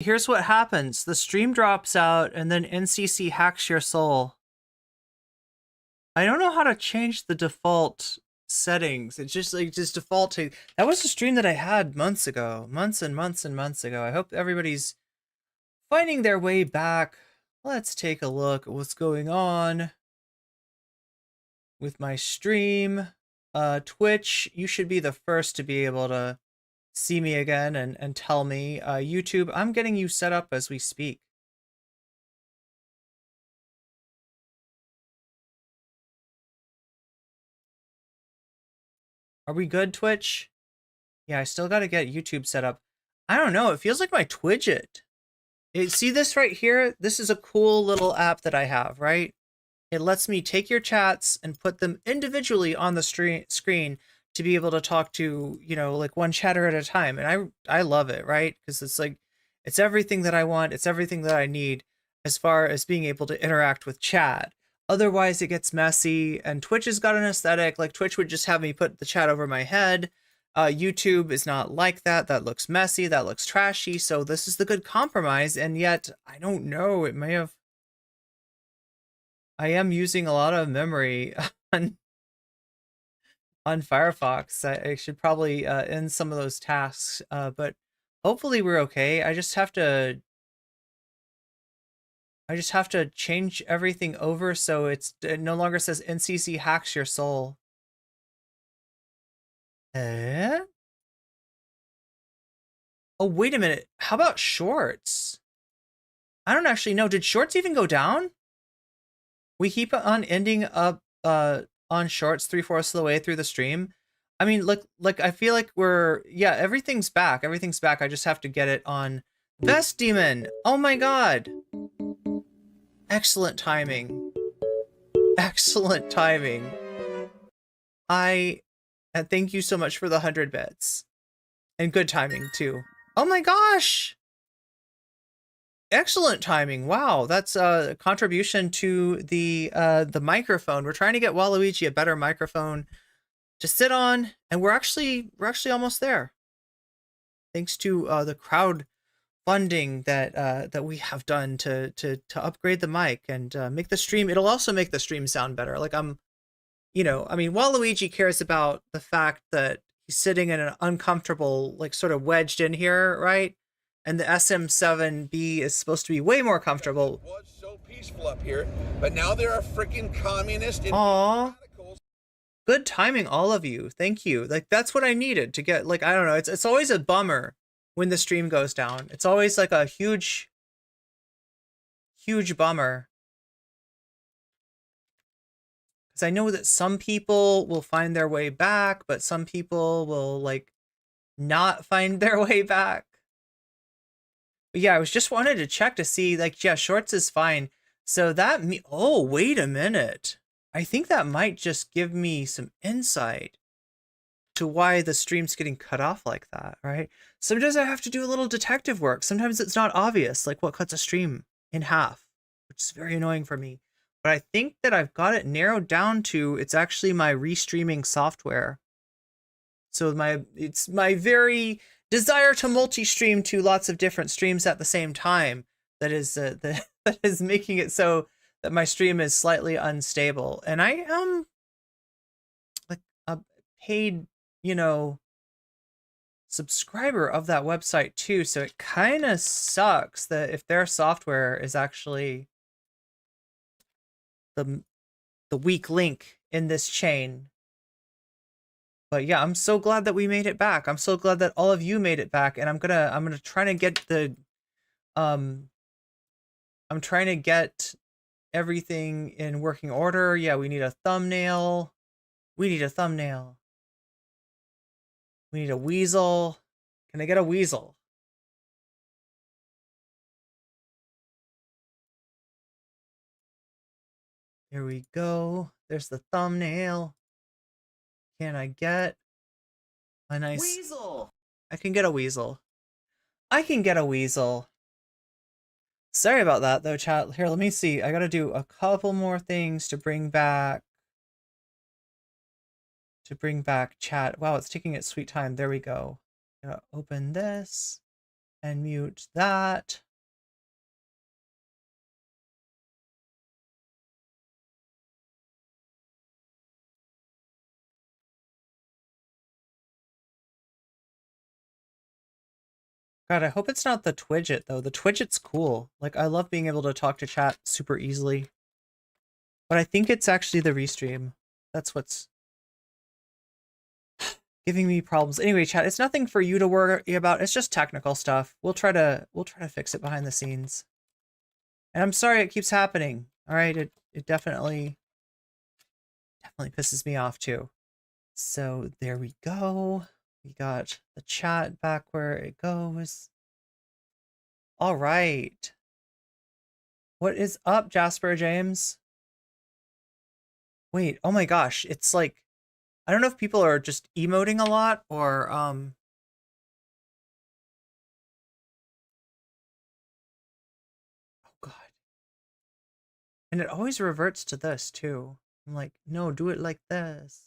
Here's what happens. The stream drops out and then NCC hacks your soul. I don't know how to change the default settings. It's just like default to that was a stream that I had months ago. Months and months and months ago. I hope everybody's finding their way back. Let's take a look at what's going on with my stream. Twitch, you should be the first to be able to see me again and tell me. YouTube, I'm getting you set up as we speak. Are we good, Twitch? Yeah, I still got to get YouTube set up. I don't know. It feels like my Twidget. See this right here? This is a cool little app that I have, right? It lets me take your chats and put them individually on the screen to be able to talk to, you know, like one chatter at a time. And I love it, right? Because it's like, it's everything that I want. It's everything that I need as far as being able to interact with chat. Otherwise, it gets messy, and Twitch has got an aesthetic. Like Twitch would just have me put the chat over my head. YouTube is not like that. That looks messy. That looks trashy. So this is the good compromise. And yet, I don't know. It may have... I am using a lot of memory on Firefox. I should probably end some of those tasks. But hopefully we're okay. I just have to change everything over so it no longer says NCC hacks your soul. Eh? Oh, wait a minute. How about shorts? I don't actually know. Did shorts even go down? We keep on ending up on shorts 3/4 of the way through the stream. I mean, like I feel like we're... Yeah, everything's back. Everything's back. I just have to get it on Vest Demon. Oh my god. Excellent timing. Excellent timing. And thank you so much for the 100 bits. And good timing, too. Oh my gosh! Excellent timing. Wow, that's a contribution to the microphone. We're trying to get Waluigi a better microphone to sit on, and we're actually almost there. Thanks to the crowd funding that we have done to upgrade the mic and make the stream. It'll also make the stream sound better. Like you know, I mean, Waluigi cares about the fact that he's sitting in an uncomfortable, like sort of wedged in here, right? And the SM7B is supposed to be way more comfortable. It was so peaceful up here, but now there are freaking communists and radicals. Good timing, all of you. Thank you. Like, that's what I needed to get, like, I don't know. It's always a bummer when the stream goes down. It's always like a huge bummer. Because I know that some people will find their way back, but some people will, like, not find their way back. But yeah, I was just wanted to check to see, like, yeah, shorts is fine. So that oh, wait a minute. I think that might just give me some insight to why the stream's getting cut off like that, right? Sometimes I have to do a little detective work. Sometimes it's not obvious, like what cuts a stream in half, which is very annoying for me. But I think that I've got it narrowed down to it's actually my restreaming software. So it's my very desire to multi-stream to lots of different streams at the same time that is that is making it so that my stream is slightly unstable. And I am like a paid, you know, subscriber of that website too, so it kind of sucks that if their software is actually the weak link in this chain. But yeah, I'm so glad that we made it back. I'm so glad that all of you made it back, and I'm gonna try to get the I'm trying to get everything in working order. Yeah, we need a thumbnail. We need a thumbnail. We need a weasel. Can I get a weasel? Here we go. There's the thumbnail. Can I get a nice weasel? I can get a weasel. I can get a weasel. Sorry about that though, chat. Here, let me see. I gotta do a couple more things to bring back chat. Wow, it's taking its sweet time. There we go. Gotta open this. and mute that. God, I hope it's not the Twidget, though. The Twidget's cool. Like, I love being able to talk to chat super easily. But I think it's actually the restream. That's what's giving me problems. Anyway, chat, it's nothing for you to worry about. It's just technical stuff. We'll try to fix it behind the scenes. And I'm sorry it keeps happening. All right, it definitely pisses me off too. So there we go. We got the chat back where it goes. All right. What is up, Jasper James? Wait, oh my gosh, it's like, I don't know if people are just emoting a lot or oh God. And it always reverts to this too. I'm like, no, do it like this.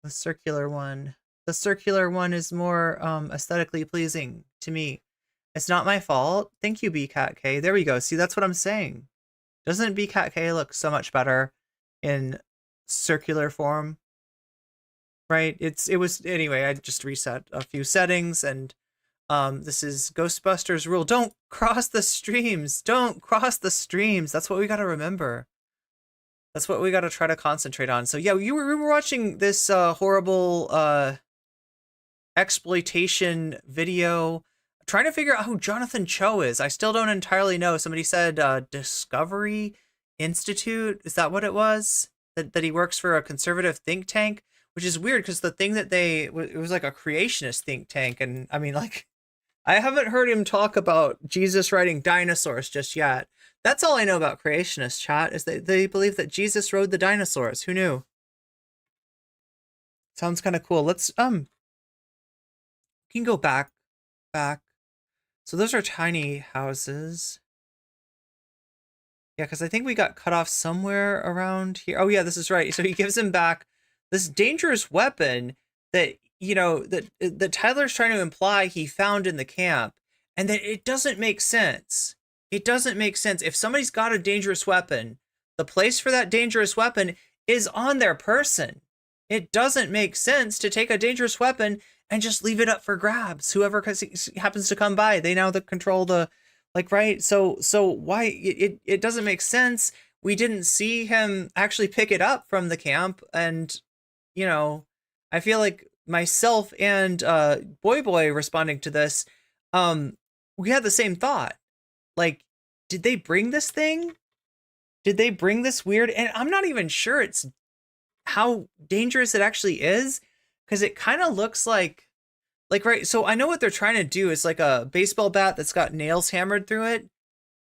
The circular one. The circular one is more aesthetically pleasing to me. It's not my fault. Thank you, BCatK. There we go. See, that's what I'm saying. Doesn't BCatK look so much better in circular form? Right? It was anyway, I just reset a few settings and this is Ghostbusters rule. Don't cross the streams. Don't cross the streams. That's what we got to remember. That's what we got to try to concentrate on. So yeah, we were watching this horrible exploitation video, trying to figure out who Jonathan Cho is. I still don't entirely know. Somebody said Discovery Institute. Is that what it was? That he works for a conservative think tank, which is weird because the thing that it was like a creationist think tank. And I mean, like, I haven't heard him talk about Jesus riding dinosaurs just yet. That's all I know about creationist, chat, is that they believe that Jesus rode the dinosaurs. Who knew? Sounds kind of cool. Let's, we can go back. So those are tiny houses. Yeah, because I think we got cut off somewhere around here. Oh yeah, this is right. So he gives him back this dangerous weapon that, you know, that Tyler's trying to imply he found in the camp, and that it doesn't make sense. It doesn't make sense. If somebody's got a dangerous weapon, the place for that dangerous weapon is on their person. It doesn't make sense to take a dangerous weapon and just leave it up for grabs. Whoever happens to come by, they now control the, like, right? So why it doesn't make sense. We didn't see him actually pick it up from the camp, and you know, I feel like myself and Boy responding to this, we had the same thought. Like, did they bring this thing? Did they bring this weird? And I'm not even sure it's how dangerous it actually is, because it kind of looks like right. So I know what they're trying to do is like a baseball bat that's got nails hammered through it,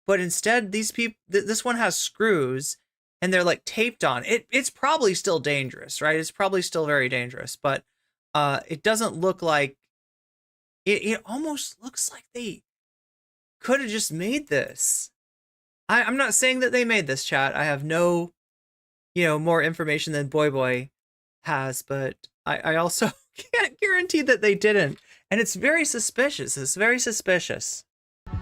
but instead these people, this one has screws and they're like taped on. It's probably still dangerous, right? It's probably still very dangerous, but it doesn't look like it almost looks like they could have just made this. I'm not saying that they made this, chat. I have no, more information than Boy has, but I also can't guarantee that they didn't. And it's very suspicious. It's very suspicious.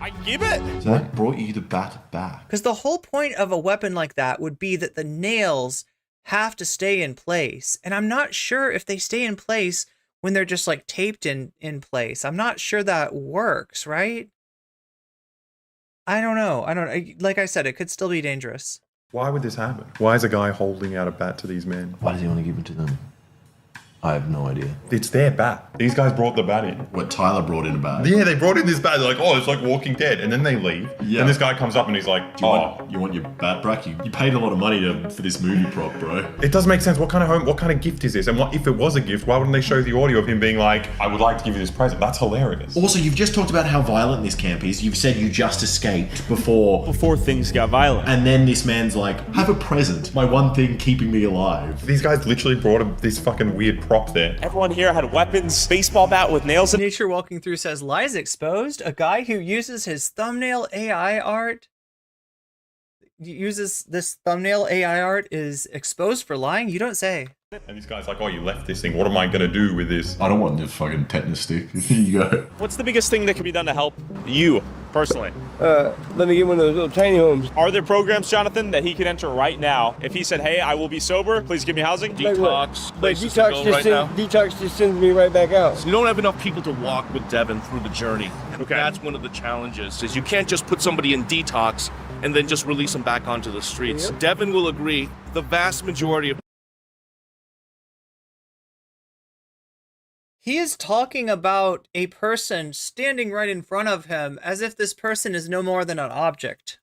I give it. So that brought you the bat back. Because the whole point of a weapon like that would be that the nails have to stay in place. And I'm not sure if they stay in place when they're just like taped in place. I'm not sure that works, right? I don't know. Like I said, it could still be dangerous. Why would this happen? Why is a guy holding out a bat to these men? Why does he want to give it to them? I have no idea. It's their bat. These guys brought the bat in. What, Tyler brought in a bat? Yeah, they brought in this bat. They're like, oh, it's like Walking Dead. And then they leave. Yeah. And this guy comes up and he's like, you want your bat back? You paid a lot of money for this movie prop, bro. It doesn't make sense. What kind of gift is this? And what if it was a gift? Why wouldn't they show the audio of him being like, I would like to give you this present? That's hilarious. Also, you've just talked about how violent this camp is. You've said you just escaped before things got violent. And then this man's like, have a present. My one thing keeping me alive. These guys literally brought this fucking weird prop there. Everyone here had weapons, baseball bat with nails in it. Nature Walking Through says, lies exposed, a guy who uses his thumbnail AI art. uses this thumbnail AI art is exposed for lying? You don't say. And this guy's like, oh, you left this thing. What am I going to do with this? I don't want the fucking tetanus stick. Here you go. What's the biggest thing that can be done to help you personally? Let me get one of those little tiny homes. Are there programs, Jonathan, that he could enter right now? If he said, hey, I will be sober, please give me housing? Detox. But detox just sends me right back out. You don't have enough people to walk with Devin through the journey. Okay. That's one of the challenges, is you can't just put somebody in detox and then just release them back onto the streets. Yep. Devin will agree, the vast majority of He is talking about a person standing right in front of him as if this person is no more than an object.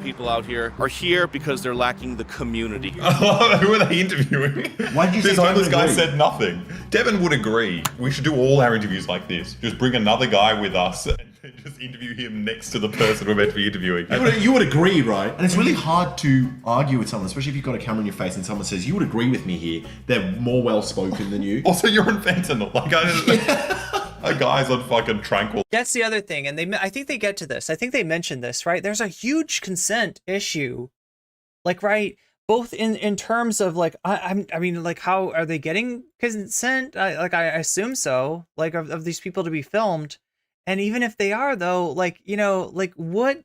people out here are here because they're lacking the community. Who are they interviewing? Why did you say This homeless Devin guy agree? said nothing. Devin would agree. We should do all our interviews like this. Just bring another guy with us and just interview him next to the person we're meant to be interviewing. You would agree, right? And it's really hard to argue with someone, especially if you've got a camera in your face and someone says, you would agree with me here. They're more well-spoken than you. Also, you're on fentanyl. Like, a guy's on fucking tranquil. That's the other thing, and I think they get to this. I think they mentioned this, right? There's a huge consent issue, like, right, both in terms of like, I mean, like, how are they getting consent? I assume so, like, of these people to be filmed, and even if they are, though, like, you know, like, what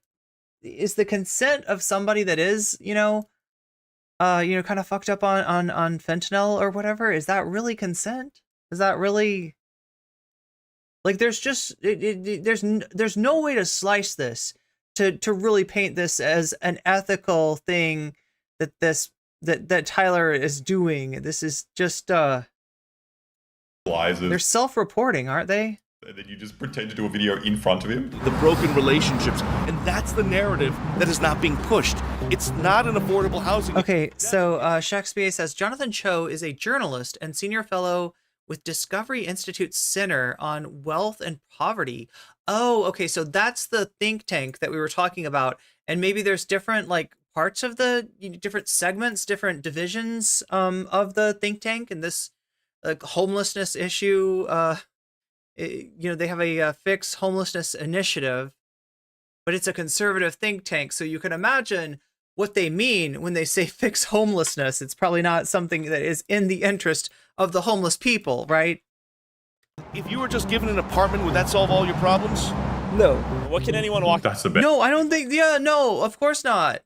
is the consent of somebody that is, you know, kind of fucked up on fentanyl or whatever? Is that really consent? Is that really? Like, there's just there's no way to slice this to really paint this as an ethical thing that Tyler is doing. This is just they're self-reporting, aren't they? And then you just pretend to do a video in front of him. The broken relationships, and that's the narrative that is not being pushed. It's not an affordable housing. Okay, so Shakespeare says Jonathan Cho is a journalist and senior fellow with Discovery Institute Center on Wealth and Poverty. Oh, okay, so that's the think tank that we were talking about, and maybe there's different like parts of the different segments, different divisions of the think tank, and this like homelessness issue. They have a fix homelessness initiative, but it's a conservative think tank, so you can imagine what they mean when they say fix homelessness. It's probably not something that is in the interest of the homeless people, right? If you were just given an apartment, would that solve all your problems? No. What can anyone walk? That's the best. No, I don't think. Yeah, no, of course not.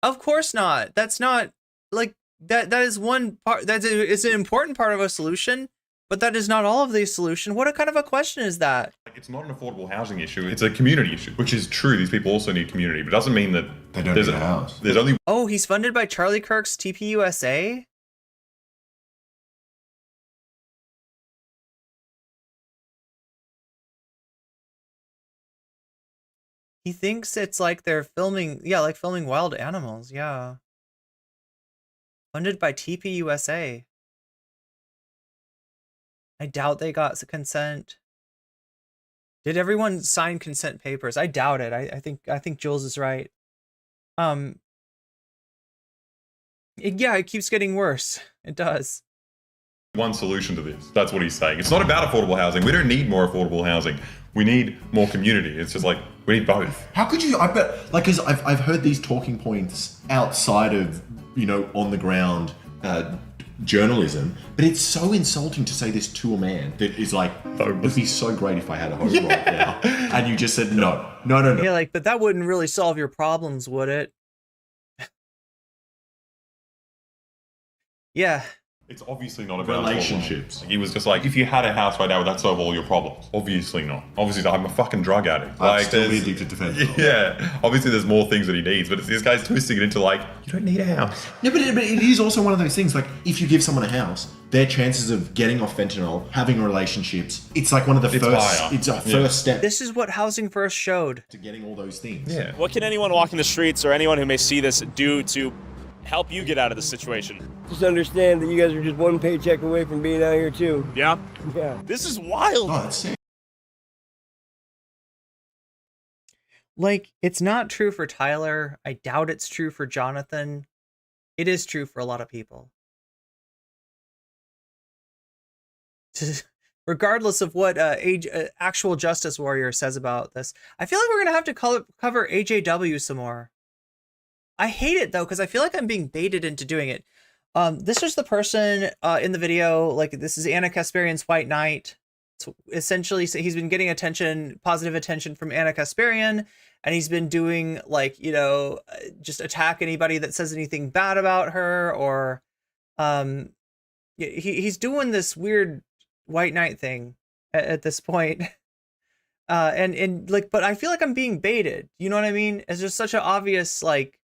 Of course not. That's not like that. That is one part. That is an important part of a solution, but that is not all of the solution. What kind of a question is that? It's not an affordable housing issue. It's a community issue, which is true. These people also need community, but it doesn't mean that They don't there's need a house. There's only Oh, he's funded by Charlie Kirk's TPUSA. He thinks it's like they're filming, like filming wild animals, yeah. Funded by TPUSA. I doubt they got consent. Did everyone sign consent papers? I doubt it. I think Jules is right. It keeps getting worse. It does. one solution to this. That's what he's saying. It's not about affordable housing. We don't need more affordable housing. We need more community. It's just like, we need both. How could you? I bet, like, because I've heard these talking points outside of, on the ground journalism, but it's so insulting to say this to a man that is like, it would be so great if I had a home right now. And you just said, no. Yeah, like, but that wouldn't really solve your problems, would it? Yeah. It's obviously not about relationships. He was just like, if you had a house right now, would that solve all your problems? Obviously not. Obviously, I'm a fucking drug addict. I'd still be addicted to fentanyl. Yeah. Obviously, there's more things that he needs, but this guy's twisting it into like, you don't need a house. Yeah, but it is also one of those things, like, if you give someone a house, their chances of getting off fentanyl, having relationships, it's like one of the first step This is what Housing First showed. to getting all those things. Yeah. What can anyone walking the streets or anyone who may see this do to help you get out of this situation? Just understand that you guys are just one paycheck away from being out here too. Yeah? Yeah. This is wild. Oh, that's sick. Like, it's not true for Tyler. I doubt it's true for Jonathan. It is true for a lot of people. regardless of what actual justice warrior says about this. I feel like we're gonna have to cover AJW some more. I hate it though, because I feel like I'm being baited into doing it. This is the person in the video, like this is Anna Kasparian's White Knight. So essentially, so he's been getting attention, positive attention from Anna Kasparian, and he's been doing like, you know, just attack anybody that says anything bad about her, or he's doing this weird White Knight thing at this point. And like, but I feel like I'm being baited. You know what I mean? It's just such an obvious like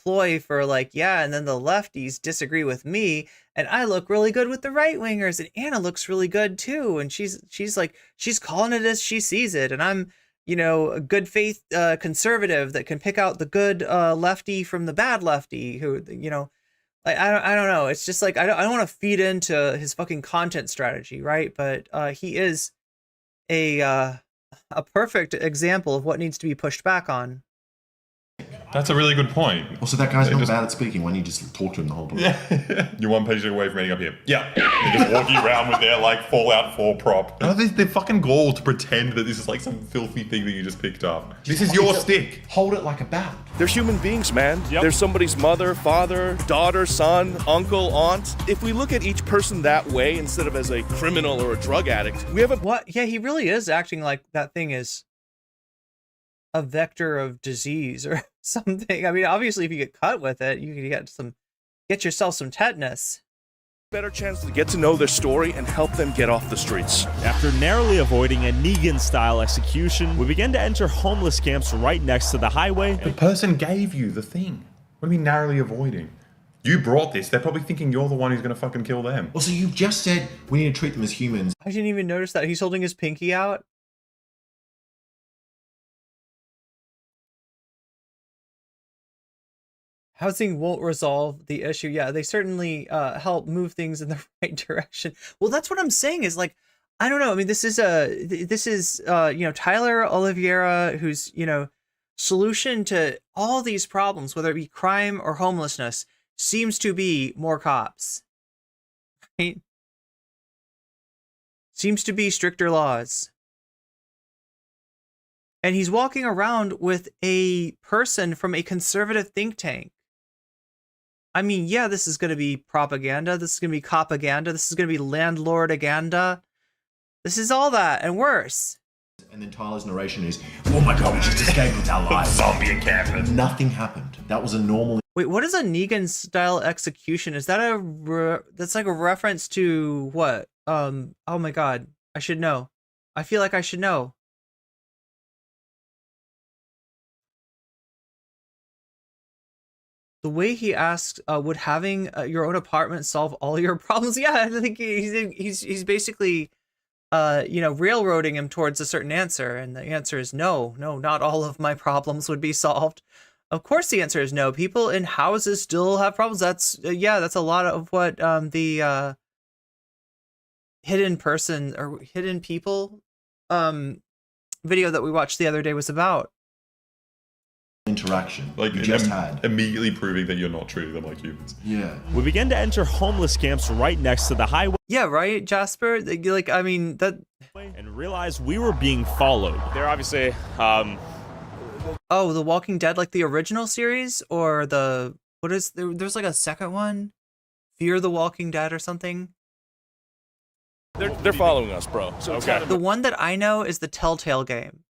ploy for like, yeah, and then the lefties disagree with me, and I look really good with the right wingers, and Anna looks really good too, and she's like, she's calling it as she sees it, and I'm, you know, a good faith conservative that can pick out the good lefty from the bad lefty, who, you know, like I don't know. It's just like I don't want to feed into his fucking content strategy, right? But he is a perfect example of what needs to be pushed back on. That's a really good point. Also, that guy's not bad at speaking when you just talk to him the whole time. Yeah. You're one page away from ending up here. Yeah. They're just walking around with their like Fallout 4 prop. No, they're fucking gall to pretend that this is like some filthy thing that you just picked up. This is your stick. Hold it like a bat. They're human beings, man. Yep. They're somebody's mother, father, daughter, son, uncle, aunt. If we look at each person that way instead of as a criminal or a drug addict, we have a... What? Yeah, he really is acting like that thing is a vector of disease or something. I mean, obviously, if you get cut with it, you can get yourself some tetanus. better chance to get to know their story and help them get off the streets. After narrowly avoiding a Negan-style execution, we began to enter homeless camps right next to the highway. The person gave you the thing. What are we narrowly avoiding? You brought this. They're probably thinking you're the one who's going to fucking kill them. Also, you just said we need to treat them as humans. I didn't even notice that. He's holding his pinky out. Housing won't resolve the issue. Yeah, they certainly help move things in the right direction. Well, that's what I'm saying is like, I don't know. I mean, this is Tyler Oliveira, who's, solution to all these problems, whether it be crime or homelessness, seems to be more cops. Right? Seems to be stricter laws. And he's walking around with a person from a conservative think tank. I mean, yeah, this is going to be propaganda. This is going to be copaganda. This is going to be landlord-aganda. This is all that and worse. And then Tyler's narration is, oh my god, we just escaped with our lives. Zombie encampment. Nothing happened. That was a normal... Wait, what is a Negan-style execution? Is that that's like a reference to what? Oh my god, I should know. I feel like I should know. The way he asks, would having your own apartment solve all your problems? Yeah, I think he's basically, railroading him towards a certain answer, and the answer is no, not all of my problems would be solved. Of course, the answer is no. People in houses still have problems. That's a lot of what the hidden person or hidden people video that we watched the other day was about. Interaction like you just had. Immediately proving that you're not treating them like humans. Yeah. We began to enter homeless camps right next to the highway. Yeah, right, Jasper? Like, I mean, that... And realized we were being followed. They're obviously, Oh, The Walking Dead, like the original series? Or the... What is... There's like a second one? Fear the Walking Dead or something? They're following us, bro. So okay. The one that I know is the Telltale game.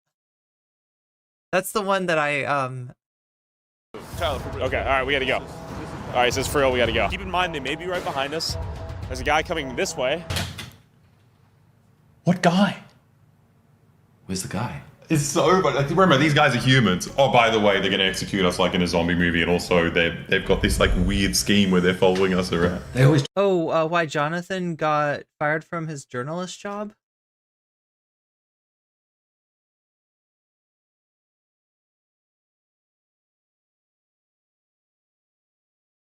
That's the one that I, Tyler, for real. Okay, all right, we gotta go. All right, it says for real, we gotta go. Keep in mind, they may be right behind us. There's a guy coming this way. What guy? Where's the guy? It's so, but like, remember, these guys are humans. Oh, by the way, they're going to execute us like in a zombie movie, and also they've got this like weird scheme where they're following us around. They always... why Jonathan got fired from his journalist job?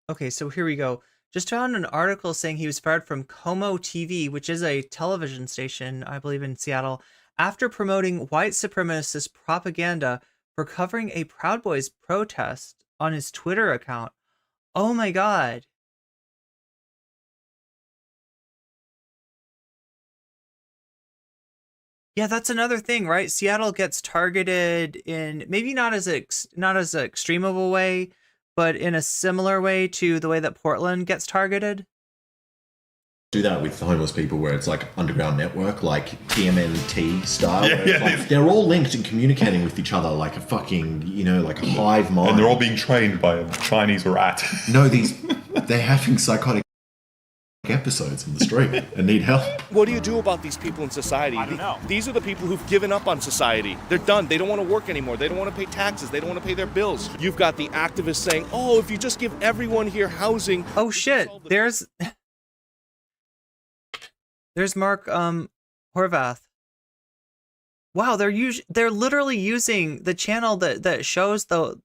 Okay, so here we go. Just found an article saying he was fired from Como TV, which is a television station, I believe, in Seattle, after promoting white supremacist propaganda for covering a Proud Boys protest on his Twitter account. Oh my god. Yeah, that's another thing, right? Seattle gets targeted in maybe not as extreme of a way, but in a similar way to the way that Portland gets targeted. Do that with homeless people where it's like underground network, like TMNT style. Yeah, where it's like they're all linked and communicating with each other like a fucking, like a hive mind. And they're all being trained by a Chinese rat. No, they're having psychotic episodes in the street and need help. What do you do about these people in society? I don't know. These are the people who've given up on society. They're done. They don't want to work anymore. They don't want to pay taxes. They don't want to pay their bills. You've got the activists saying, oh, if you just give everyone here housing. Oh shit, there's Mark Horvath. Wow, they're literally using the channel that shows the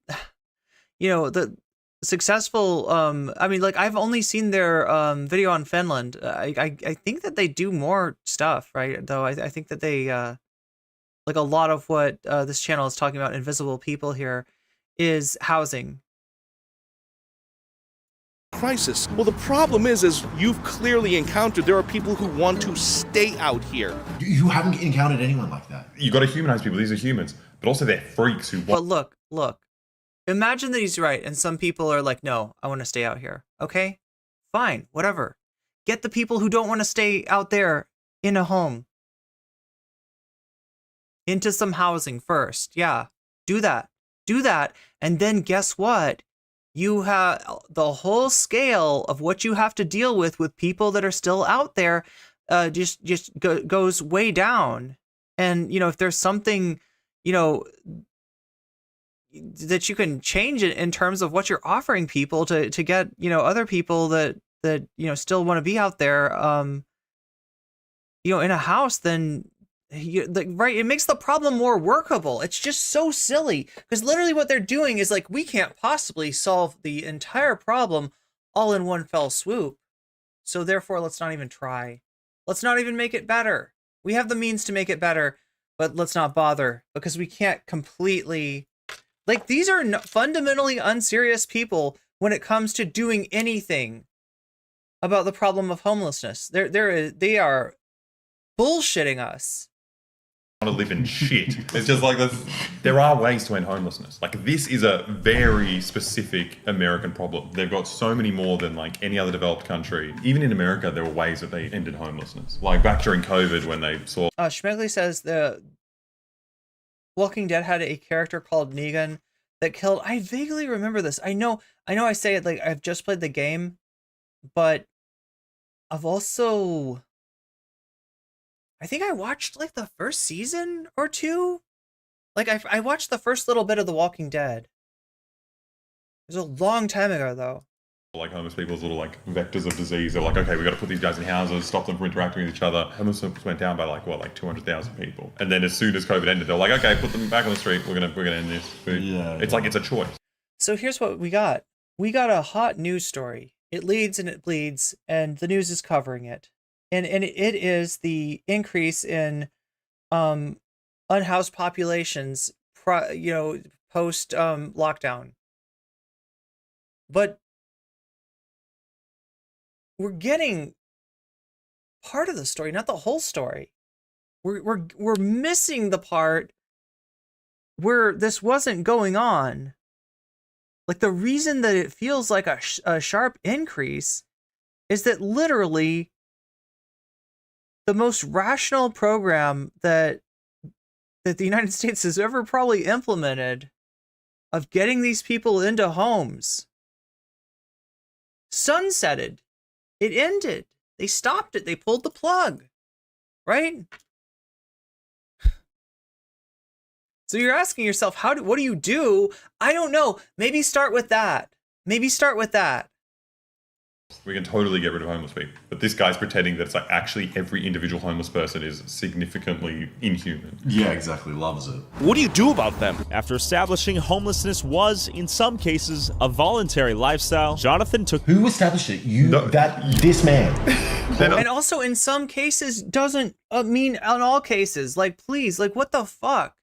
successful I mean, like, I've only seen their video on Finland. I think that they do more stuff, right? Though I think that they like a lot of what this channel is talking about, invisible people here, is housing. Crisis. Well, the problem is you've clearly encountered there are people who want to stay out here. You haven't encountered anyone like that. You got to humanize people. These are humans, but also they're freaks who But want. look. Imagine that he's right, and some people are like, no, I want to stay out here. Okay? Fine, whatever. Get the people who don't want to stay out there in a home. Into some housing first. Yeah, do that. And then guess what? You have the whole scale of what you have to deal with people that are still out there just goes way down. And, if there's something, that you can change it in terms of what you're offering people to get, other people that still want to be out there, in a house, then right, it makes the problem more workable. It's just so silly, because literally what they're doing is like, we can't possibly solve the entire problem all in one fell swoop. So therefore, let's not even try. Let's not even make it better. We have the means to make it better, but let's not bother, because we can't completely, like, these are fundamentally unserious people when it comes to doing anything about the problem of homelessness. They are bullshitting us. Want to live in shit. It's just like this. There are ways to end homelessness. Like, this is a very specific American problem. They've got so many more than like any other developed country. Even in America, there were ways that they ended homelessness. Like back during COVID when they saw. Schmegley says the Walking Dead had a character called Negan that killed. I vaguely remember this. I know I say it like I've just played the game, but I've also, I think I watched like the first season or two. Like I watched the first little bit of The Walking Dead. It was a long time ago though. Like homeless people as little like vectors of disease. They're like, okay, we got to put these guys in houses, stop them from interacting with each other. Homelessness went down by like 200,000 people. And then as soon as COVID ended, they're like, okay, put them back on the street. We're gonna end this. It's like, it's a choice. So here's what we got. We got a hot news story. It leads and it bleeds, and the news is covering it. And it is the increase in unhoused populations post lockdown. But we're getting part of the story, not the whole story. We're missing the part where this wasn't going on. Like, the reason that it feels like a sharp increase is that literally the most rational program that the United States has ever probably implemented of getting these people into homes sunsetted. It ended. They stopped it. They pulled the plug, right? So you're asking yourself, what do you do? I don't know. Maybe start with that. We can totally get rid of homeless people. But this guy's pretending that it's like actually every individual homeless person is significantly inhuman. Yeah, exactly. Loves it. What do you do about them? After establishing homelessness was, in some cases, a voluntary lifestyle, Jonathan took... Who established it? This man. And also, in some cases, doesn't mean in all cases. Like, please, like, what the fuck?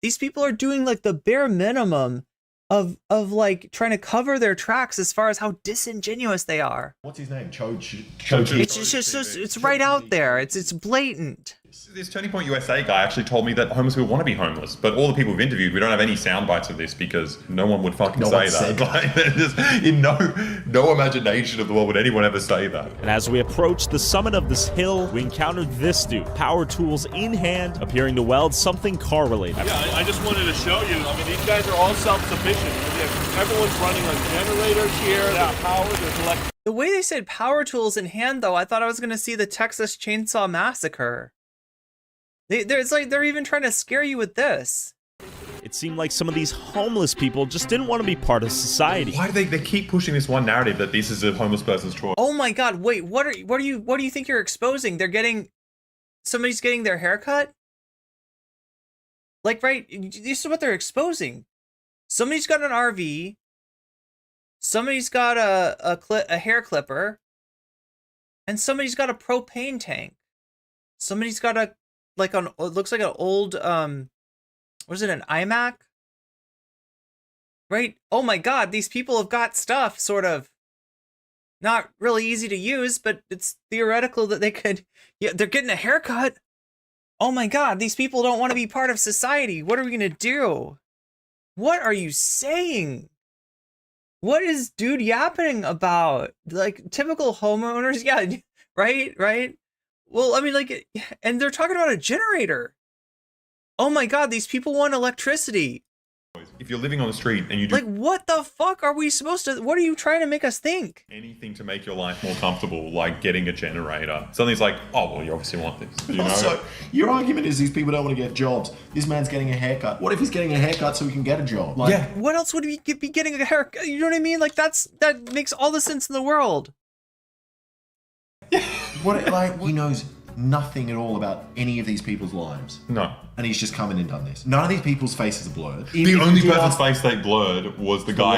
These people are doing like the bare minimum of like trying to cover their tracks as far as how disingenuous they are. What's his name? It's right out there. It's blatant. This Turning Point USA guy actually told me that homeless people want to be homeless, but all the people we've interviewed, we don't have any sound bites of this because no one would fucking say that. Like, just, in no imagination of the world would anyone ever say that. And as we approach the summit of this hill, we encountered this dude, power tools in hand, appearing to weld something car-related. Yeah, I just wanted to show you. I mean, these guys are all self-sufficient. Everyone's running on generators here. There's power, there's electricity. The way they said power tools in hand, though, I thought I was going to see the Texas Chainsaw Massacre. It's like they're even trying to scare you with this. It seemed like some of these homeless people just didn't want to be part of society. Why do they keep pushing this one narrative that this is a homeless person's choice? Oh my God! Wait, what do you think you're exposing? Somebody's getting their hair cut? Like, right? This is what they're exposing. Somebody's got an RV. Somebody's got a hair clipper. And somebody's got a propane tank. Somebody's got it looks like an old, was it an iMac? Right? Oh my God, these people have got stuff, sort of. Not really easy to use, but it's theoretical that they could, yeah, they're getting a haircut. Oh my God, these people don't want to be part of society. What are we gonna do? What are you saying? What is dude yapping about? Like, typical homeowners? Yeah, right? Well, I mean, like, and they're talking about a generator. Oh my God, these people want electricity. If you're living on the street and you do like, what the fuck are we supposed to, what are you trying to make us think? anything to make your life more comfortable, like getting a generator, something's like, oh, well, you obviously want this. You know? So your argument is these people don't want to get jobs. This man's getting a haircut. What if he's getting a haircut so he can get a job? Like, yeah. What else would he be getting a haircut? You know what I mean? Like, that makes all the sense in the world. He knows nothing at all about any of these people's lives. No. And he's just come in and done this. None of these people's faces are blurred. The only person's face they blurred was the guy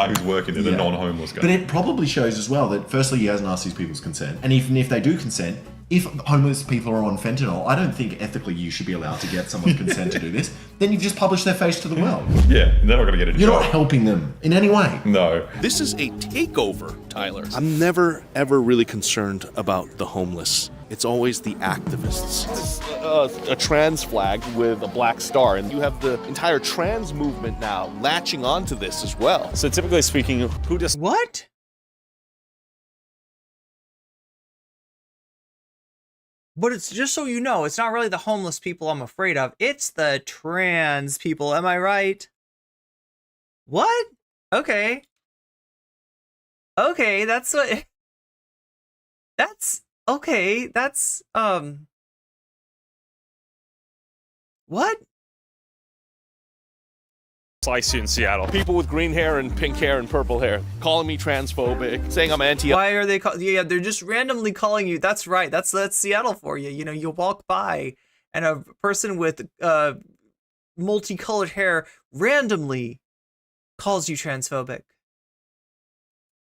who's working there, the Yeah. non-homeless guy. But it probably shows as well that firstly he hasn't asked these people's consent. And even if they do consent, if homeless people are on fentanyl, I don't think ethically you should be allowed to get someone's consent to do this. Then you've just published their face to the world. Yeah, they're not going to get a job. You're not helping them in any way. No. This is a takeover, Tyler. I'm never, ever really concerned about the homeless. It's always the activists. It's a trans flag with a black star, and you have the entire trans movement now latching onto this as well. So typically speaking, who does What? But it's just so you know, it's not really the homeless people I'm afraid of. It's the trans people. Am I right? What? Okay. Okay, that's what... That's... Okay, that's... What? slice you in Seattle? People with green hair and pink hair and purple hair calling me transphobic, saying I'm anti. Why are they yeah, they're just randomly calling you. That's right. That's Seattle for you. You know, you walk by and a person with multicolored hair randomly calls you transphobic.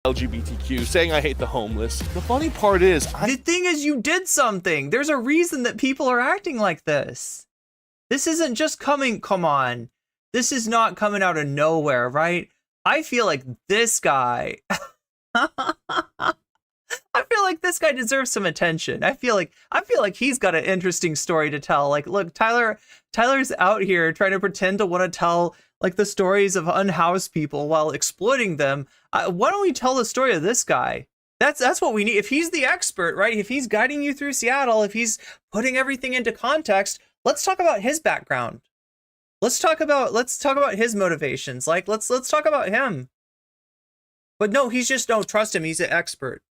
LGBTQ, saying I hate the homeless. The funny part is, The thing is, you did something. There's a reason that people are acting like this. This isn't just come on. This is not coming out of nowhere, right? I feel like this guy, I feel like this guy deserves some attention. I feel like he's got an interesting story to tell. Like, look, Tyler's out here trying to pretend to want to tell like the stories of unhoused people while exploiting them. Why don't we tell the story of this guy? That's what we need. If he's the expert, right? If he's guiding you through Seattle, if he's putting everything into context, let's talk about his background. Let's talk about his motivations. Like, let's talk about him. But no, trust him. He's an expert.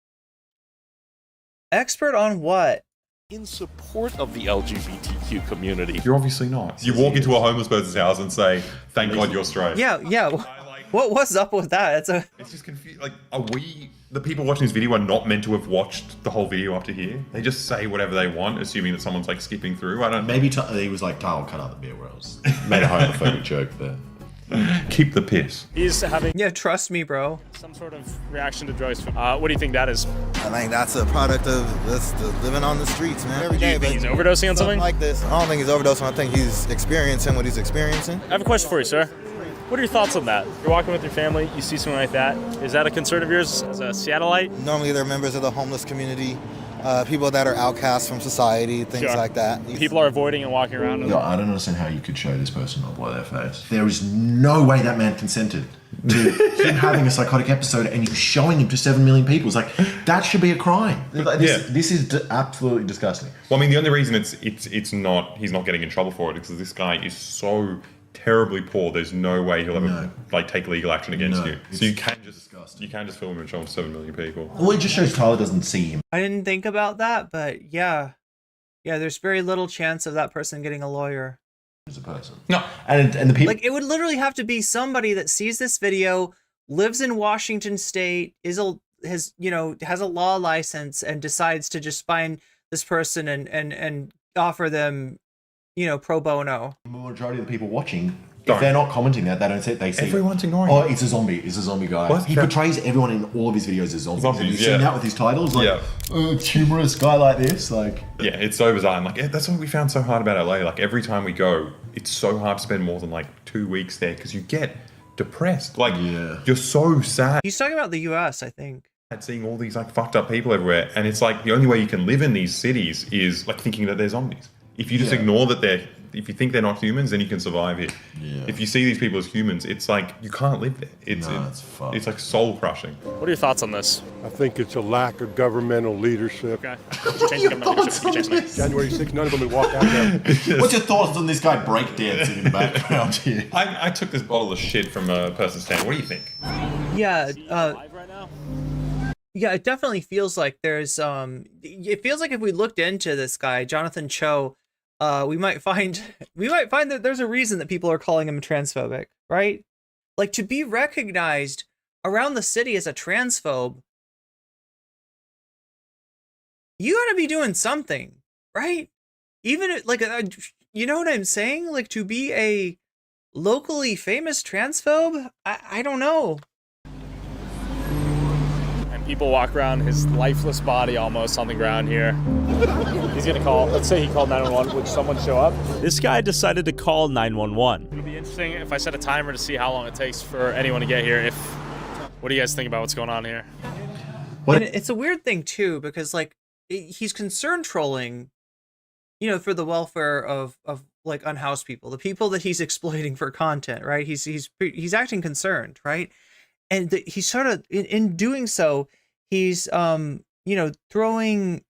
Expert on what? in support of the LGBTQ community. You're obviously not. You walk into a homeless person's house and say, thank God you're straight. Yeah. What's up with that? It's just confused. Like, are we, the people watching this video, are not meant to have watched the whole video up to here? They just say whatever they want, assuming that someone's like skipping through. I don't know. Maybe he was like, I'll cut out the beer rolls. Made a homophobic joke there. Keep the piss. He's having Yeah, trust me, bro. some sort of reaction to drugs. What do you think that is? I think that's a product of this living on the streets, man. Every Do you day, think he's overdosing on something? like this. I don't think he's overdosing. I think he's experiencing what he's experiencing. I have a question for you, sir. What are your thoughts on that? You're walking with your family, you see something like that. Is that a concern of yours as a Seattleite? Normally, they're members of the homeless community. people that are outcasts from society, things Sure. like that. People are avoiding and walking around. Yo, I don't understand how you could show this person or blow their face. There is no way that man consented to him having a psychotic episode and you showing him to 7 million people. It's like, that should be a crime. Like, this is absolutely disgusting. Well, I mean, the only reason he's not getting in trouble for it is because this guy is so terribly poor. There's no way he'll ever like take legal action against you. So you can just film him and show him to 7 million people. Well, it just shows Tyler doesn't see him. I didn't think about that, but yeah, there's very little chance of that person getting a lawyer. As a person. No. And the people... Like, it would literally have to be somebody that sees this video, lives in Washington State, has a law license, and decides to just find this person and offer them, pro bono. The majority of the people watching, if they're not commenting that, they don't see it. They see everyone's ignoring Oh, it. it's a zombie. It's a zombie guy. What? He portrays everyone in all of his videos as zombies. Have you seen yeah. that with his titles? Like, humorous guy like this? Like, yeah, it's so bizarre. And like, that's what we found so hard about LA. Like, every time we go, it's so hard to spend more than like 2 weeks there because you get depressed. Like, you're so sad. He's talking about the US, I think. Seeing all these like fucked up people everywhere, and it's like the only way you can live in these cities is like thinking that they're zombies. If you just ignore that if you think they're not humans, then you can survive here. Yeah. If you see these people as humans, it's like you can't live there. It's like soul crushing. What are your thoughts on this? I think it's a lack of governmental leadership. Okay. Change government leadership. January 6th, none of them would walk out there. What's your thoughts on this guy breakdancing in the background here? I took this bottle of shit from a person's stand. What do you think? Yeah, live right now? yeah, it definitely feels like there's it feels like if we looked into this guy, Jonathan Cho, we might find that there's a reason that people are calling him transphobic, right? Like, to be recognized around the city as a transphobe, you gotta be doing something, right? Even like, you know what I'm saying? Like, to be a locally famous transphobe, I don't know. People walk around his lifeless body almost on the ground here. He's gonna call, let's say he called 911, would someone show up? This guy decided to call 911. It'll be interesting if I set a timer to see how long it takes for anyone to get here. What do you guys think about what's going on here? And it's a weird thing too, because like, he's concern trolling, for the welfare of like unhoused people, the people that he's exploiting for content, right? He's acting concerned, right? And he's sort of in doing so, he's throwing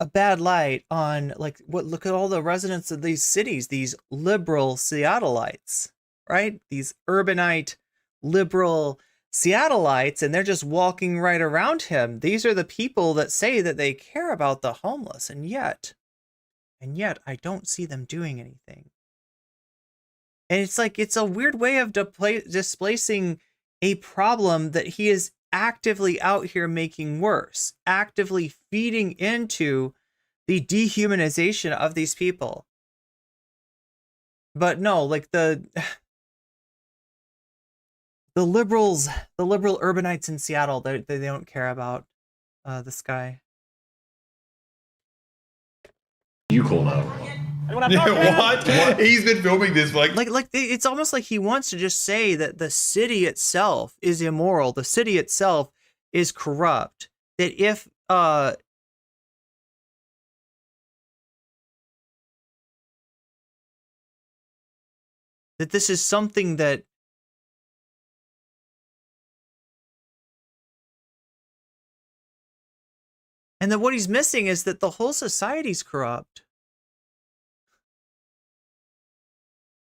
a bad light on like look at all the residents of these cities, these liberal Seattleites, right? These urbanite liberal Seattleites, and they're just walking right around him. These are the people that say that they care about the homeless, and yet I don't see them doing anything. And it's like, it's a weird way of displacing a problem that he is actively out here making worse, actively feeding into the dehumanization of these people. But no, like the liberal urbanites in Seattle, they don't care about this guy. You call now. What? He's been filming this like it's almost like he wants to just say that the city itself is immoral, the city itself is corrupt, that if that this is something that and that what he's missing is that the whole society's corrupt.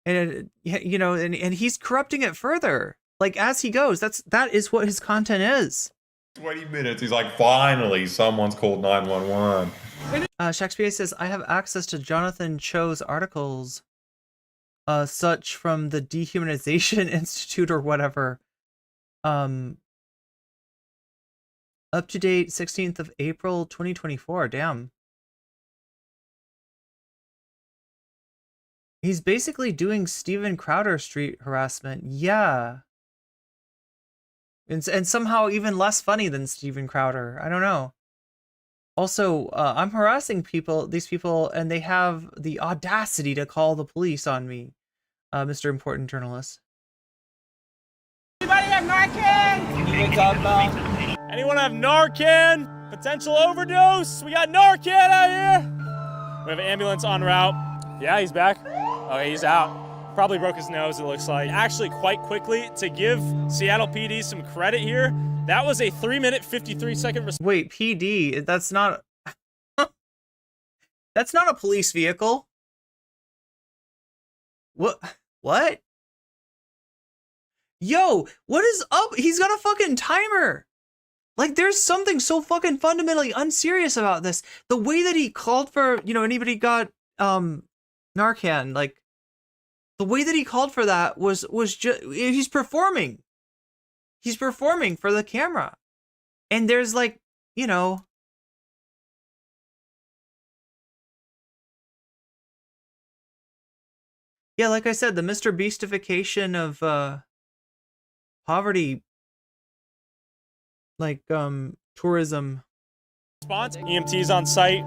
And and he's corrupting it further, like as he goes. That is what his content is. 20 minutes. He's like, finally, someone's called 911. Shakespeare says, I have access to Jonathan Cho's articles, such from the Dehumanization Institute or whatever. Up to date, 16th of April, 2024. Damn. He's basically doing Steven Crowder street harassment. Yeah. And somehow even less funny than Steven Crowder. I don't know. Also, I'm harassing these people, and they have the audacity to call the police on me, Mr. Important Journalist. Anybody have Narcan? Anyone have Narcan? Potential overdose? We got Narcan out here. We have an ambulance en route. Yeah, he's back. Oh, he's out. Probably broke his nose, it looks like. Actually, quite quickly, to give Seattle PD some credit here, that was a 3-minute, 53-second response. Wait, PD, that's not... That's not a police vehicle. What? Yo, what is up? He's got a fucking timer. Like, there's something so fucking fundamentally unserious about this. The way that he called for, you know, anybody got Narcan, like, the way that he called for that was just, he's performing. He's performing for the camera. And there's like, you know, yeah, like I said, the Mr. Beastification of poverty, like tourism. EMTs on site.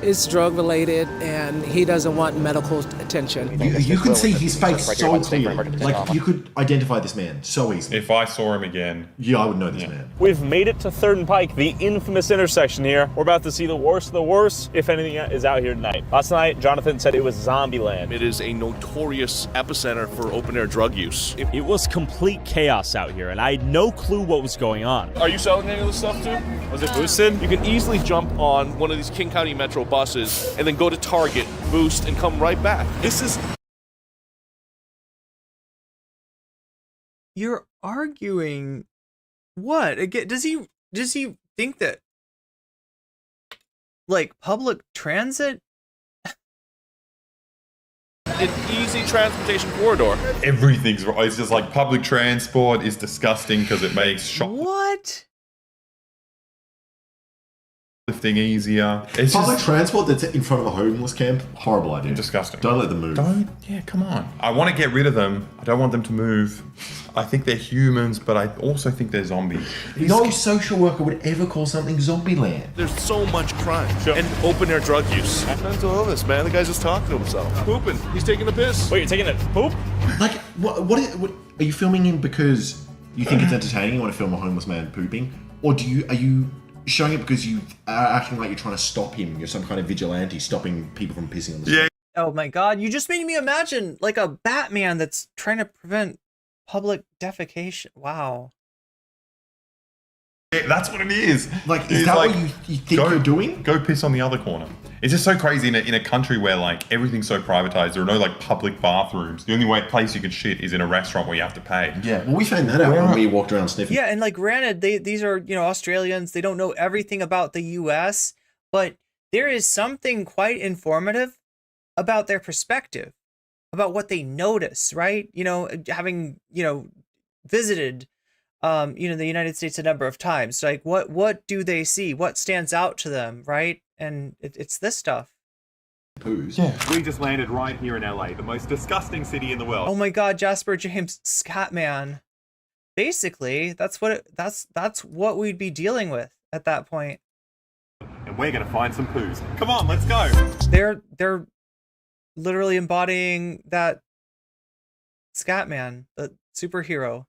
It's drug related, and he doesn't want medical attention. You could see his face so clearly. Like, you could identify this man so easily. If I saw him again, yeah, I would know this man. We've made it to 3rd and Pike, the infamous intersection here. We're about to see the worst of the worst, if anything is out here tonight. Last night, Jonathan said it was Zombieland. It is a notorious epicenter for open-air drug use. It was complete chaos out here, and I had no clue what was going on. Are you selling any of this stuff too? Was it boosted? You can easily jump on one of these King County Metro buses and then go to Target, boost, and come right back. This is... You're arguing what? Again, does he think that, like, public transit? An easy transportation corridor. everything's wrong. It's just like public transport is disgusting because it makes What? shoplifting easier. It's Public just transport that's in front of a homeless camp, horrible idea. disgusting. Don't let them move. Yeah, come on. I want to get rid of them. I don't want them to move. I think they're humans, but I also think they're zombies. No social worker would ever call something zombie land. There's so much crime and open-air drug use. Mental illness, man. The guy's just talking to himself. Pooping. He's taking a piss. Wait, you're taking a poop? Like, what are you filming him because you think it's entertaining? You want to film a homeless man pooping? Or are you showing it because you are acting like you're trying to stop him? You're some kind of vigilante stopping people from pissing on the street. Oh my god, you just made me imagine like a Batman that's trying to prevent public defecation. Wow. Yeah, that's what it is. Like, is that what you think you're doing? Go piss on the other corner. It's just so crazy in a country where like everything's so privatized. There are no like public bathrooms. The only place you can shit is in a restaurant where you have to pay. Yeah, well, we found that out when we walked around sniffing. Yeah, and like granted, these are, you know, Australians. They don't know everything about the U.S., but there is something quite informative about their perspective, about what they notice, right? You know, having, you know, visited you know, the United States a number of times. Like, what do they see? What stands out to them, right? And it's this stuff. Poos. Yeah. We just landed right here in LA, the most disgusting city in the world. Oh my God, Jasper James Scatman. Basically, that's what we'd be dealing with at that point. And we're gonna find some poos. Come on, let's go. They're literally embodying that Scatman, the superhero.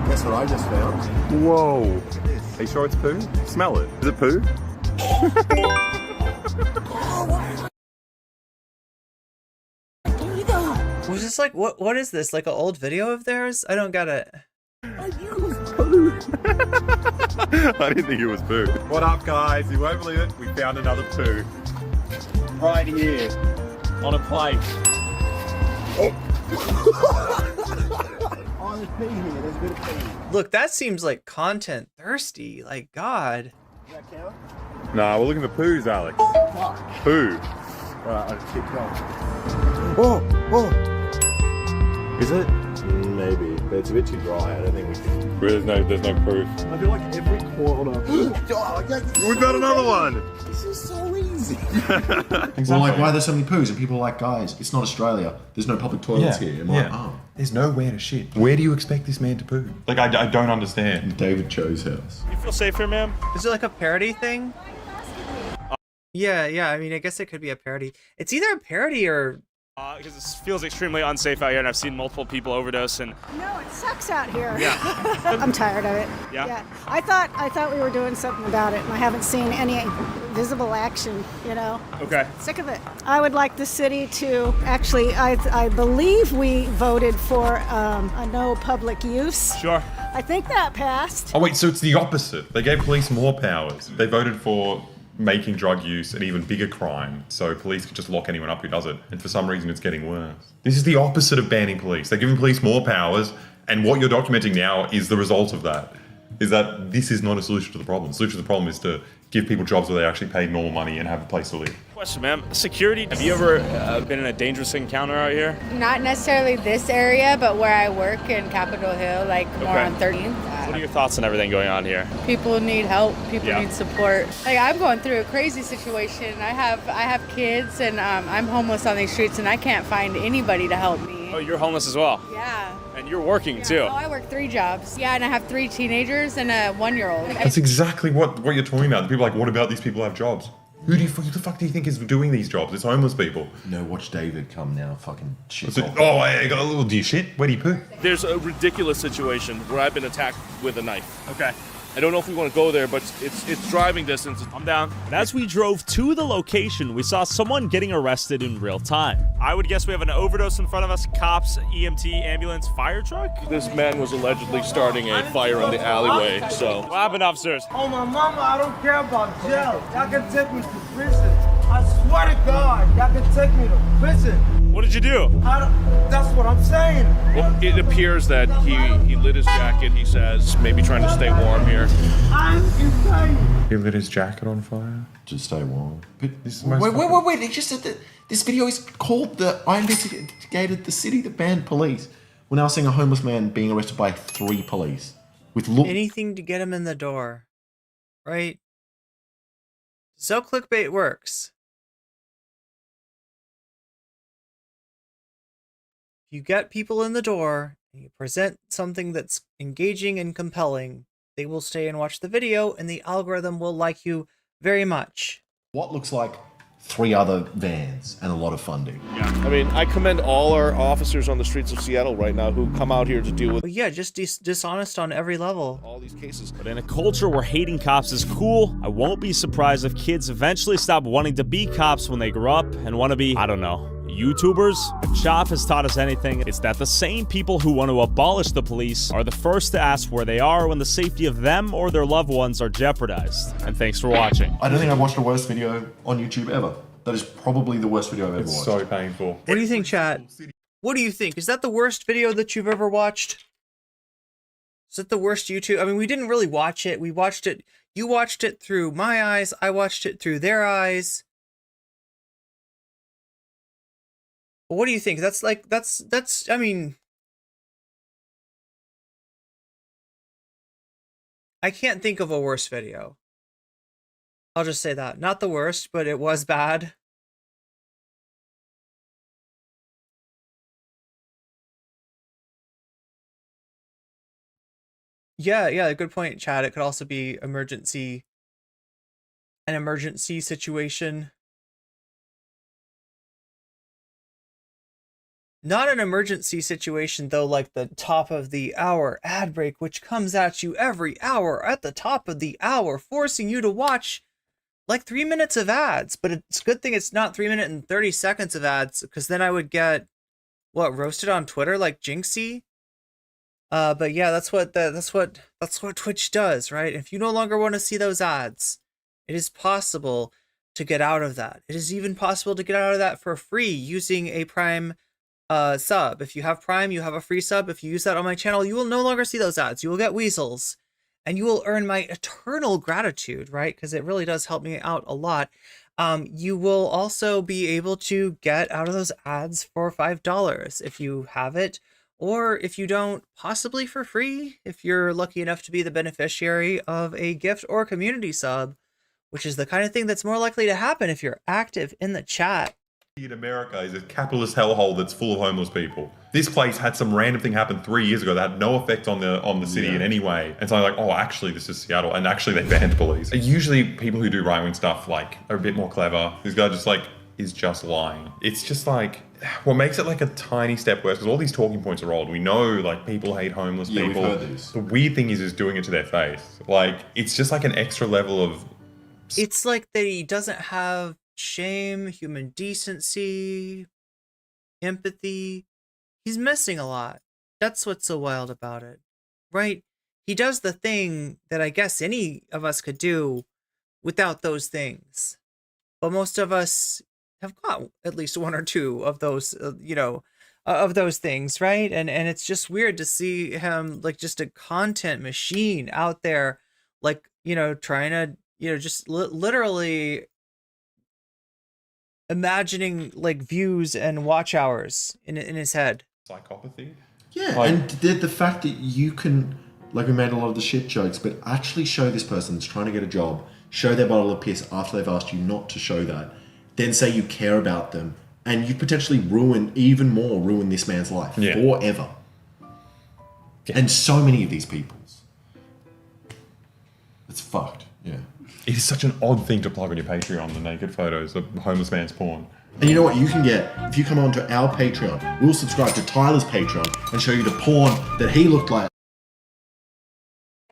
Guess what I just found? Whoa. Are you sure it's poo? Smell it. Is it poo? Was this like, what is this? Like an old video of theirs? I don't get it. I didn't think it was poo. What up, guys? You won't believe it. We found another poo. Right here. On a plate. Oh, there's pee here. There's a bit of pee. Look, that seems like content thirsty. Like, God. Does that count? Nah, we're looking for poos, Alex. Fuck. Poo. Alright, I'll keep going. Oh, oh. Is it? Maybe, but it's a bit too dry. I don't think we can. There's no proof. I feel like every corner. We got another one. This is so easy. Well, like, why are there so many poos? And people are like, guys, it's not Australia. There's no public toilets here. And we're like, oh. There's nowhere to shit. Where do you expect this man to poo? Like, I don't understand. David Cho's house. You feel safe here, ma'am? Is it like a parody thing? Yeah, I mean, I guess it could be a parody. It's either a parody or Because it feels extremely unsafe out here, and I've seen multiple people overdose. And no, it sucks out here. Yeah. I'm tired of it. Yeah. I thought we were doing something about it, and I haven't seen any visible action. You know. Okay. Sick of it. I would like the city to actually. I believe we voted for a no public use. Sure. I think that passed. Oh wait, so it's the opposite. They gave police more powers. They voted for making drug use an even bigger crime, so police could just lock anyone up who does it, and for some reason it's getting worse. This is the opposite of banning police. They're giving police more powers, and what you're documenting now is the result of that. Is that this is not a solution to the problem. The solution to the problem is to give people jobs where they actually pay normal money and have a place to live. Question, ma'am. Security, have you ever been in a dangerous encounter out here? Not necessarily this area, but where I work in Capitol Hill, like more on 13th. What are your thoughts on everything going on here? People need help. People need support. Like, I'm going through a crazy situation. I have kids, and I'm homeless on these streets, and I can't find anybody to help me. Oh, you're homeless as well? Yeah. And you're working too? Oh, I work 3 jobs. Yeah, and I have 3 teenagers and a 1-year-old. That's exactly what you're talking about. The people are like, what about these people who have jobs? Who the fuck do you think is doing these jobs? It's homeless people. No, watch David come now. Fucking shit. Oh, I got a little do you shit? Where do you poo? There's a ridiculous situation where I've been attacked with a knife. Okay. I don't know if we want to go there, but it's driving distance. I'm down. And as we drove to the location, we saw someone getting arrested in real time. I would guess we have an overdose in front of us, cops, EMT, ambulance, fire truck? This man was allegedly starting a fire in the alleyway, so. What happened, officers? Oh, my mama, I don't care about jail. Y'all can take me to prison. I swear to God, y'all can take me to prison. What did you do? That's what I'm saying. Well, it appears that he lit his jacket, he says, maybe trying to stay warm here. I'm insane. He lit his jacket on fire? Just stay warm. But This is wait. He just said that this video is called I investigated the city that banned police. We're now seeing a homeless man being arrested by 3 police. With anything to get him in the door. Right? So clickbait works. You get people in the door, and you present something that's engaging and compelling, they will stay and watch the video, and the algorithm will like you very much. What looks like 3 other vans and a lot of funding. Yeah. I mean, I commend all our officers on the streets of Seattle right now who come out here to deal with... But yeah, just dishonest on every level. All these cases. But in a culture where hating cops is cool, I won't be surprised if kids eventually stop wanting to be cops when they grow up and want to be, I don't know, YouTubers. If Chop has taught us anything, it's that the same people who want to abolish the police are the first to ask where they are when the safety of them or their loved ones are jeopardized. And thanks for watching. I don't think I've watched a worse video on YouTube ever. That is probably the worst video I've ever watched. It's so painful. What do you think, chat? What do you think? Is that the worst video that you've ever watched? Is it the worst YouTube? I mean, we didn't really watch it. We watched it. You watched it through my eyes. I watched it through their eyes. But what do you think? That's, I mean, I can't think of a worse video. I'll just say that. Not the worst, but it was bad. Yeah, good point, Chad. It could also be an emergency situation. Not an emergency situation, though, like the top of the hour ad break, which comes at you every hour at the top of the hour, forcing you to watch like 3 minutes of ads. But it's a good thing it's not 3 minutes and 30 seconds of ads, because then I would get, roasted on Twitter like Jinxie? But yeah, that's what Twitch does, right? If you no longer want to see those ads, it is possible to get out of that. It is even possible to get out of that for free using a Prime sub. If you have Prime, you have a free sub. If you use that on my channel, you will no longer see those ads. You will get weasels, and you will earn my eternal gratitude, right? Because it really does help me out a lot. You will also be able to get out of those ads for $5 if you have it, or if you don't, possibly for free, if you're lucky enough to be the beneficiary of a gift or community sub, which is the kind of thing that's more likely to happen if you're active in the chat. In America is a capitalist hellhole that's full of homeless people. This place had some random thing happen 3 years ago that had no effect on the city in any way. And so I'm like, oh, actually, this is Seattle, and actually they banned police. Usually people who do right-wing stuff like are a bit more clever. These guys just like is just lying. It's just like, what makes it like a tiny step worse, because all these talking points are old. We know like people hate homeless people. We've heard these. The weird thing is doing it to their face. Like, it's just like an extra level of... It's like that he doesn't have shame, human decency, empathy. He's missing a lot. That's what's so wild about it, right? He does the thing that I guess any of us could do without those things. But most of us have got at least one or two of those, of those things, right? And it's just weird to see him like just a content machine out there, like, trying to, just literally imagining like views and watch hours in his head. Psychopathy? Yeah, and the fact that you can, like we made a lot of the shit jokes, but actually show this person that's trying to get a job, show their bottle of piss after they've asked you not to show that, then say you care about them, and you potentially ruin this man's life forever. Yeah. And so many of these people's. It's fucked, yeah. It is such an odd thing to plug on your Patreon, the naked photos of homeless man's porn. And you know what you can get? If you come onto our Patreon, we'll subscribe to Tyler's Patreon and show you the porn that he looked like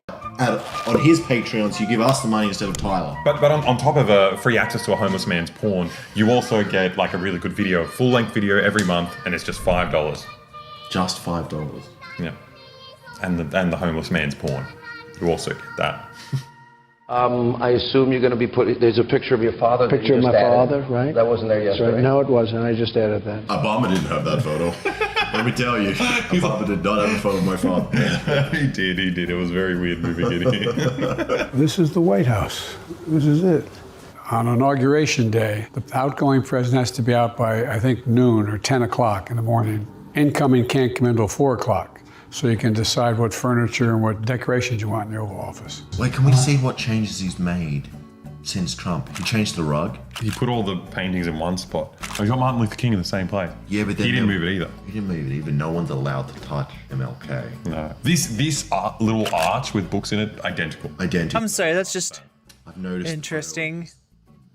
on his Patreon, so you give us the money instead of Tyler. But on top of free access to a homeless man's porn, you also get like a really good video, full-length video every month, and it's just $5. Just $5. Yeah. And the homeless man's porn. You also get that. I assume you're going to be putting... There's a picture of your father. Picture of my father, right? That wasn't there yesterday. Right. No, it wasn't. I just added that. Obama didn't have that photo. Let me tell you. Obama did not have a photo of my father. He did. It was very weird moving in here. This is the White House. This is it. On Inauguration Day, the outgoing president has to be out by, I think, noon or 10 o'clock in the morning. Incoming can't come in until 4 o'clock. So you can decide what furniture and what decorations you want in the Oval Office. Wait, can we see what changes he's made since Trump? He changed the rug. He put all the paintings in one spot. He got Martin Luther King in the same place. Yeah, but then he didn't move it either. He didn't move it either. No one's allowed to touch MLK. No. This little arch with books in it, identical. I'm sorry, that's just I've noticed interesting.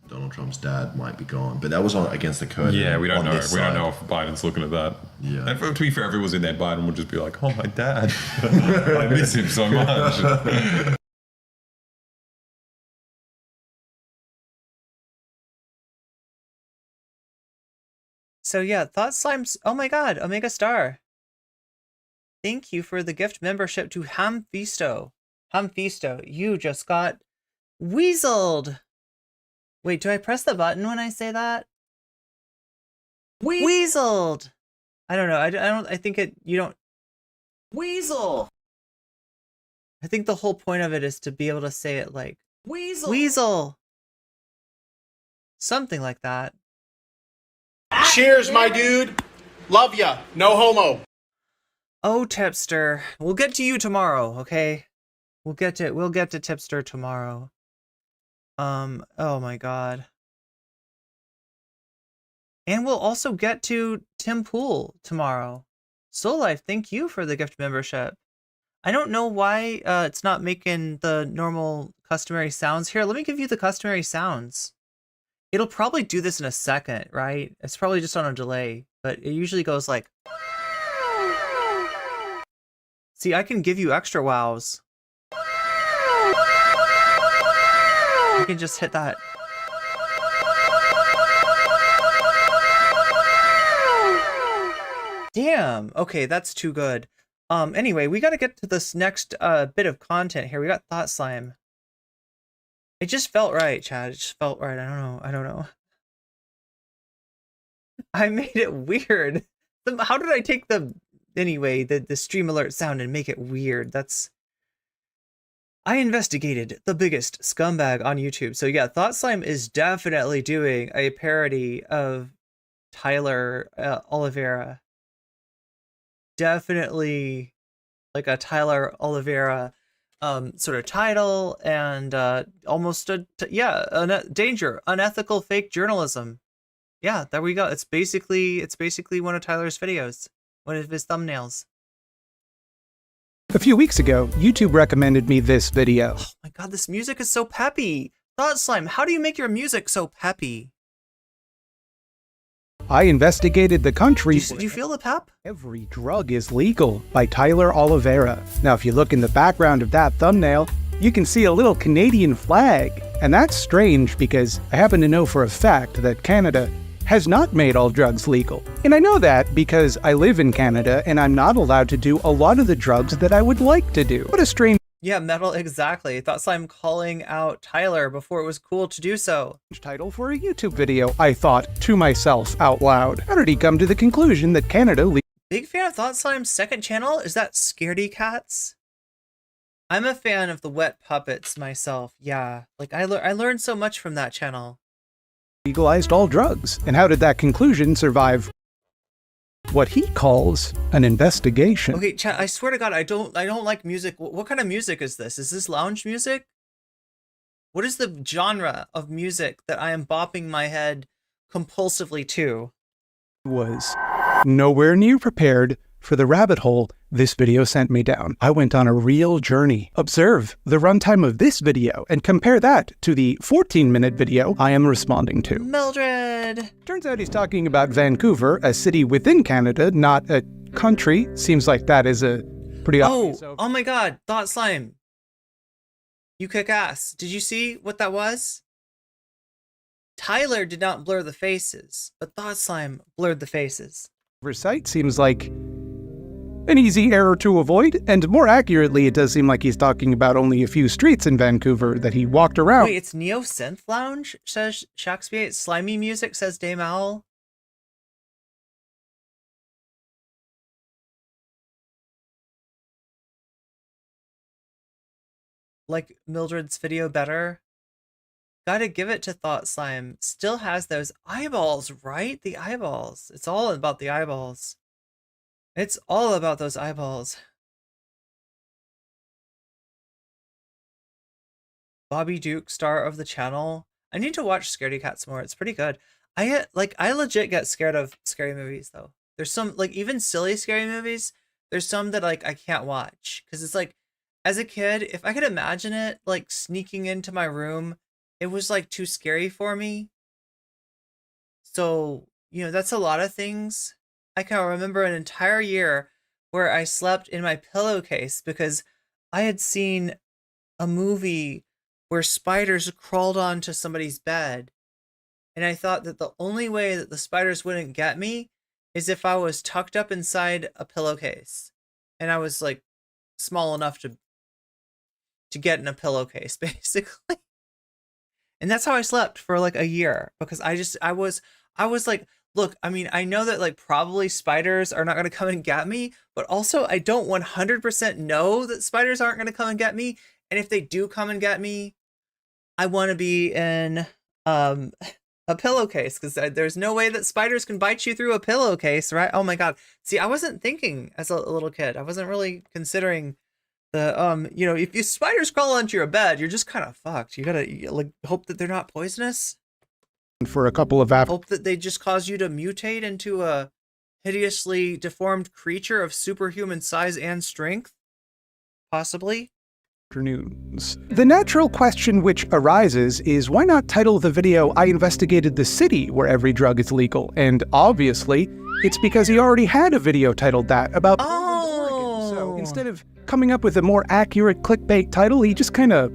Donald Trump's dad might be gone, but that was on against the curtain. Yeah, we don't know. We don't know if Biden's looking at that. Yeah. And to be fair, if it was in there, Biden would just be like, "Oh, my dad, I miss him so much." So yeah, Thought Slimes. Oh my God, Omega Star. Thank you for the gift membership to Hamfisto. Hamfisto, you just got weaseled. Wait, do I press the button when I say that? Weaseled. I don't know. I think you don't. Weasel. I think the whole point of it is to be able to say it like weasel. Weasel. Something like that. Cheers, my dude. Love ya. No homo. Oh, Tipster. We'll get to you tomorrow, okay? We'll get to Tipster tomorrow. Oh my God. And we'll also get to Tim Pool tomorrow. Soul Life, thank you for the gift membership. I don't know why it's not making the normal customary sounds here. Let me give you the customary sounds. It'll probably do this in a second, right? It's probably just on a delay, but it usually goes like... See, I can give you extra wows. You can just hit that. Damn. Okay, that's too good. Anyway, we got to get to this next bit of content here. We got Thought Slime. It just felt right, Chad. It just felt right. I don't know. I made it weird. How did I take the stream alert sound and make it weird? I investigated the biggest scumbag on YouTube. So yeah, Thought Slime is definitely doing a parody of Tyler Oliveira. Definitely like a Tyler Oliveira sort of title, and almost danger, unethical fake journalism. Yeah, there we go. It's basically one of Tyler's videos, one of his thumbnails. A few weeks ago, YouTube recommended me this video. Oh my God, this music is so peppy. Thought Slime, how do you make your music so peppy? I investigated the country. Do you feel the pep? Every drug is legal by Tyler Oliveira. Now, if you look in the background of that thumbnail, you can see a little Canadian flag. And that's strange because I happen to know for a fact that Canada has not made all drugs legal. And I know that because I live in Canada and I'm not allowed to do a lot of the drugs that I would like to do. What a strange Yeah, metal, exactly. Thought Slime calling out Tyler before it was cool to do so. title for a YouTube video, I thought to myself out loud. How did he come to the conclusion that Canada Big fan of Thought Slime's second channel? Is that Scaredy Cats? I'm a fan of the wet puppets myself. Yeah, like I learned so much from that channel. legalized all drugs? And how did that conclusion survive what he calls an investigation? Okay, chat, I swear to God, I don't like music. What kind of music is this? Is this lounge music? What is the genre of music that I am bopping my head compulsively to? Was nowhere near prepared for the rabbit hole this video sent me down. I went on a real journey. Observe the runtime of this video and compare that to the 14-minute video I am responding to. Mildred! Turns out he's talking about Vancouver, a city within Canada, not a country. Seems like that is a pretty obvious. Oh my God, Thought Slime. You kick ass. Did you see what that was? Tyler did not blur the faces, but Thought Slime blurred the faces. Site seems like an easy error to avoid, and more accurately, it does seem like he's talking about only a few streets in Vancouver that he walked around. Wait, it's Neo Synth Lounge, says Shakespeare. Slimy music, says Dame Owl. Like Mildred's video better. Gotta give it to Thought Slime. Still has those eyeballs, right? The eyeballs. It's all about the eyeballs. It's all about those eyeballs. Bobby Duke, star of the channel. I need to watch Scaredy Cats more. It's pretty good. I legit get scared of scary movies though. There's some, like, even silly scary movies, there's some that like I can't watch because it's like, as a kid, if I could imagine it like sneaking into my room, it was like too scary for me. So, you know, that's a lot of things. I can remember an entire year where I slept in my pillowcase because I had seen a movie where spiders crawled onto somebody's bed. And I thought that the only way that the spiders wouldn't get me is if I was tucked up inside a pillowcase. And I was like small enough to get in a pillowcase, basically. And that's how I slept for like a year because I was like, look, I mean, I know that like probably spiders are not going to come and get me, but also I don't 100% know that spiders aren't going to come and get me. And if they do come and get me, I want to be in a pillowcase because there's no way that spiders can bite you through a pillowcase, right? Oh my God. See, I wasn't thinking as a little kid. I wasn't really considering the, you know, if spiders crawl onto your bed, you're just kind of fucked. You gotta like hope that they're not poisonous. For a couple of hope that they just cause you to mutate into a hideously deformed creature of superhuman size and strength. Possibly. Afternoons. The natural question which arises is why not title the video I investigated the city where every drug is legal? And obviously, it's because he already had a video titled that about Oregon. So instead of coming up with a more accurate clickbait title, he just kind of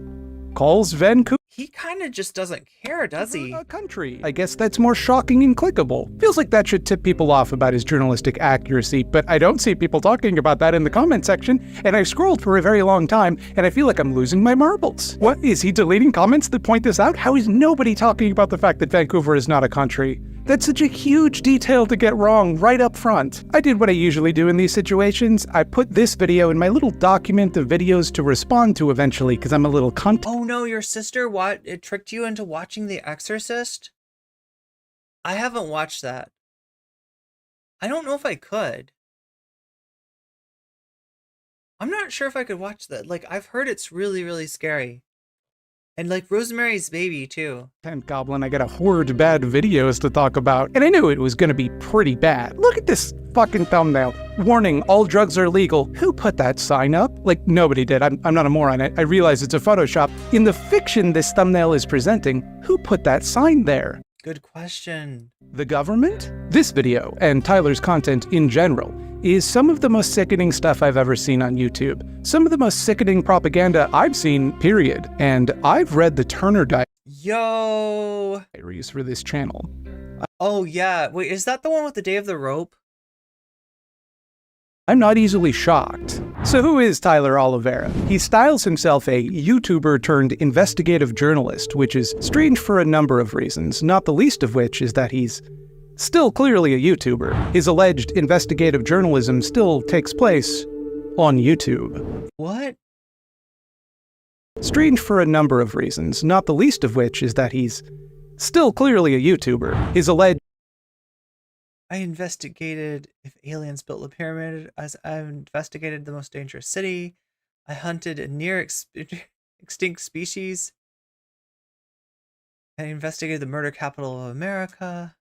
calls Vancouver. He kind of just doesn't care, does he? A country. I guess that's more shocking and clickable. Feels like that should tip people off about his journalistic accuracy, but I don't see people talking about that in the comment section, and I scrolled for a very long time, and I feel like I'm losing my marbles. What, is he deleting comments that point this out? How is nobody talking about the fact that Vancouver is not a country? That's such a huge detail to get wrong right up front. I did what I usually do in these situations. I put this video in my little document of videos to respond to eventually because I'm a little cunt. Oh no, your sister, what? It tricked you into watching The Exorcist? I haven't watched that. I don't know if I could. I'm not sure if I could watch that. Like, I've heard it's really, really scary. And like Rosemary's Baby too. Tent Goblin, I got a horde bad videos to talk about, and I knew it was gonna be pretty bad. Look at this fucking thumbnail. Warning, all drugs are legal. Who put that sign up? Like, nobody did. I'm not a moron. I realize it's a Photoshop. In the fiction this thumbnail is presenting, who put that sign there? Good question. The government? This video, and Tyler's content in general, is some of the most sickening stuff I've ever seen on YouTube. Some of the most sickening propaganda I've seen, period. And I've read the Turner diaries for this channel. Oh yeah, wait, is that the one with the Day of the Rope? I'm not easily shocked. So who is Tyler Oliveira? He styles himself a YouTuber turned investigative journalist, which is strange for a number of reasons, not the least of which is that he's still clearly a YouTuber. His alleged investigative journalism still takes place on YouTube. What? Strange for a number of reasons, not the least of which is that he's still clearly a YouTuber. His alleged I investigated if aliens built the pyramid. As I investigated the most dangerous city. I hunted a near extinct species. I investigated the murder capital of America.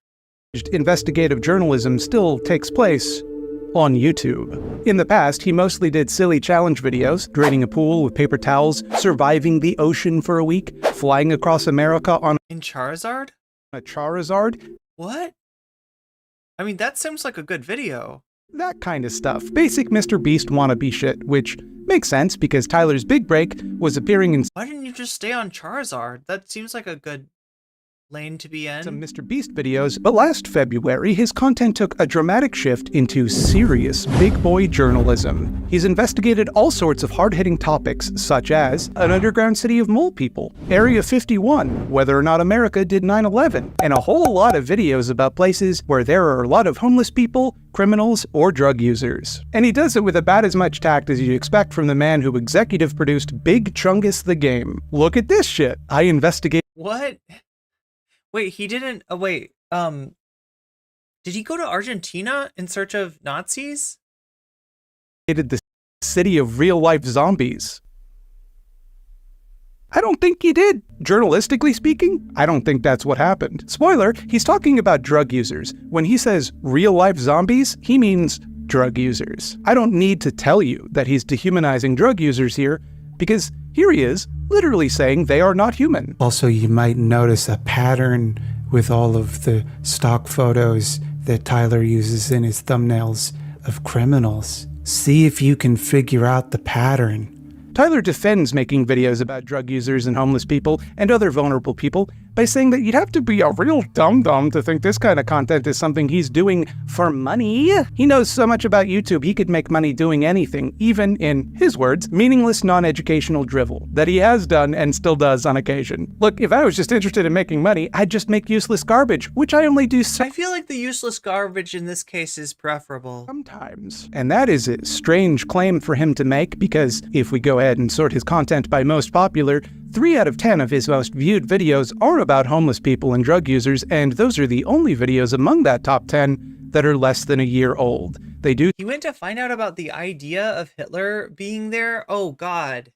Investigative journalism still takes place on YouTube. In the past, he mostly did silly challenge videos, draining a pool with paper towels, surviving the ocean for a week, flying across America on In Charizard? a Charizard. What? I mean, that seems like a good video. That kind of stuff. Basic Mr. Beast wannabe shit, which makes sense because Tyler's big break was appearing in Why didn't you just stay on Charizard? That seems like a good lane to be in. some Mr. Beast videos, but last February, his content took a dramatic shift into serious big boy journalism. He's investigated all sorts of hard-hitting topics, such as an underground city of mole people, Area 51, whether or not America did 9/11, and a whole lot of videos about places where there are a lot of homeless people, criminals, or drug users. And he does it with about as much tact as you'd expect from the man who executive produced Big Chungus the Game. Look at this shit. I investigate. What? Wait, he didn't. Oh, wait. Did he go to Argentina in search of Nazis? The city of real-life zombies. I don't think he did. Journalistically speaking, I don't think that's what happened. Spoiler, he's talking about drug users. When he says real-life zombies, he means drug users. I don't need to tell you that he's dehumanizing drug users here, because here he is, literally saying they are not human. Also, you might notice a pattern with all of the stock photos that Tyler uses in his thumbnails of criminals. See if you can figure out the pattern. Tyler defends making videos about drug users and homeless people and other vulnerable people by saying that you'd have to be a real dum-dum to think this kind of content is something he's doing for money. He knows so much about YouTube he could make money doing anything, even, in his words, meaningless non-educational drivel, that he has done and still does on occasion. Look, if I was just interested in making money, I'd just make useless garbage, which I only do I feel like the useless garbage in this case is preferable. sometimes. And that is a strange claim for him to make, because if we go ahead and sort his content by most popular, 3 out of 10 of his most viewed videos are about homeless people and drug users, and those are the only videos among that top 10 that are less than a year old. They do. He went to find out about the idea of Hitler being there? Oh, God.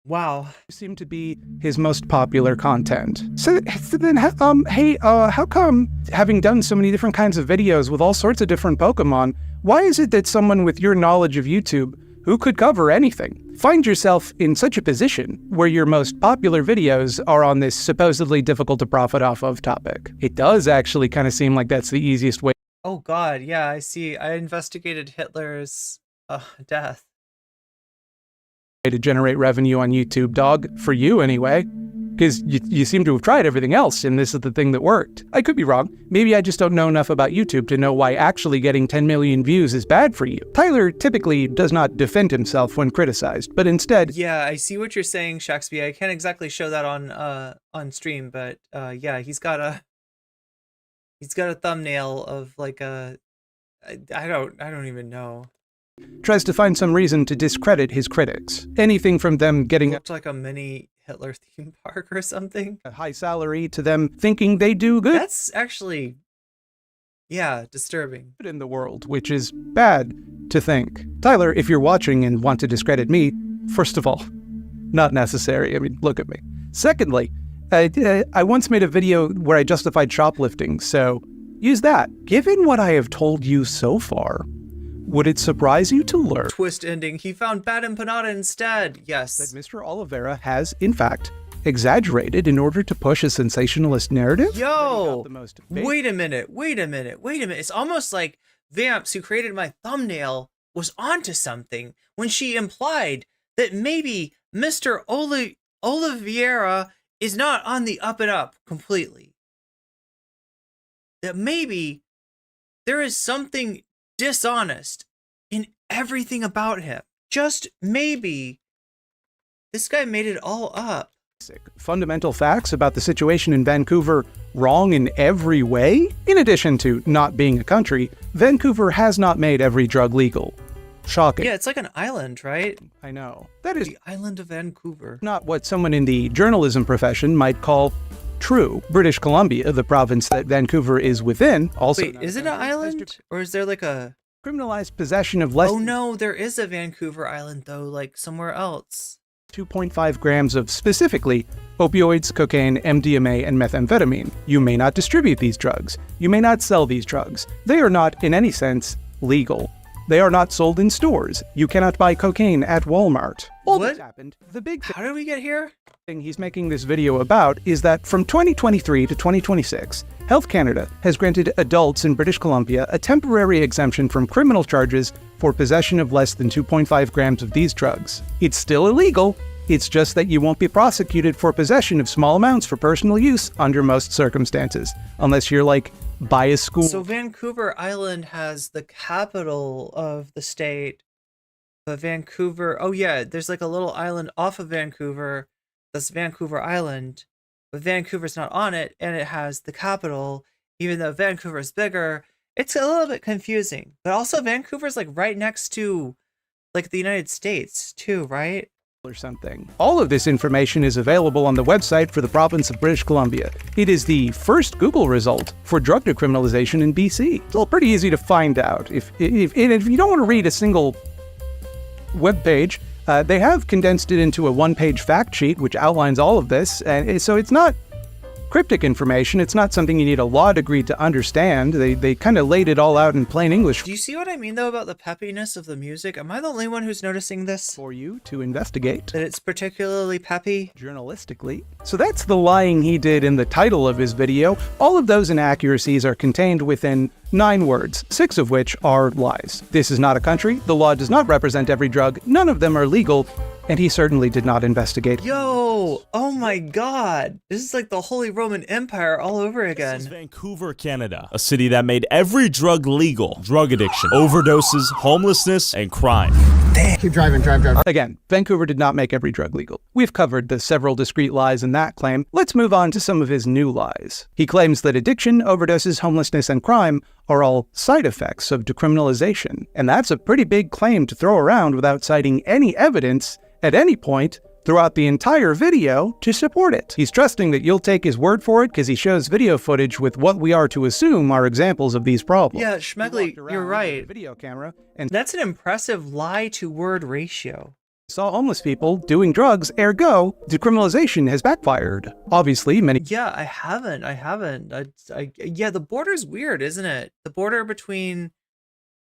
Wow. Seem to be his most popular content. So then, how come, having done so many different kinds of videos with all sorts of different Pokemon, why is it that someone with your knowledge of YouTube, who could cover anything, find yourself in such a position where your most popular videos are on this supposedly difficult to profit off of topic? It does actually kind of seem like that's the easiest way. Oh, God. Yeah, I see. I investigated Hitler's death. To generate revenue on YouTube, dog, for you anyway, because you seem to have tried everything else and this is the thing that worked. I could be wrong. Maybe I just don't know enough about YouTube to know why actually getting 10 million views is bad for you. Tyler typically does not defend himself when criticized, but instead... Yeah, I see what you're saying, Shaxby. I can't exactly show that on stream, but yeah, he's got a thumbnail of like a I don't even know. Tries to find some reason to discredit his critics. Anything from them getting It's like a mini Hitler theme park or something. A high salary to them thinking they do good. That's actually, yeah, disturbing. In the world, which is bad to think. Tyler, if you're watching and want to discredit me, first of all, not necessary. I mean, look at me. Secondly, I once made a video where I justified shoplifting, so use that. Given what I have told you so far, Would it surprise you to learn Twist ending. He found bad empanada instead. Yes. that Mr. Oliveira has, in fact, exaggerated in order to push a sensationalist narrative? Yo, wait a minute. It's almost like Vamps, who created my thumbnail, was onto something when she implied that maybe Mr. Oliveira is not on the up and up completely. That maybe there is something dishonest in everything about him. Just maybe this guy made it all up. Fundamental facts about the situation in Vancouver wrong in every way? In addition to not being a country, Vancouver has not made every drug legal. Shocking. Yeah, it's like an island, right? I know. That is the island of Vancouver. Not what someone in the journalism profession might call true. British Columbia, the province that Vancouver is within, also... Wait, is it an island? Or is there like a... criminalized possession of less... Oh no, there is a Vancouver island though, like somewhere else. 2.5 grams of, specifically, opioids, cocaine, MDMA, and methamphetamine. You may not distribute these drugs. You may not sell these drugs. They are not, in any sense, legal. They are not sold in stores. You cannot buy cocaine at Walmart. All What? that's happened. The big How did we get here? thing he's making this video about is that from 2023 to 2026, Health Canada has granted adults in British Columbia a temporary exemption from criminal charges for possession of less than 2.5 grams of these drugs. It's still illegal. It's just that you won't be prosecuted for possession of small amounts for personal use under most circumstances, unless you're like by a school. So Vancouver Island has the capital of the state, but Vancouver, oh yeah, there's like a little island off of Vancouver, that's Vancouver Island, but Vancouver's not on it, and it has the capital, even though Vancouver's bigger. It's a little bit confusing, but also Vancouver's like right next to like the United States too, right? Or something. All of this information is available on the website for the province of British Columbia. It is the first Google result for drug decriminalization in BC. It's all pretty easy to find out. If you don't want to read a single web page, they have condensed it into a one-page fact sheet which outlines all of this, and so it's not cryptic information. It's not something you need a law degree to understand. They kind of laid it all out in plain English. Do you see what I mean though about the peppiness of the music? Am I the only one who's noticing this? For you to investigate. That it's particularly peppy? Journalistically. So that's the lying he did in the title of his video. All of those inaccuracies are contained within 9 words, 6 of which are lies. This is not a country. The law does not represent every drug. None of them are legal. And he certainly did not investigate. Yo, oh my god. This is like the Holy Roman Empire all over again. This is Vancouver, Canada, a city that made every drug legal. Drug addiction, overdoses, homelessness, and crime. Keep driving, drive. Again, Vancouver did not make every drug legal. We've covered the several discrete lies in that claim. Let's move on to some of his new lies. He claims that addiction, overdoses, homelessness, and crime are all side effects of decriminalization. And that's a pretty big claim to throw around without citing any evidence at any point throughout the entire video to support it. He's trusting that you'll take his word for it because he shows video footage with what we are to assume are examples of these problems. Yeah, Schmegley, you're right. Video camera, and that's an impressive lie-to-word ratio. Saw homeless people doing drugs, ergo, decriminalization has backfired. Obviously, many... Yeah, I haven't. Yeah, the border's weird, isn't it? The border between,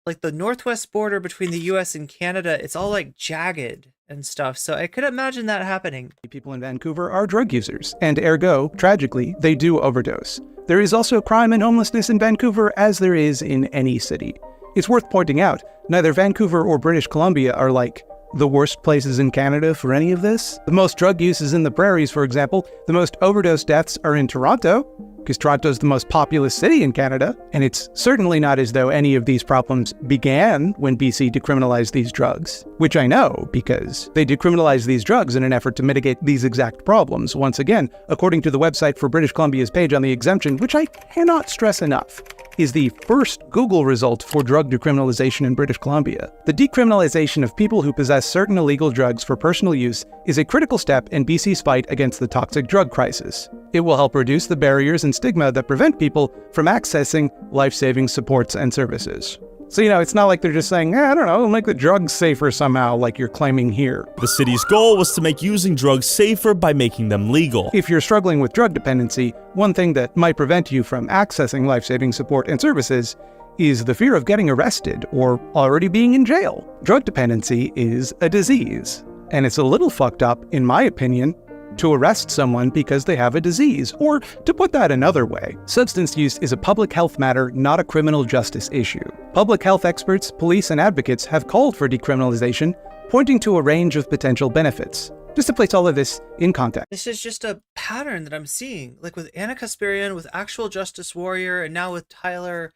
like the northwest border between the US and Canada, it's all like jagged and stuff, so I could imagine that happening. People in Vancouver are drug users, and ergo, tragically, they do overdose. There is also crime and homelessness in Vancouver as there is in any city. It's worth pointing out, neither Vancouver or British Columbia are like the worst places in Canada for any of this. The most drug use is in the prairies, for example. The most overdose deaths are in Toronto, because Toronto's the most populous city in Canada, and it's certainly not as though any of these problems began when BC decriminalized these drugs, which I know because they decriminalized these drugs in an effort to mitigate these exact problems. Once again, according to the website for British Columbia's page on the exemption, which I cannot stress enough, is the first Google result for drug decriminalization in British Columbia. The decriminalization of people who possess certain illegal drugs for personal use is a critical step in BC's fight against the toxic drug crisis. It will help reduce the barriers and stigma that prevent people from accessing life-saving supports and services. So, it's not like they're just saying, I don't know, make the drugs safer somehow, like you're claiming here. The city's goal was to make using drugs safer by making them legal. If you're struggling with drug dependency, one thing that might prevent you from accessing life-saving support and services is the fear of getting arrested or already being in jail. Drug dependency is a disease, and it's a little fucked up, in my opinion, to arrest someone because they have a disease. Or, to put that another way, substance use is a public health matter, not a criminal justice issue. Public health experts, police, and advocates have called for decriminalization, pointing to a range of potential benefits. Just to place all of this in context. This is just a pattern that I'm seeing, like with Anna Kasparian, with Actual Justice Warrior, and now with Tyler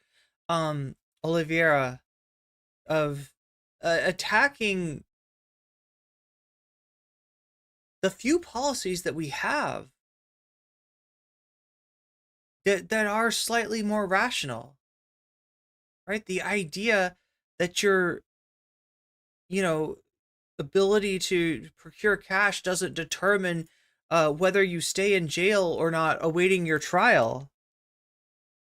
Oliveira, of attacking the few policies that we have that are slightly more rational, right? The idea that your, ability to procure cash doesn't determine whether you stay in jail or not awaiting your trial.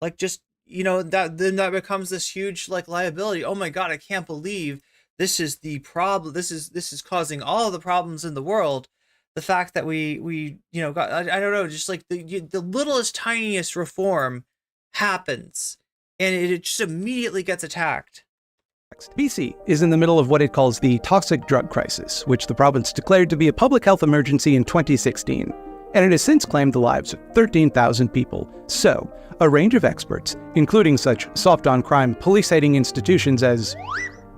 Like, just, that becomes this huge, like, liability. Oh my God, I can't believe this is the problem. This is causing all the problems in the world. The fact that we got, I don't know, just like the littlest, tiniest reform happens and it just immediately gets attacked. BC is in the middle of what it calls the toxic drug crisis, which the province declared to be a public health emergency in 2016, and it has since claimed the lives of 13,000 people. So, a range of experts, including such soft-on-crime police-hating institutions as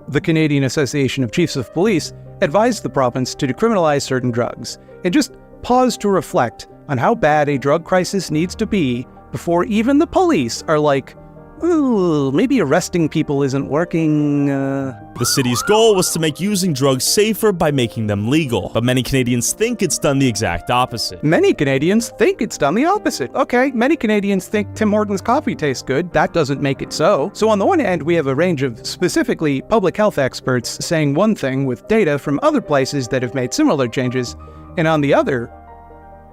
the Canadian Association of Chiefs of Police, advised the province to decriminalize certain drugs, and just pause to reflect on how bad a drug crisis needs to be before even the police are like, ooh, maybe arresting people isn't working. The city's goal was to make using drugs safer by making them legal, but many Canadians think it's done the exact opposite. Many Canadians think it's done the opposite. Okay, many Canadians think Tim Hortons coffee tastes good. That doesn't make it so. So on the one hand, we have a range of specifically public health experts saying one thing with data from other places that have made similar changes, and on the other,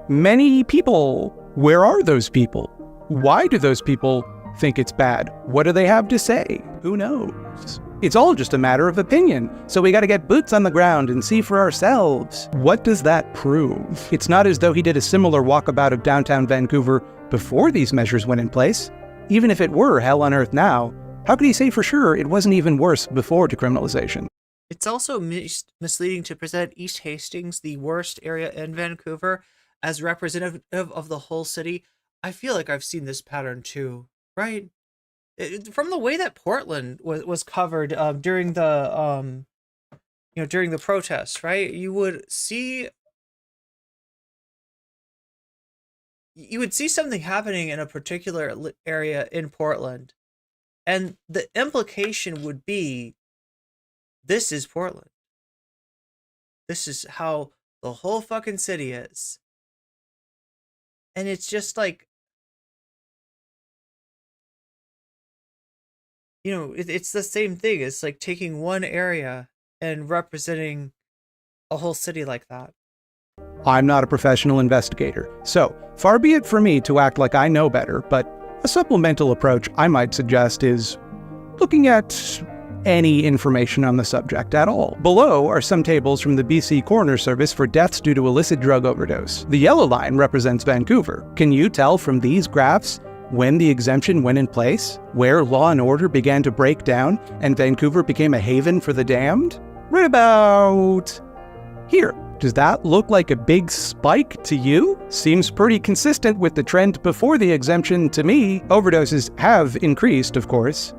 many people. Where are those people? Why do those people think it's bad? What do they have to say? Who knows? It's all just a matter of opinion, so we gotta get boots on the ground and see for ourselves. What does that prove? It's not as though he did a similar walkabout of downtown Vancouver before these measures went in place. Even if it were hell on earth now, how could he say for sure it wasn't even worse before decriminalization? It's also misleading to present East Hastings, the worst area in Vancouver, as representative of the whole city. I feel like I've seen this pattern too, right? From the way that Portland was covered during the during the protests, right? You would see something happening in a particular area in Portland, and the implication would be, this is Portland. This is how the whole fucking city is. And it's just like, it's the same thing. It's like taking one area and representing a whole city like that. I'm not a professional investigator, so far be it for me to act like I know better, but a supplemental approach I might suggest is looking at any information on the subject at all. Below are some tables from the BC Coroner Service for deaths due to illicit drug overdose. The yellow line represents Vancouver. Can you tell from these graphs when the exemption went in place, where law and order began to break down and Vancouver became a haven for the damned? Right about here. Does that look like a big spike to you? Seems pretty consistent with the trend before the exemption to me. Overdoses have increased, of course,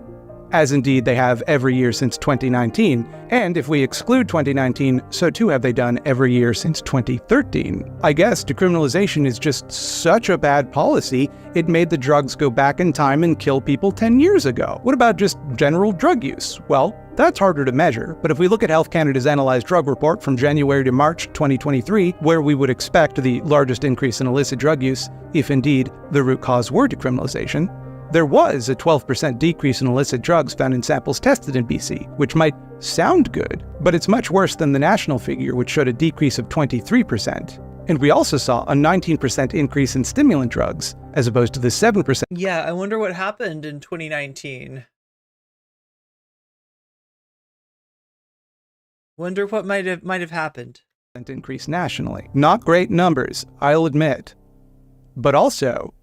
as indeed they have every year since 2019, and if we exclude 2019, so too have they done every year since 2013. I guess decriminalization is just such a bad policy, it made the drugs go back in time and kill people 10 years ago. What about just general drug use? Well, that's harder to measure, but if we look at Health Canada's Analyzed Drug Report from January to March 2023, where we would expect the largest increase in illicit drug use, if indeed the root cause were decriminalization, there was a 12% decrease in illicit drugs found in samples tested in BC, which might sound good, but it's much worse than the national figure, which showed a decrease of 23%. And we also saw a 19% increase in stimulant drugs, as opposed to the 7%. Yeah, I wonder what happened in 2019. Wonder what might have happened. Increase nationally. Not great numbers, I'll admit. But also,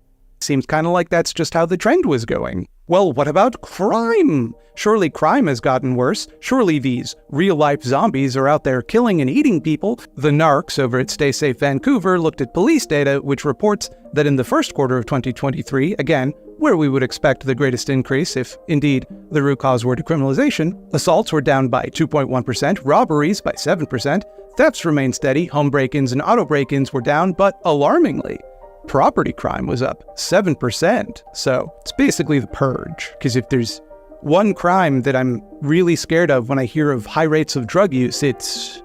seems kind of like that's just how the trend was going. Well, what about crime? Surely crime has gotten worse. Surely these real-life zombies are out there killing and eating people. The narcs over at Stay Safe Vancouver looked at police data, which reports that in the first quarter of 2023, again, where we would expect the greatest increase if, indeed, the root cause were decriminalization, assaults were down by 2.1%, robberies by 7%, thefts remained steady, home break-ins and auto break-ins were down, but alarmingly, property crime was up 7%. So it's basically the purge, because if there's one crime that I'm really scared of when I hear of high rates of drug use, it's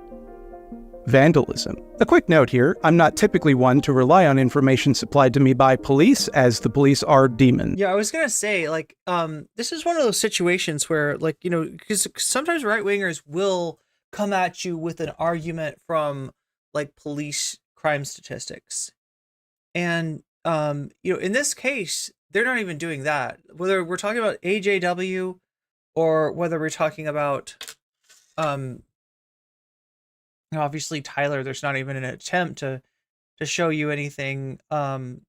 vandalism. A quick note here, I'm not typically one to rely on information supplied to me by police, as the police are demons. Yeah, I was gonna say, like, this is one of those situations where, like, you know, because sometimes right-wingers will come at you with an argument from, like, police crime statistics. And, you know, in this case, they're not even doing that. Whether we're talking about AJW or whether we're talking about, obviously Tyler, there's not even an attempt to show you anything, to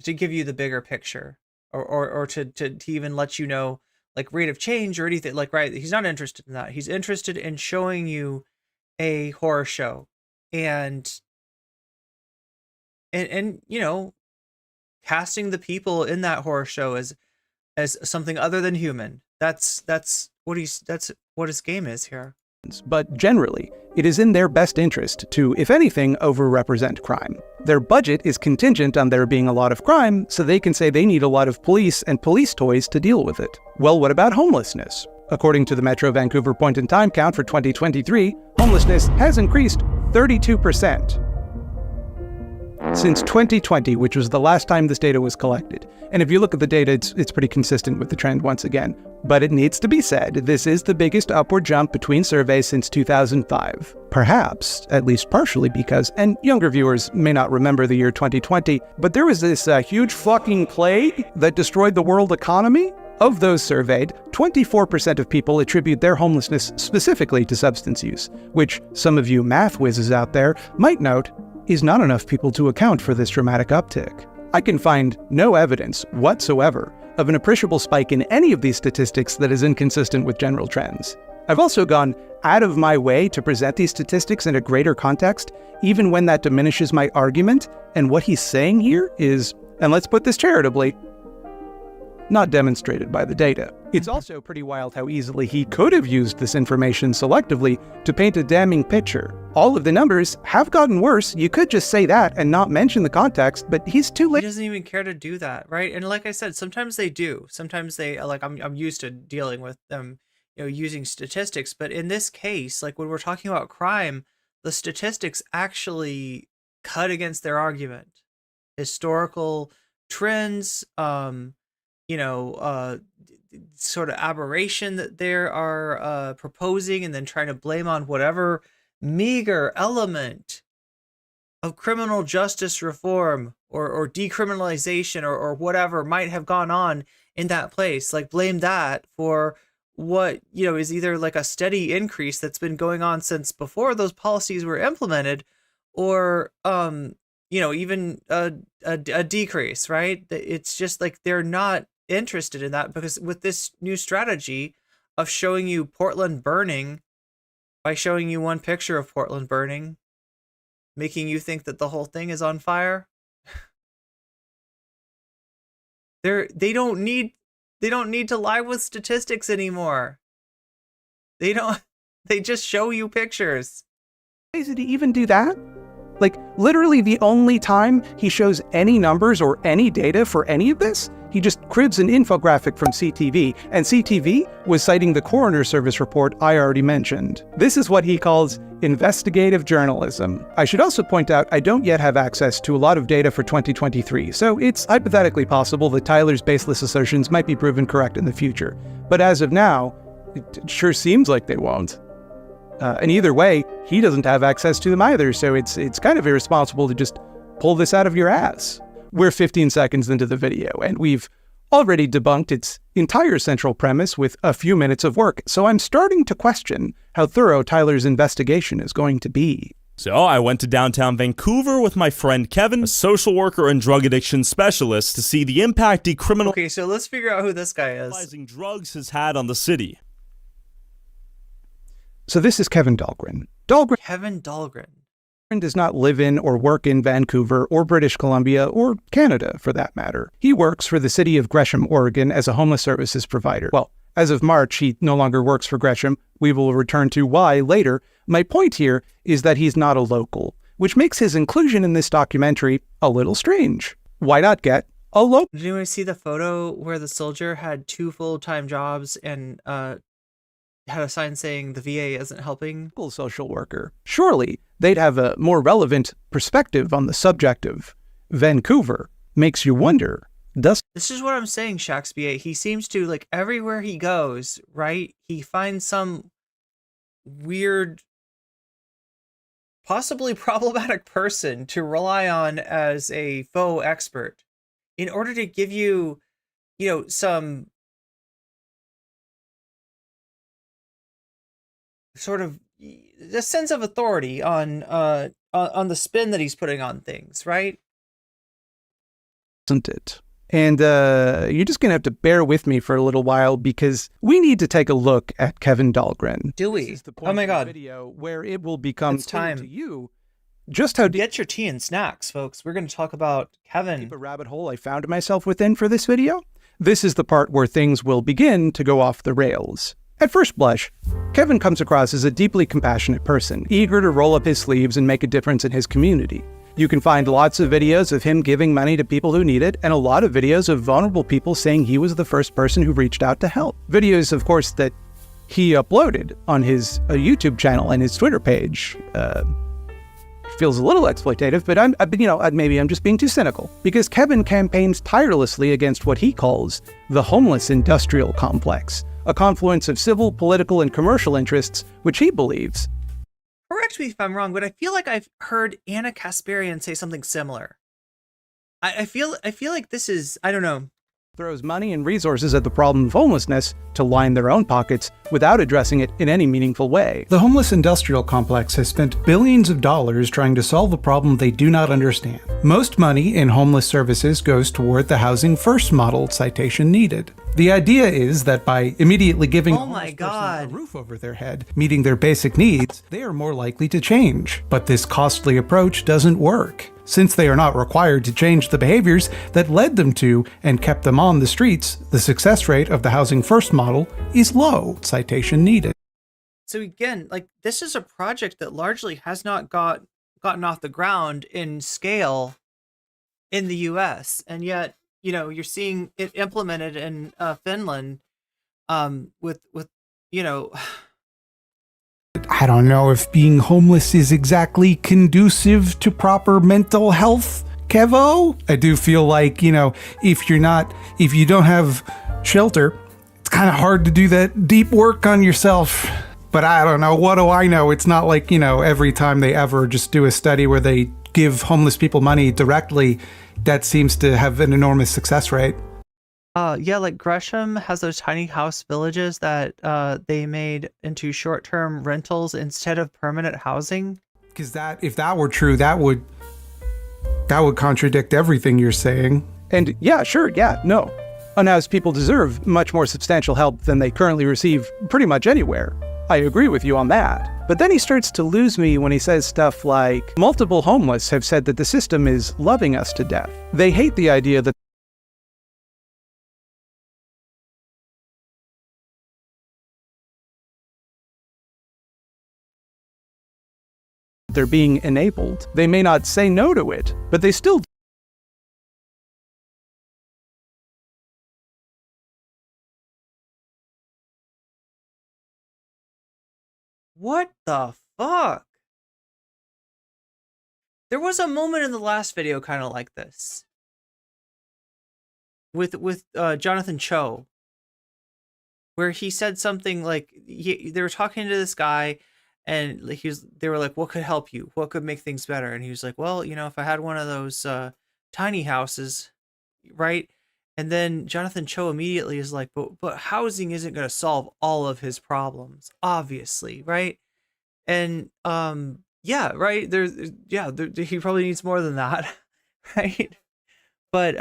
give you the bigger picture or to even let you know, like, rate of change or anything. Like, right, he's not interested in that. He's interested in showing you a horror show and you know, casting the people in that horror show as something other than human. That's what his game is here. But generally, it is in their best interest to, if anything, overrepresent crime. Their budget is contingent on there being a lot of crime, so they can say they need a lot of police and police toys to deal with it. Well, what about homelessness? According to the Metro Vancouver point-in-time count for 2023, homelessness has increased 32%. Since 2020, which was the last time this data was collected. And if you look at the data, it's pretty consistent with the trend once again. But it needs to be said, this is the biggest upward jump between surveys since 2005. Perhaps, at least partially because, and younger viewers may not remember the year 2020, but there was this huge fucking plague that destroyed the world economy. Of those surveyed, 24% of people attribute their homelessness specifically to substance use, which some of you math whizzes out there might note is not enough people to account for this dramatic uptick. I can find no evidence whatsoever of an appreciable spike in any of these statistics that is inconsistent with general trends. I've also gone out of my way to present these statistics in a greater context, even when that diminishes my argument, and what he's saying here is, and let's put this charitably, not demonstrated by the data. It's also pretty wild how easily he could have used this information selectively to paint a damning picture. All of the numbers have gotten worse. You could just say that and not mention the context, but he's too late. He doesn't even care to do that, right? And like I said, sometimes they do. Sometimes they, like, I'm used to dealing with them, you know, using statistics. But in this case, like when we're talking about crime, the statistics actually cut against their argument. Historical trends, you know, sort of aberration that they are proposing and then trying to blame on whatever meager element of criminal justice reform or decriminalization or whatever might have gone on in that place. Like, blame that for what, you know, is either like a steady increase that's been going on since before those policies were implemented, or you know, even a decrease, right? It's just like they're not interested in that, because with this new strategy of showing you Portland burning, by showing you one picture of Portland burning, making you think that the whole thing is on fire, they don't need to lie with statistics anymore. They just show you pictures. Did he even do that? Like, literally the only time he shows any numbers or any data for any of this, he just cribs an infographic from CTV, and CTV was citing the coroner service report I already mentioned. This is what he calls investigative journalism. I should also point out I don't yet have access to a lot of data for 2023, so it's hypothetically possible that Tyler's baseless assertions might be proven correct in the future. But as of now, it sure seems like they won't. And either way, he doesn't have access to them either, so it's kind of irresponsible to just pull this out of your ass. We're 15 seconds into the video, and we've already debunked its entire central premise with a few minutes of work, so I'm starting to question how thorough Tyler's investigation is going to be. So I went to downtown Vancouver with my friend Kevin, a social worker and drug addiction specialist, to see the impact decriminalizing Okay, so let's figure out who this guy is. drugs has had on the city. So this is Kevin Dolgren. Kevin Dolgren does not live in or work in Vancouver or British Columbia or Canada, for that matter. He works for the city of Gresham, Oregon, as a homeless services provider. Well, as of March, he no longer works for Gresham. We will return to why later. My point here is that he's not a local, which makes his inclusion in this documentary a little strange. Why not get a local? Did anyone see the photo where the soldier had 2 full-time jobs and had a sign saying the VA isn't helping? Social worker. Surely they'd have a more relevant perspective on the subject of Vancouver. Makes you wonder, does... This is what I'm saying, Shakespeare. He seems to, like, everywhere he goes, right? He finds some weird, possibly problematic person to rely on as a faux expert in order to give you, you know, some sort of a sense of authority on the spin that he's putting on things, right? Isn't it? And you're just going to have to bear with me for a little while because we need to take a look at Kevin Dahlgren. Do we? Oh my God. Video where it will become it's time to you just how get your tea and snacks, folks. We're going to talk about Kevin. Deep a rabbit hole I found myself within for this video. This is the part where things will begin to go off the rails. At first blush, Kevin comes across as a deeply compassionate person, eager to roll up his sleeves and make a difference in his community. You can find lots of videos of him giving money to people who need it, and a lot of videos of vulnerable people saying he was the first person who reached out to help. Videos, of course, that he uploaded on his YouTube channel and his Twitter page. Feels a little exploitative, but maybe I'm just being too cynical. Because Kevin campaigns tirelessly against what he calls the homeless industrial complex, a confluence of civil, political, and commercial interests, which he believes. Correct me if I'm wrong, but I feel like I've heard Anna Kasparian say something similar. I feel like this is, I don't know. Throws money and resources at the problem of homelessness to line their own pockets without addressing it in any meaningful way. The homeless industrial complex has spent billions of dollars trying to solve a problem they do not understand. Most money in homeless services goes toward the housing first model citation needed. The idea is that by immediately giving oh my God. a roof over their head, meeting their basic needs, they are more likely to change. But this costly approach doesn't work. Since they are not required to change the behaviors that led them to and kept them on the streets, the success rate of the housing first model is low. Citation needed. So again, like, this is a project that largely has not gotten off the ground in scale in the US, and yet, you know, you're seeing it implemented in Finland with you know, I don't know if being homeless is exactly conducive to proper mental health, Kevo. I do feel like, you know, if you don't have shelter, it's kind of hard to do that deep work on yourself. But I don't know, what do I know? It's not like, you know, every time they ever just do a study where they give homeless people money directly, that seems to have an enormous success rate. Yeah, like Gresham has those tiny house villages that they made into short-term rentals instead of permanent housing. Because if that were true, that would contradict everything you're saying. And yeah, sure, yeah, no. Unhoused people deserve much more substantial help than they currently receive pretty much anywhere. I agree with you on that. But then he starts to lose me when he says stuff like, multiple homeless have said that the system is loving us to death. They hate the idea that they're being enabled. They may not say no to it, but they still What the fuck? There was a moment in the last video kind of like this. With Jonathan Cho, where he said something like, they were talking to this guy, and like they were like, what could help you? What could make things better? And he was like, well, you know, if I had one of those tiny houses, right? And then Jonathan Cho immediately is like, but housing isn't going to solve all of his problems, obviously, right? And Yeah, right. He probably needs more than that, right? But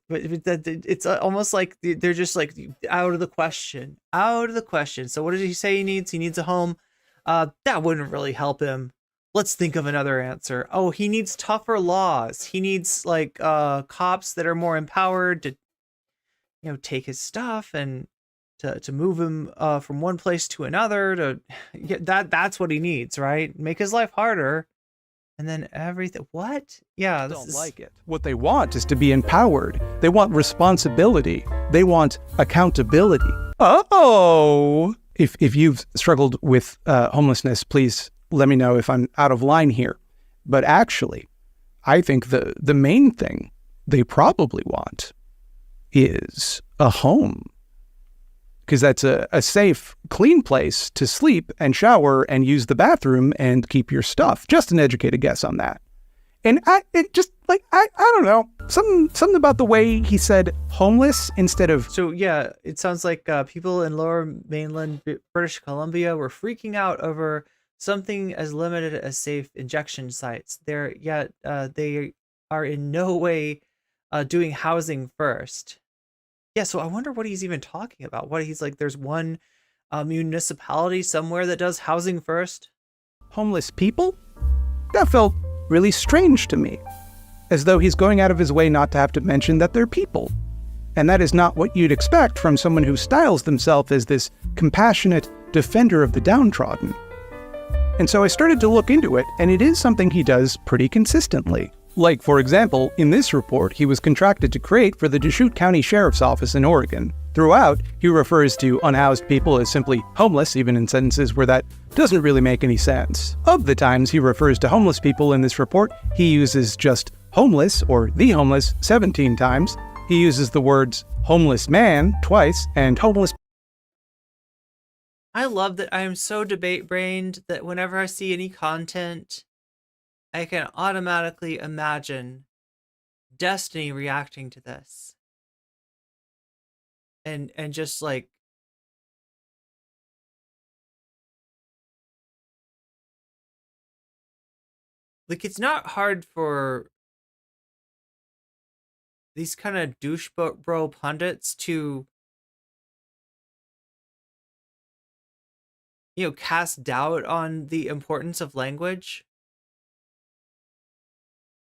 it's almost like they're just like out of the question, out of the question. So what did he say he needs? He needs a home. That wouldn't really help him. Let's think of another answer. Oh, he needs tougher laws. He needs like cops that are more empowered to, take his stuff and to move him from one place to another. That's what he needs, right? Make his life harder. And then everything. What? Yeah, Don't like it. What they want is to be empowered. They want responsibility. They want accountability. Oh! If you've struggled with homelessness, please let me know if I'm out of line here. But actually, I think the main thing they probably want is a home. Because that's a safe, clean place to sleep and shower and use the bathroom and keep your stuff. Just an educated guess on that. And I don't know, something about the way he said homeless instead of... So yeah, it sounds like people in lower mainland British Columbia were freaking out over something as limited as safe injection sites. They are in no way doing housing first. Yeah, so I wonder what he's even talking about. What he's like, there's one municipality somewhere that does housing first? Homeless people? That felt really strange to me. As though he's going out of his way not to have to mention that they're people. And that is not what you'd expect from someone who styles themselves as this compassionate defender of the downtrodden. And so I started to look into it, and it is something he does pretty consistently. Like, for example, in this report, he was contracted to create for the Deschutes County Sheriff's Office in Oregon. Throughout, he refers to unhoused people as simply homeless, even in sentences where that doesn't really make any sense. Of the times he refers to homeless people in this report, he uses just homeless or the homeless 17 times. He uses the words homeless man twice and homeless. I love that I am so debate-brained that whenever I see any content, I can automatically imagine Destiny reacting to this. And just like it's not hard for these kind of douche bro pundits to cast doubt on the importance of language.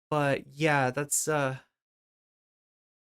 But yeah, that's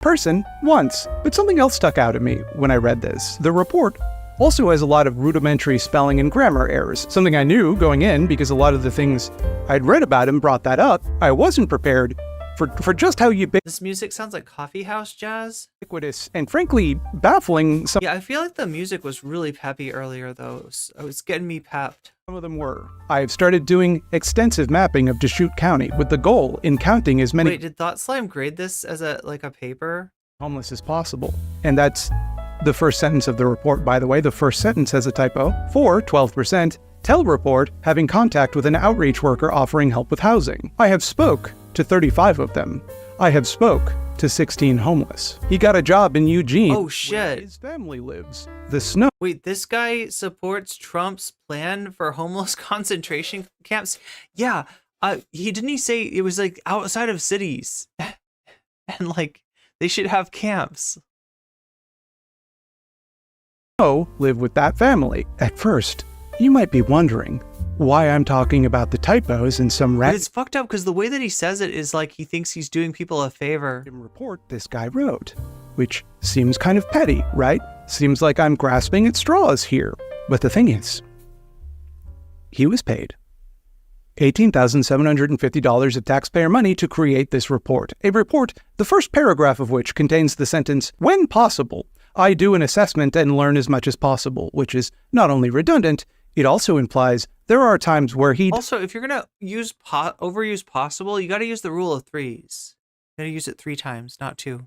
person once. But something else stuck out at me when I read this. The report also has a lot of rudimentary spelling and grammar errors, something I knew going in because a lot of the things I'd read about him brought that up. I wasn't prepared for just how this music sounds like coffee house jazz. Ubiquitous and frankly baffling. Yeah, I feel like the music was really peppy earlier though. It was getting me pepped. Some of them were. I've started doing extensive mapping of Deschutes County with the goal in counting as many... Wait, did Thought Slime grade this as a paper? ...homeless as possible. And that's the first sentence of the report, by the way. The first sentence has a typo. For 12%, tell report having contact with an outreach worker offering help with housing. I have spoke to 35 of them. I have spoke to 16 homeless. He got a job in Eugene. Oh shit. Where his family lives. The snow. Wait, this guy supports Trump's plan for homeless concentration camps? Yeah, he say it was like outside of cities. And like they should have camps. Live with that family. At first, you might be wondering why I'm talking about the typos in some But it's fucked up because the way that he says it is like he thinks he's doing people a favor. Report this guy wrote, which seems kind of petty, right? Seems like I'm grasping at straws here. But the thing is, he was paid $18,750 of taxpayer money to create this report. A report, the first paragraph of which contains the sentence, when possible, I do an assessment and learn as much as possible, which is not only redundant, it also implies there are times where he... Also, if you're going to use overuse possible, you got to use the rule of threes. You got to use it 3 times, not 2.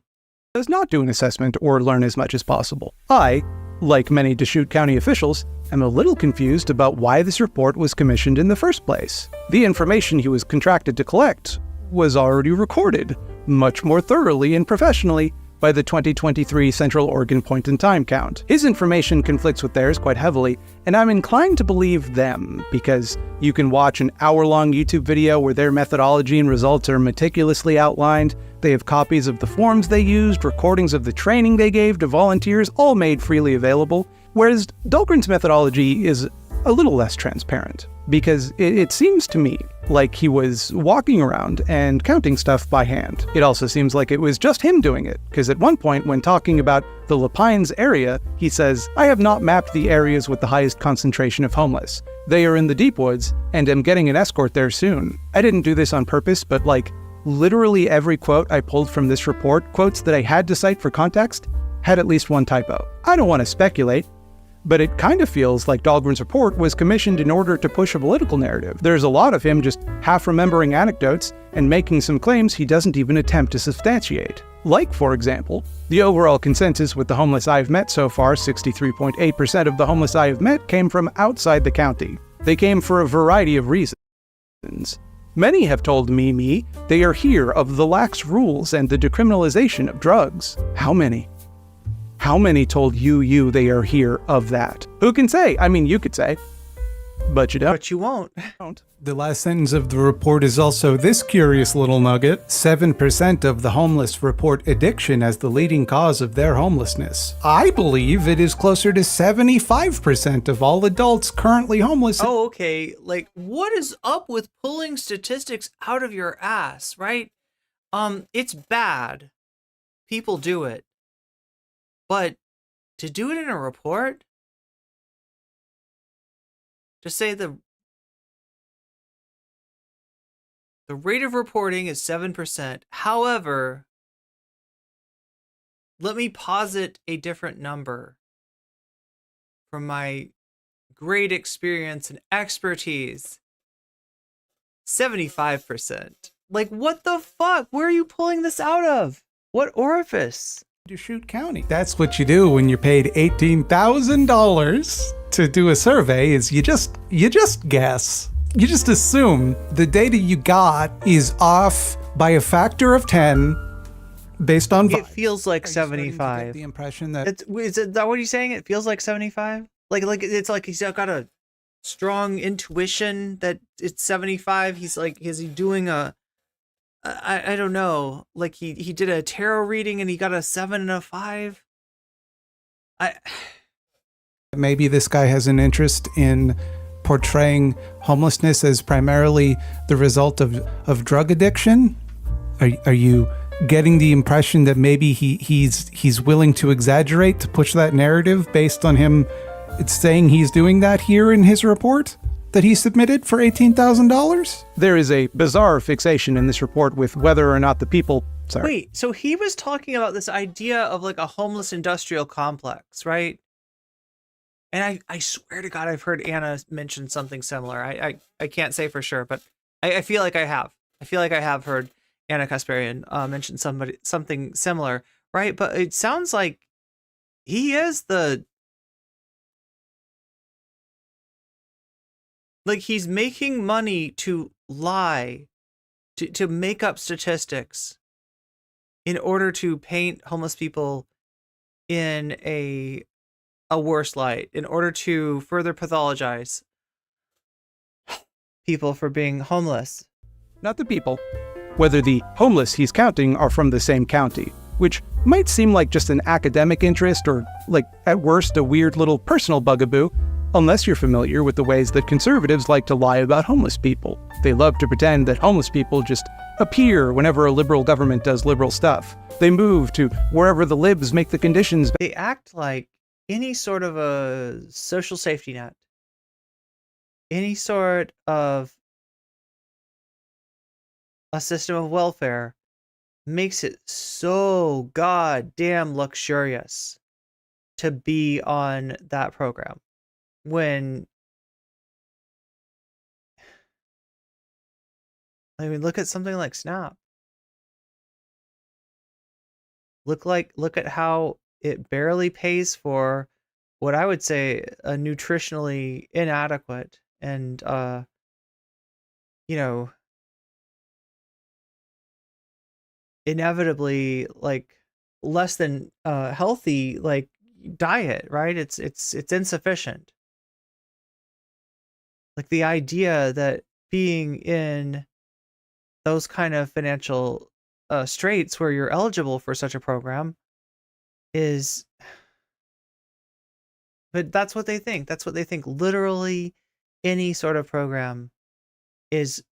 Does not do an assessment or learn as much as possible. I, like many Deschutes County officials, am a little confused about why this report was commissioned in the first place. The information he was contracted to collect was already recorded, much more thoroughly and professionally by the 2023 Central Oregon Point in Time count. His information conflicts with theirs quite heavily, and I'm inclined to believe them, because you can watch an hour-long YouTube video where their methodology and results are meticulously outlined. They have copies of the forms they used, recordings of the training they gave to volunteers, all made freely available, whereas Dolgren's methodology is a little less transparent, because it seems to me like he was walking around and counting stuff by hand. It also seems like it was just him doing it, because at one point when talking about the Lapines area, he says, "I have not mapped the areas with the highest concentration of homeless. They are in the deep woods, and am getting an escort there soon." I didn't do this on purpose, but literally every quote I pulled from this report, quotes that I had to cite for context, had at least one typo. I don't want to speculate, but it kind of feels like Dolgren's report was commissioned in order to push a political narrative. There's a lot of him just half remembering anecdotes and making some claims he doesn't even attempt to substantiate. Like, for example, the overall consensus with the homeless I've met so far, 63.8% of the homeless I have met came from outside the county. They came for a variety of reasons. Many have told me they are here of the lax rules and the decriminalization of drugs. How many? How many told you they are here of that? Who can say? I mean, you could say, but you don't. But you won't. The last sentence of the report is also this curious little nugget. 7% of the homeless report addiction as the leading cause of their homelessness. I believe it is closer to 75% of all adults currently homeless. Oh, okay. What is up with pulling statistics out of your ass, right? It's bad. People do it. But to do it in a report? To say the rate of reporting is 7%. However, let me posit a different number from my great experience and expertise. 75%. What the fuck? Where are you pulling this out of? What orifice? Deschutes County. That's what you do when you're paid $18,000 to do a survey, is you just guess. You just assume the data you got is off by a factor of 10 based on It feels like 75. The impression that is that what he's saying? It feels like 75? It's like he's got a strong intuition that it's 75. He's is he doing I don't know. He did a tarot reading and he got a 7 and a 5. Maybe this guy has an interest in portraying homelessness as primarily the result of drug addiction. Are you getting the impression that maybe he's willing to exaggerate to push that narrative based on him saying he's doing that here in his report that he submitted for $18,000? There is a bizarre fixation in this report with whether or not the people... Sorry. Wait, so he was talking about this idea of a homeless industrial complex, right? And I swear to God, I've heard Anna mention something similar. I can't say for sure, but I feel like I have. I feel like I have heard Anna Kasparian mention something similar, right? But it sounds like he is he's making money to lie, to make up statistics in order to paint homeless people in a worse light, in order to further pathologize people for being homeless. Not the people. Whether the homeless he's counting are from the same county, which might seem like just an academic interest or, at worst, a weird little personal bugaboo, unless you're familiar with the ways that conservatives like to lie about homeless people. They love to pretend that homeless people just appear whenever a liberal government does liberal stuff. They move to wherever the libs make the conditions. They act like any sort of a social safety net, any sort of a system of welfare makes it so goddamn luxurious to be on that program. When look at something like SNAP. Look at how it barely pays for what I would say a nutritionally inadequate and inevitably less than healthy like diet, right? It's insufficient. Like the idea that being in those kind of financial straits where you're eligible for such a program is, but that's what they think. That's what they think. Literally any sort of program is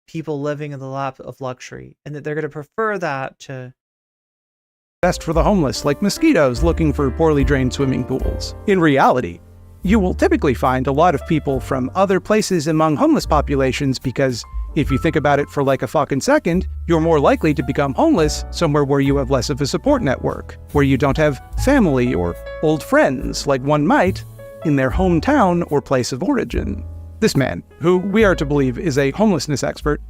people living in the lap of luxury, and that they're going to prefer that to best for the homeless, like mosquitoes looking for poorly drained swimming pools. In reality, you will typically find a lot of people from other places among homeless populations because if you think about it for like a fucking second, you're more likely to become homeless somewhere where you have less of a support network, where you don't have family or old friends like one might in their hometown or place of origin. This man, who we are to believe is a homelessness expert,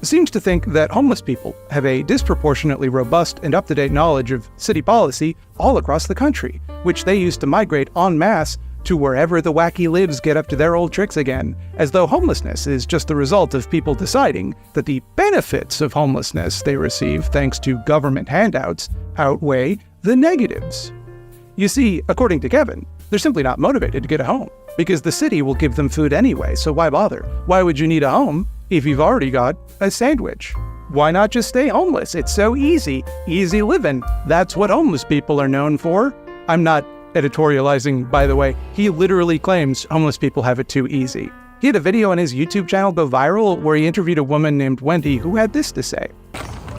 seems to think that homeless people have a disproportionately robust and up-to-date knowledge of city policy all across the country, which they use to migrate en masse to wherever the wacky libs get up to their old tricks again, as though homelessness is just the result of people deciding that the benefits of homelessness they receive thanks to government handouts outweigh the negatives. You see, according to Kevin, they're simply not motivated to get a home, because the city will give them food anyway, so why bother? Why would you need a home if you've already got a sandwich? Why not just stay homeless? It's so easy living. That's what homeless people are known for. I'm not editorializing, by the way. He literally claims homeless people have it too easy. He had a video on his YouTube channel go viral where he interviewed a woman named Wendy who had this to say.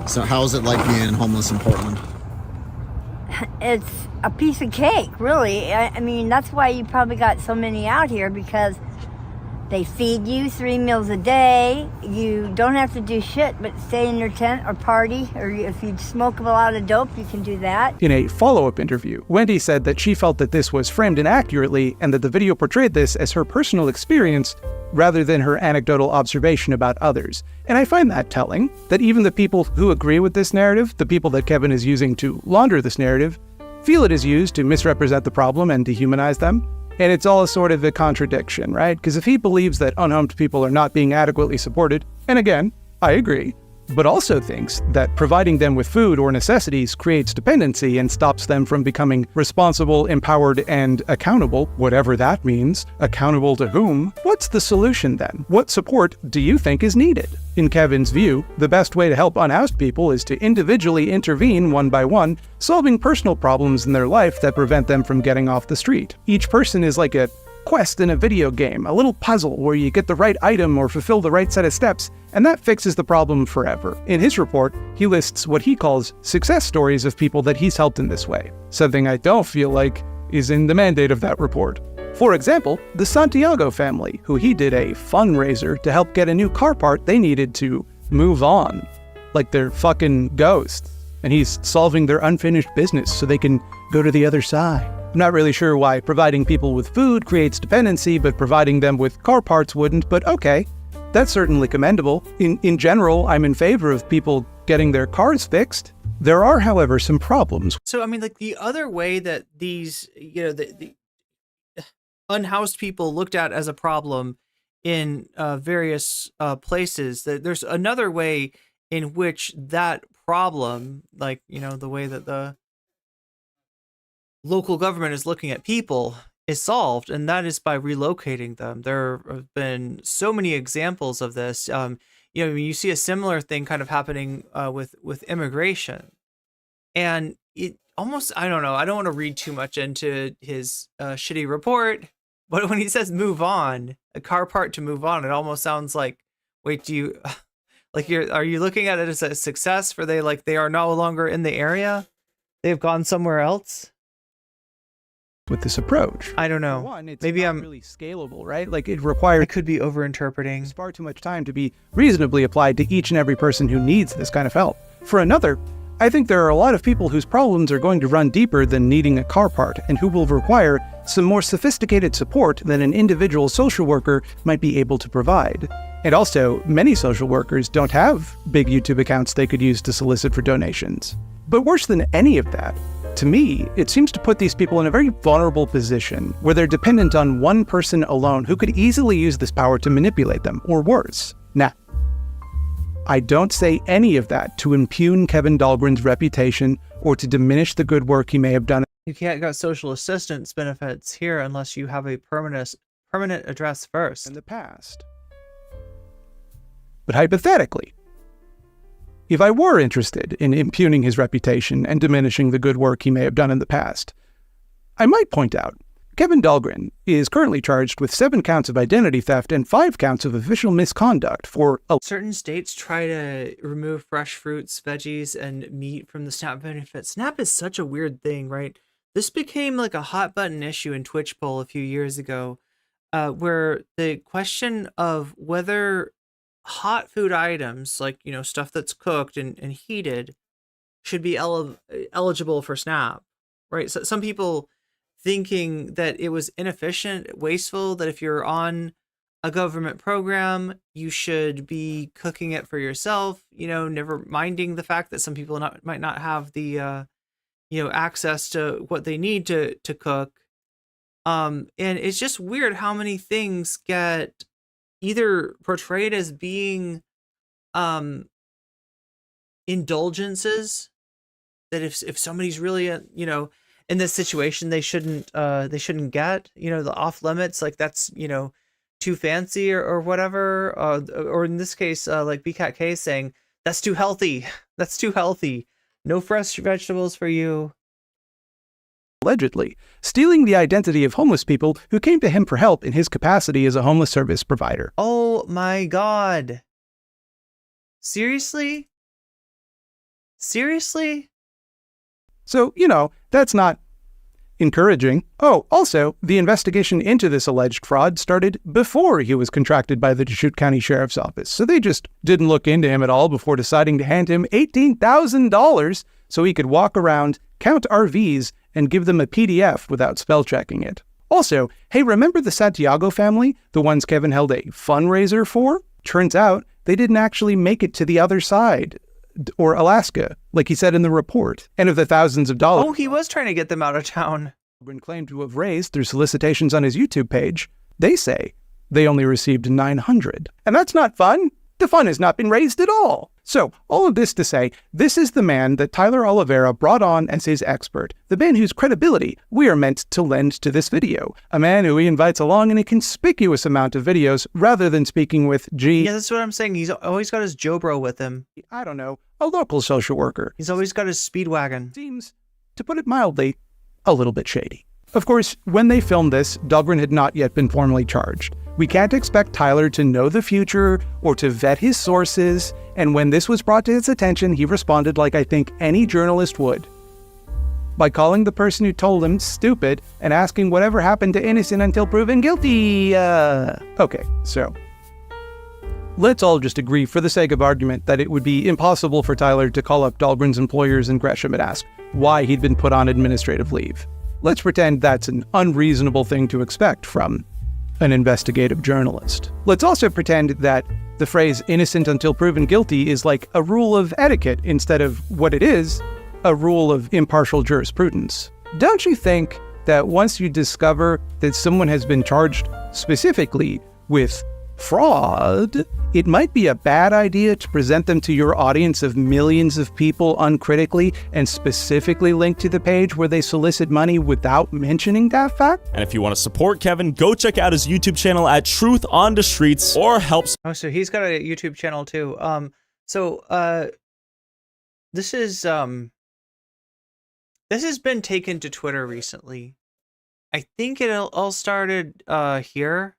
So how is it like being homeless in Portland? It's a piece of cake, really. I mean, that's why you probably got so many out here, because they feed you 3 meals a day. You don't have to do shit but stay in your tent or party, or if you smoke a lot of dope, you can do that. In a follow-up interview, Wendy said that she felt that this was framed inaccurately and that the video portrayed this as her personal experience rather than her anecdotal observation about others. And I find that telling, that even the people who agree with this narrative, the people that Kevin is using to launder this narrative, feel it is used to misrepresent the problem and dehumanize them. And it's all sort of a contradiction, right? Because if he believes that unhomed people are not being adequately supported, and again, I agree, but also thinks that providing them with food or necessities creates dependency and stops them from becoming responsible, empowered, and accountable, whatever that means, accountable to whom, what's the solution then? What support do you think is needed? In Kevin's view, the best way to help unhoused people is to individually intervene one by one, solving personal problems in their life that prevent them from getting off the street. Each person is like a quest in a video game, a little puzzle where you get the right item or fulfill the right set of steps, and that fixes the problem forever. In his report, he lists what he calls success stories of people that he's helped in this way, something I don't feel like is in the mandate of that report. For example, the Santiago family, who he did a fundraiser to help get a new car part they needed to move on, like they're fucking ghosts, and he's solving their unfinished business so they can go to the other side. I'm not really sure why providing people with food creates dependency, but providing them with car parts wouldn't, but okay, that's certainly commendable. In general, I'm in favor of people getting their cars fixed. There are, however, some problems. So, I mean, like the other way that these, the unhoused people looked at as a problem in various places, that there's another way in which that problem, like, the way that the local government is looking at people, is solved, and that is by relocating them. There have been so many examples of this. You see a similar thing kind of happening with immigration, and it almost, I don't know, I don't want to read too much into his shitty report, but when he says move on, a car part to move on, it almost sounds like, wait, do you are you looking at it as a success for they are no longer in the area, they've gone somewhere else? With this approach, I don't know. One, it's maybe not I'm really scalable, right? Like it requires. I could be overinterpreting. Far too much time to be reasonably applied to each and every person who needs this kind of help. For another, I think there are a lot of people whose problems are going to run deeper than needing a car part, and who will require some more sophisticated support than an individual social worker might be able to provide. And also, many social workers don't have big YouTube accounts they could use to solicit for donations. But worse than any of that, to me, it seems to put these people in a very vulnerable position where they're dependent on one person alone who could easily use this power to manipulate them, or worse. Now, I don't say any of that to impugn Kevin Dolgren's reputation or to diminish the good work he may have done. You can't get social assistance benefits here unless you have a permanent address first. In the past. But hypothetically, if I were interested in impugning his reputation and diminishing the good work he may have done in the past, I might point out Kevin Dolgren is currently charged with 7 counts of identity theft and 5 counts of official misconduct for certain states try to remove fresh fruits, veggies, and meat from the SNAP benefit. SNAP is such a weird thing, right? This became like a hot button issue in Twitch poll a few years ago, where the question of whether hot food items, like, you know, stuff that's cooked and heated, should be eligible for SNAP, right? So some people thinking that it was inefficient, wasteful, that if you're on a government program, you should be cooking it for yourself, you know, never minding the fact that some people might not have the, you know, access to what they need to cook. And it's just weird how many things get either portrayed as being indulgences, that if somebody's really, you know, in this situation, they shouldn't get, you know, the off limits, like that's, you know, too fancy or whatever, or in this case, like BCAT saying that's too healthy, that's too healthy, no fresh vegetables for you. Allegedly stealing the identity of homeless people who came to him for help in his capacity as a homeless service provider. Oh my God. Seriously? Seriously? So, you know, that's not encouraging. Oh, also, the investigation into this alleged fraud started before he was contracted by the Deschutes County Sheriff's Office. So they just didn't look into him at all before deciding to hand him $18,000 so he could walk around, count RVs, and give them a PDF without spell checking it. Also, hey, remember the Santiago family? The ones Kevin held a fundraiser for? Turns out they didn't actually make it to the other side, or Alaska, like he said in the report. And of the thousands of dollars... Oh, he was trying to get them out of town. ...Dolgren claimed to have raised through solicitations on his YouTube page, they say they only received $900. And that's not fun. The fund has not been raised at all. So, all of this to say, this is the man that Tyler Oliveira brought on as his expert, the man whose credibility we are meant to lend to this video, a man who he invites along in a conspicuous amount of videos rather than speaking with Yeah, that's what I'm saying. He's always got his Joe Bro with him. I don't know, a local social worker. He's always got his Speedwagon. Seems, to put it mildly, a little bit shady. Of course, when they filmed this, Dolgren had not yet been formally charged. We can't expect Tyler to know the future or to vet his sources, and when this was brought to his attention, he responded like I think any journalist would, by calling the person who told him stupid and asking whatever happened to innocent until proven guilty. Okay, so let's all just agree for the sake of argument that it would be impossible for Tyler to call up Dolgren's employers in Gresham and ask why he'd been put on administrative leave. Let's pretend that's an unreasonable thing to expect from an investigative journalist. Let's also pretend that the phrase innocent until proven guilty is like a rule of etiquette instead of what it is, a rule of impartial jurisprudence. Don't you think that once you discover that someone has been charged specifically with fraud, it might be a bad idea to present them to your audience of millions of people uncritically and specifically link to the page where they solicit money without mentioning that fact? And if you want to support Kevin, go check out his YouTube channel at Truth on the Streets or help. Oh, so he's got a YouTube channel too. This has been taken to Twitter recently. I think it all started here.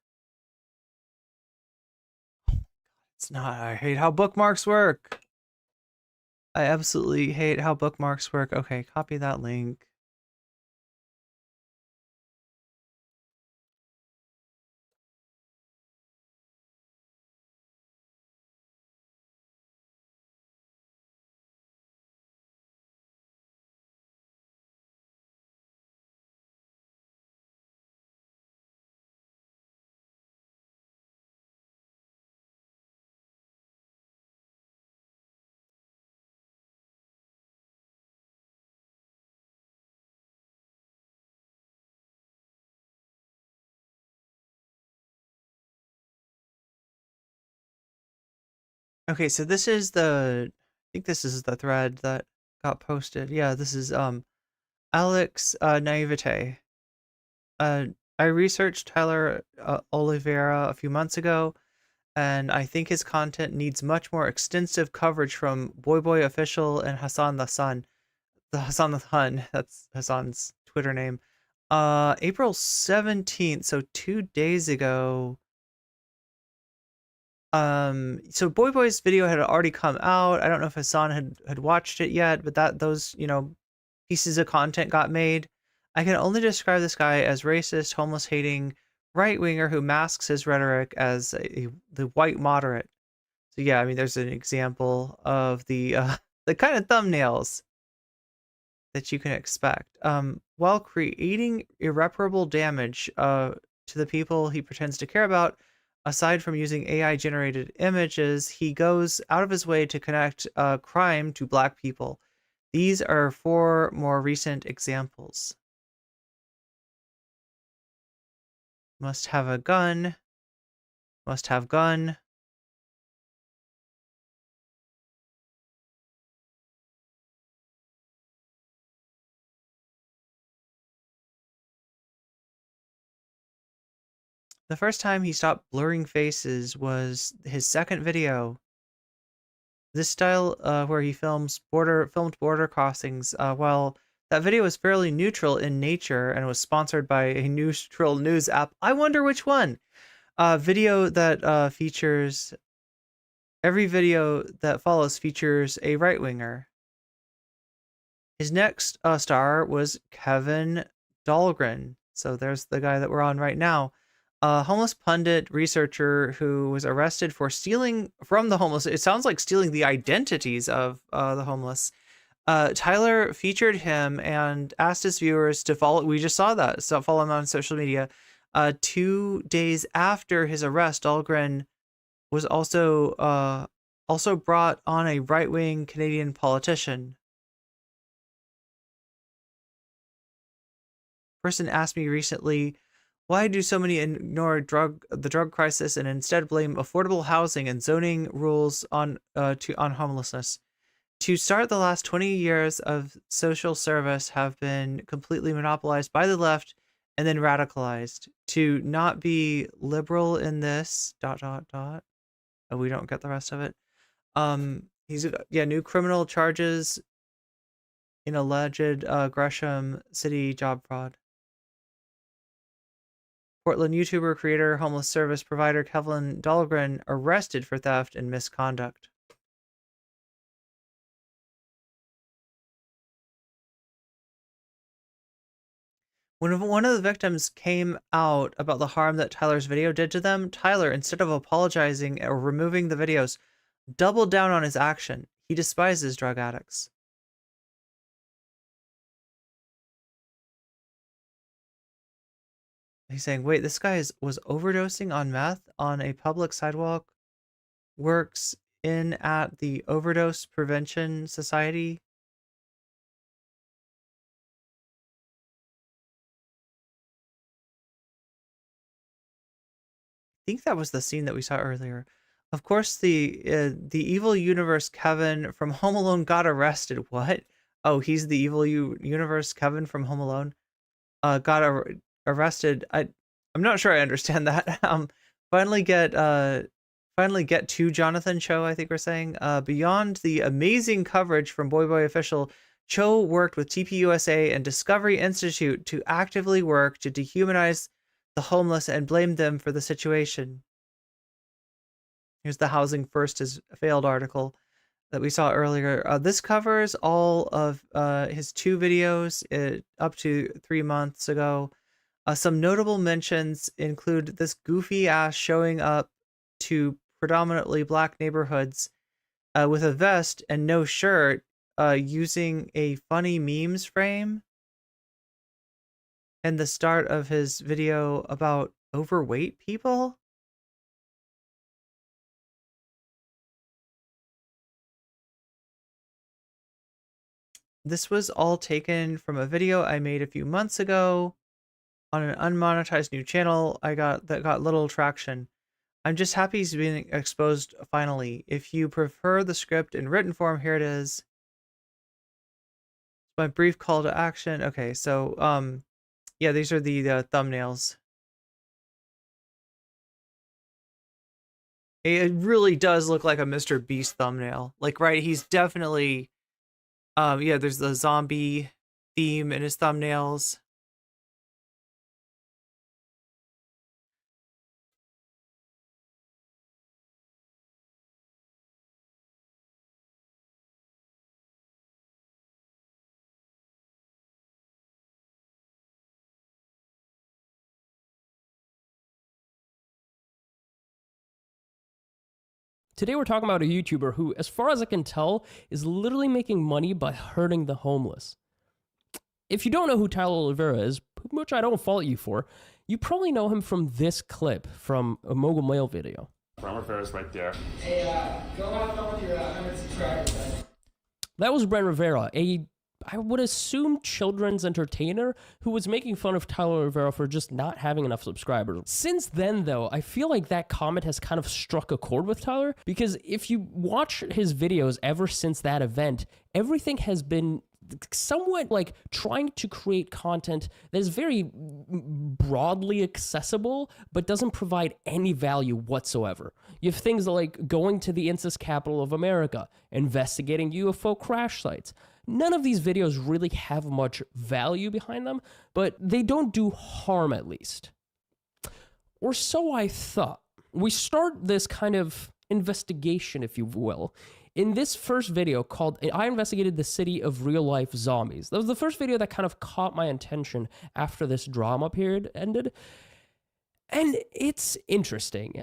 It's not. I hate how bookmarks work. I absolutely hate how bookmarks work. Okay, copy that link. Okay, so this is I think this is the thread that got posted. Yeah, this is Alex Naivete. I researched Tyler Oliveira a few months ago, and I think his content needs much more extensive coverage from Boy Official and Hassan the Sun. The Hassan the Hun, that's Hassan's Twitter name. April 17th, so 2 days ago. So Boy's video had already come out. I don't know if Hassan had watched it yet, but those, pieces of content got made. I can only describe this guy as racist, homeless hating, right winger who masks his rhetoric as the white moderate. So yeah, I mean, there's an example of the the kind of thumbnails that you can expect. While creating irreparable damage to the people he pretends to care about, aside from using AI-generated images, he goes out of his way to connect crime to Black people. These are 4 more recent examples. Must have a gun. Must have gun. The first time he stopped blurring faces was his second video. This style where he filmed border crossings, while that video was fairly neutral in nature and was sponsored by a neutral news app. I wonder which one. Video that features every video that follows features a right winger. His next star was Kevin Dolgren. So there's the guy that we're on right now. A homeless pundit researcher who was arrested for stealing from the homeless. It sounds like stealing the identities of the homeless. Tyler featured him and asked his viewers to follow. We just saw that. So follow him on social media. 2 days after his arrest, Dolgren was also brought on a right-wing Canadian politician. Person asked me recently, why do so many ignore the drug crisis and instead blame affordable housing and zoning rules on homelessness? To start, the last 20 years of social service have been completely monopolized by the left and then radicalized. To not be liberal in this ... Oh, we don't get the rest of it. New criminal charges in alleged Gresham City job fraud. Portland YouTuber, creator, homeless service provider Kevin Dolgren arrested for theft and misconduct. When one of the victims came out about the harm that Tyler's video did to them, Tyler, instead of apologizing or removing the videos, doubled down on his action. He despises drug addicts. He's saying, wait, this guy was overdosing on meth on a public sidewalk, works in at the Overdose Prevention Society. I think that was the scene that we saw earlier. Of course, the evil universe Kevin from Home Alone got arrested. What? Oh, he's the evil universe Kevin from Home Alone. Got arrested. I'm not sure I understand that. Finally get to Jonathan Cho, I think we're saying. Beyond the amazing coverage from Boy Official, Cho worked with TPUSA and Discovery Institute to actively work to dehumanize the homeless and blamed them for the situation. Here's the Housing First has Failed article that we saw earlier. This covers all of his 2 videos up to 3 months ago. Some notable mentions include this goofy ass showing up to predominantly Black neighborhoods with a vest and no shirt, using a funny memes frame. And the start of his video about overweight people. This was all taken from a video I made a few months ago on an unmonetized new channel that got little traction. I'm just happy he's being exposed finally. If you prefer the script in written form, here it is. My brief call to action. Okay, so yeah, these are the thumbnails. It really does look like a Mr. Beast thumbnail. Like, right, he's definitely yeah, there's the zombie theme in his thumbnails. Today we're talking about a YouTuber who, as far as I can tell, is literally making money by hurting the homeless. If you don't know who Tyler Oliveira is, which I don't fault you for, you probably know him from this clip from a Mogul Mail video. Tyler Oliveira's right there. Hey, go have fun with your 100 subscribers. That was Brent Rivera, I would assume children's entertainer who was making fun of Tyler Rivera for just not having enough subscribers. Since then, though, I feel like that comment has kind of struck a chord with Tyler, because if you watch his videos ever since that event, everything has been somewhat like trying to create content that is very broadly accessible but doesn't provide any value whatsoever. You have things like going to the incest capital of America, investigating UFO crash sites. None of these videos really have much value behind them, but they don't do harm, at least. Or so I thought. We start this kind of investigation, if you will, in this first video called I Investigated the City of Real Life Zombies. That was the first video that kind of caught my attention after this drama period ended. And it's interesting.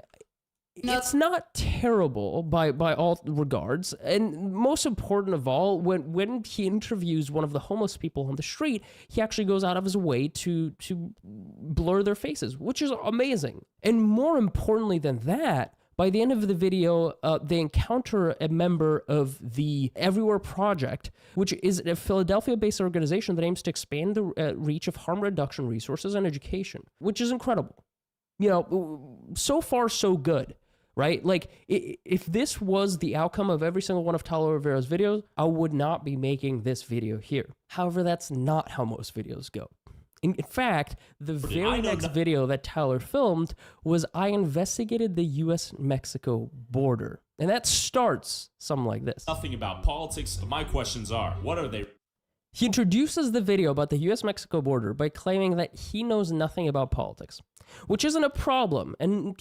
It's not terrible by all regards, and most important of all, when he interviews one of the homeless people on the street, he actually goes out of his way to blur their faces, which is amazing. And more importantly than that, by the end of the video, they encounter a member of the Everywhere Project, which is a Philadelphia-based organization that aims to expand the reach of harm reduction resources and education, which is incredible. You know, so far so good. Right? Like, if this was the outcome of every single one of Tyler Rivera's videos, I would not be making this video here. However, that's not how most videos go. In fact, the very next video that Tyler filmed was I investigated the US-Mexico border. And that starts something like this. Nothing about politics. My questions are, what are they? He introduces the video about the US-Mexico border by claiming that he knows nothing about politics, which isn't a problem, and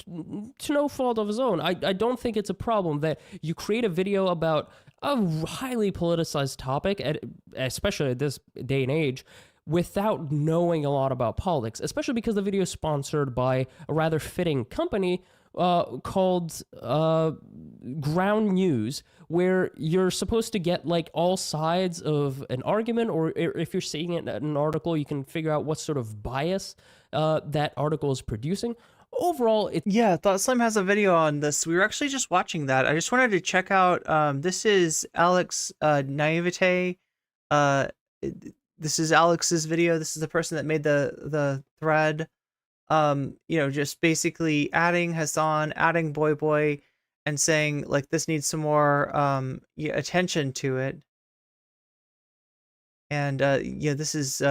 to no fault of his own. I don't think it's a problem that you create a video about a highly politicized topic, especially at this day and age, without knowing a lot about politics, especially because the video is sponsored by a rather fitting company called Ground News, where you're supposed to get like all sides of an argument, or if you're seeing it in an article, you can figure out what sort of bias that article is producing. Overall, yeah, Thought Slim has a video on this. We were actually just watching that. I just wanted to check out. This is Alex Naivete. This is Alex's video. This is the person that made the thread. You know, just basically adding Hassan, adding Boy, and saying like this needs some more attention to it. And yeah, this is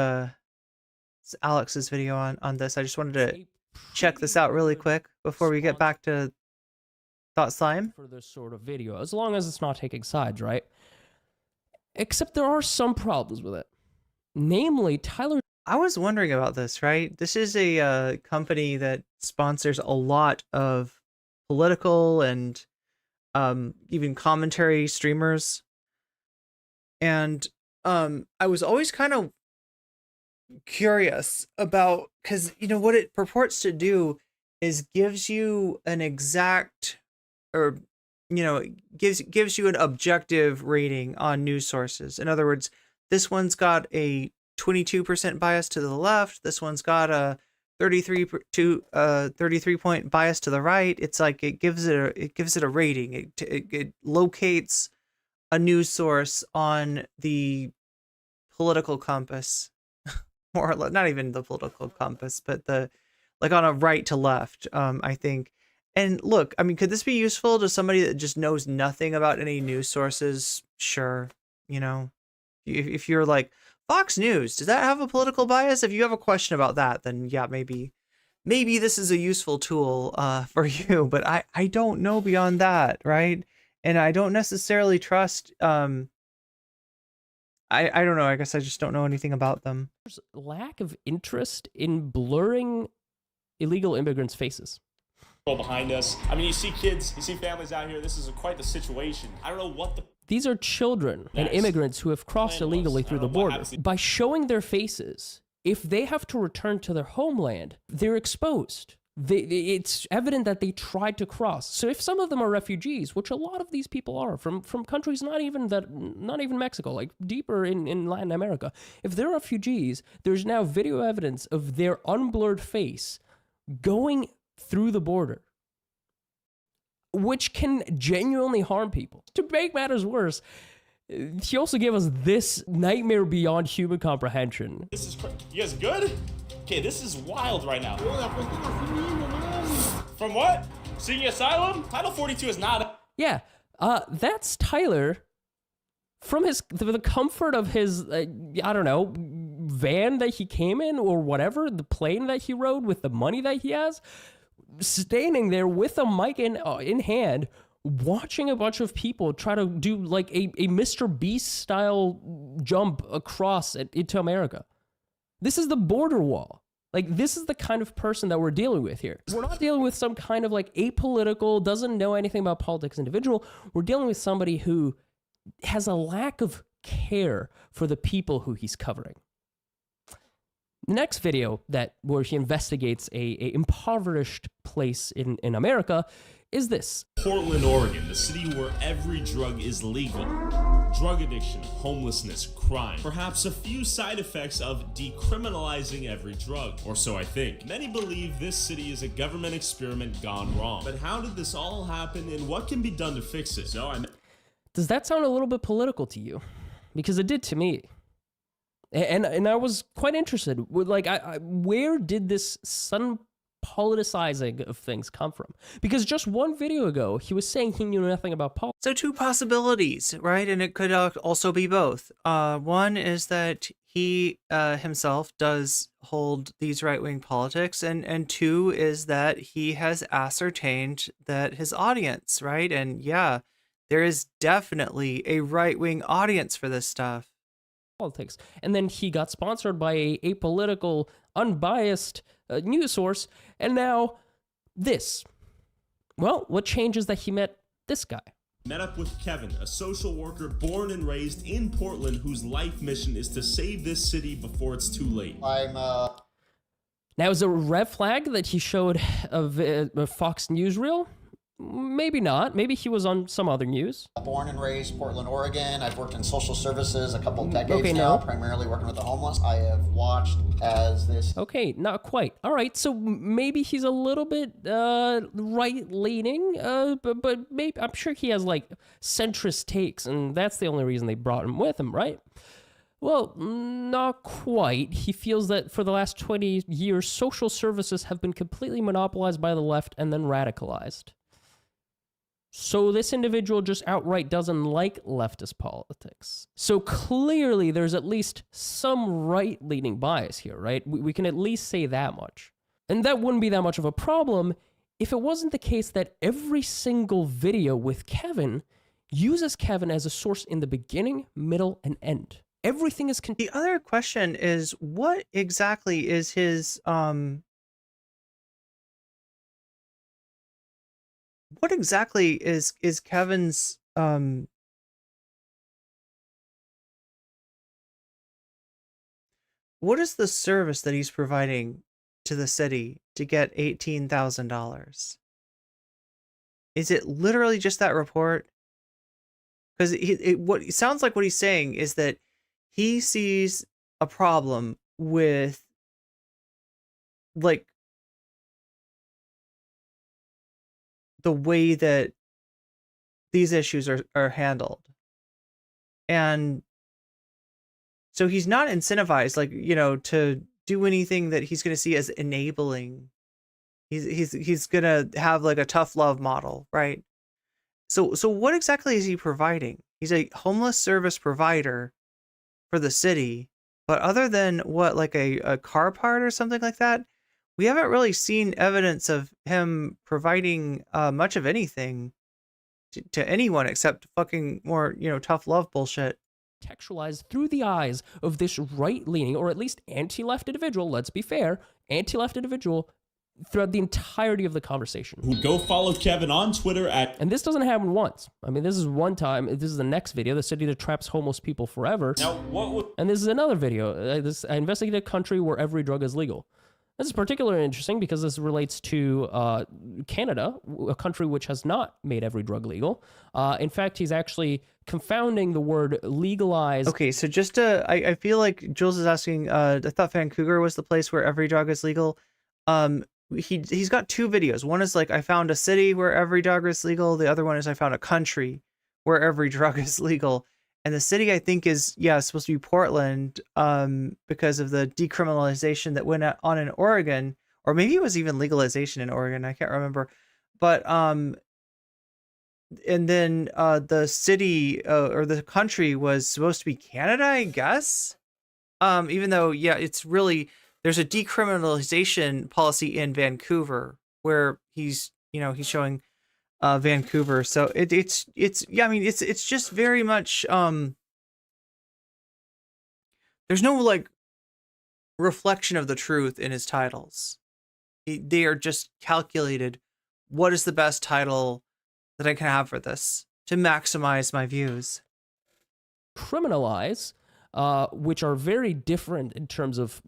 Alex's video on this. I just wanted to check this out really quick before we get back to Thought Slime. For this sort of video, as long as it's not taking sides, right? Except there are some problems with it. Namely, Tyler. I was wondering about this, right? This is a company that sponsors a lot of political and even commentary streamers. And I was always kind of curious about, because, you know, what it purports to do is gives you an exact, or, you know, gives you an objective rating on news sources. In other words, this one's got a 22% bias to the left. This one's got a 33 point bias to the right. It's like it gives it a rating. It locates a news source on the political compass, more or less, not even the political compass, but the like on a right to left. I think, And look, I mean, could this be useful to somebody that just knows nothing about any news sources? Sure. You know, if you're like, Fox News, does that have a political bias? If you have a question about that, then yeah, maybe this is a useful tool for you, but I don't know beyond that, right? And I don't necessarily trust, I don't know, I guess I just don't know anything about them. There's lack of interest in blurring illegal immigrants' faces. Behind us. I mean, you see kids, you see families out here. This is quite the situation. I don't know what the... These are children and immigrants who have crossed illegally through the border. By showing their faces, if they have to return to their homeland, they're exposed. It's evident that they tried to cross. So if some of them are refugees, which a lot of these people are from countries not even Mexico, like deeper in Latin America, if they're refugees, there's now video evidence of their unblurred face going through the border, which can genuinely harm people. To make matters worse, he also gave us this nightmare beyond human comprehension. This is you guys good? Okay, this is wild right now. From what? Seeking asylum? Title 42 is not... Yeah, that's Tyler from the comfort of his, I don't know, van that he came in or whatever, the plane that he rode with the money that he has, standing there with a mic in hand, watching a bunch of people try to do like a Mr. Beast style jump across into America. This is the border wall. Like, this is the kind of person that we're dealing with here. We're not dealing with some kind of like apolitical, doesn't know anything about politics individual. We're dealing with somebody who has a lack of care for the people who he's covering. The next video where he investigates a impoverished place in America is this. Portland, Oregon, the city where every drug is legal. Drug addiction, homelessness, crime. Perhaps a few side effects of decriminalizing every drug, or so I think. Many believe this city is a government experiment gone wrong. But how did this all happen and what can be done to fix it? Does that sound a little bit political to you? Because it did to me. And I was quite interested with, like, where did this sudden politicizing of things come from? Because just one video ago, he was saying he knew nothing about politics. So two possibilities, right? And it could also be both. One is that he himself does hold these right-wing politics, and two is that he has ascertained that his audience, right? And yeah, there is definitely a right-wing audience for this stuff. Politics. And then he got sponsored by a apolitical, unbiased news source, and now this. Well, what changes that he met this guy? Met up with Kevin, a social worker born and raised in Portland whose life mission is to save this city before it's too late. Now, is it a red flag that he showed a Fox News reel? Maybe not. Maybe he was on some other news. Born and raised Portland, Oregon. I've worked in social services a couple decades now, primarily working with the homeless. I have watched as this... Okay, not quite. All right, so maybe he's a little bit right-leaning, but maybe I'm sure he has, like, centrist takes, and that's the only reason they brought him with him, right? Well, not quite. He feels that for the last 20 years, social services have been completely monopolized by the left and then radicalized. So this individual just outright doesn't like leftist politics. So clearly there's at least some right-leaning bias here, right? We can at least say that much. And that wouldn't be that much of a problem if it wasn't the case that every single video with Kevin uses Kevin as a source in the beginning, middle, and end. Everything is... The other question is, what exactly is his... What exactly is Kevin's what is the service that he's providing to the city to get $18,000? Is it literally just that report? Because what it sounds like what he's saying is that he sees a problem with, like, the way that these issues are handled. And so he's not incentivized, like, you know, to do anything that he's going to see as enabling. He's gonna have like a tough love model, right? So what exactly is he providing? He's a homeless service provider for the city, but other than what, like a car part or something like that, we haven't really seen evidence of him providing much of anything to anyone except fucking more, tough love bullshit. Contextualized through the eyes of this right-leaning, or at least anti-left individual, let's be fair, anti-left individual throughout the entirety of the conversation. Go follow Kevin on Twitter at... And this doesn't happen once. I mean, this is one time. This is the next video, the city that traps homeless people forever. Now, what would... And this is another video. I investigated a country where every drug is legal. This is particularly interesting because this relates to Canada, a country which has not made every drug legal. In fact, he's actually confounding the word legalize. Okay, so just I feel like Jules is asking, I thought Vancouver was the place where every drug is legal. He's got two videos. One is like, I found a city where every drug is legal. The other one is I found a country where every drug is legal. And the city, I think, is supposed to be Portland, because of the decriminalization that went on in Oregon, or maybe it was even legalization in Oregon. I can't remember. But and then the city or the country was supposed to be Canada, I guess. Even though, it's really, there's a decriminalization policy in Vancouver where he's showing Vancouver. So it's just very much there's no like reflection of the truth in his titles. They are just calculated. What is the best title that I can have for this to maximize my views? Criminalize, which are very different in terms of,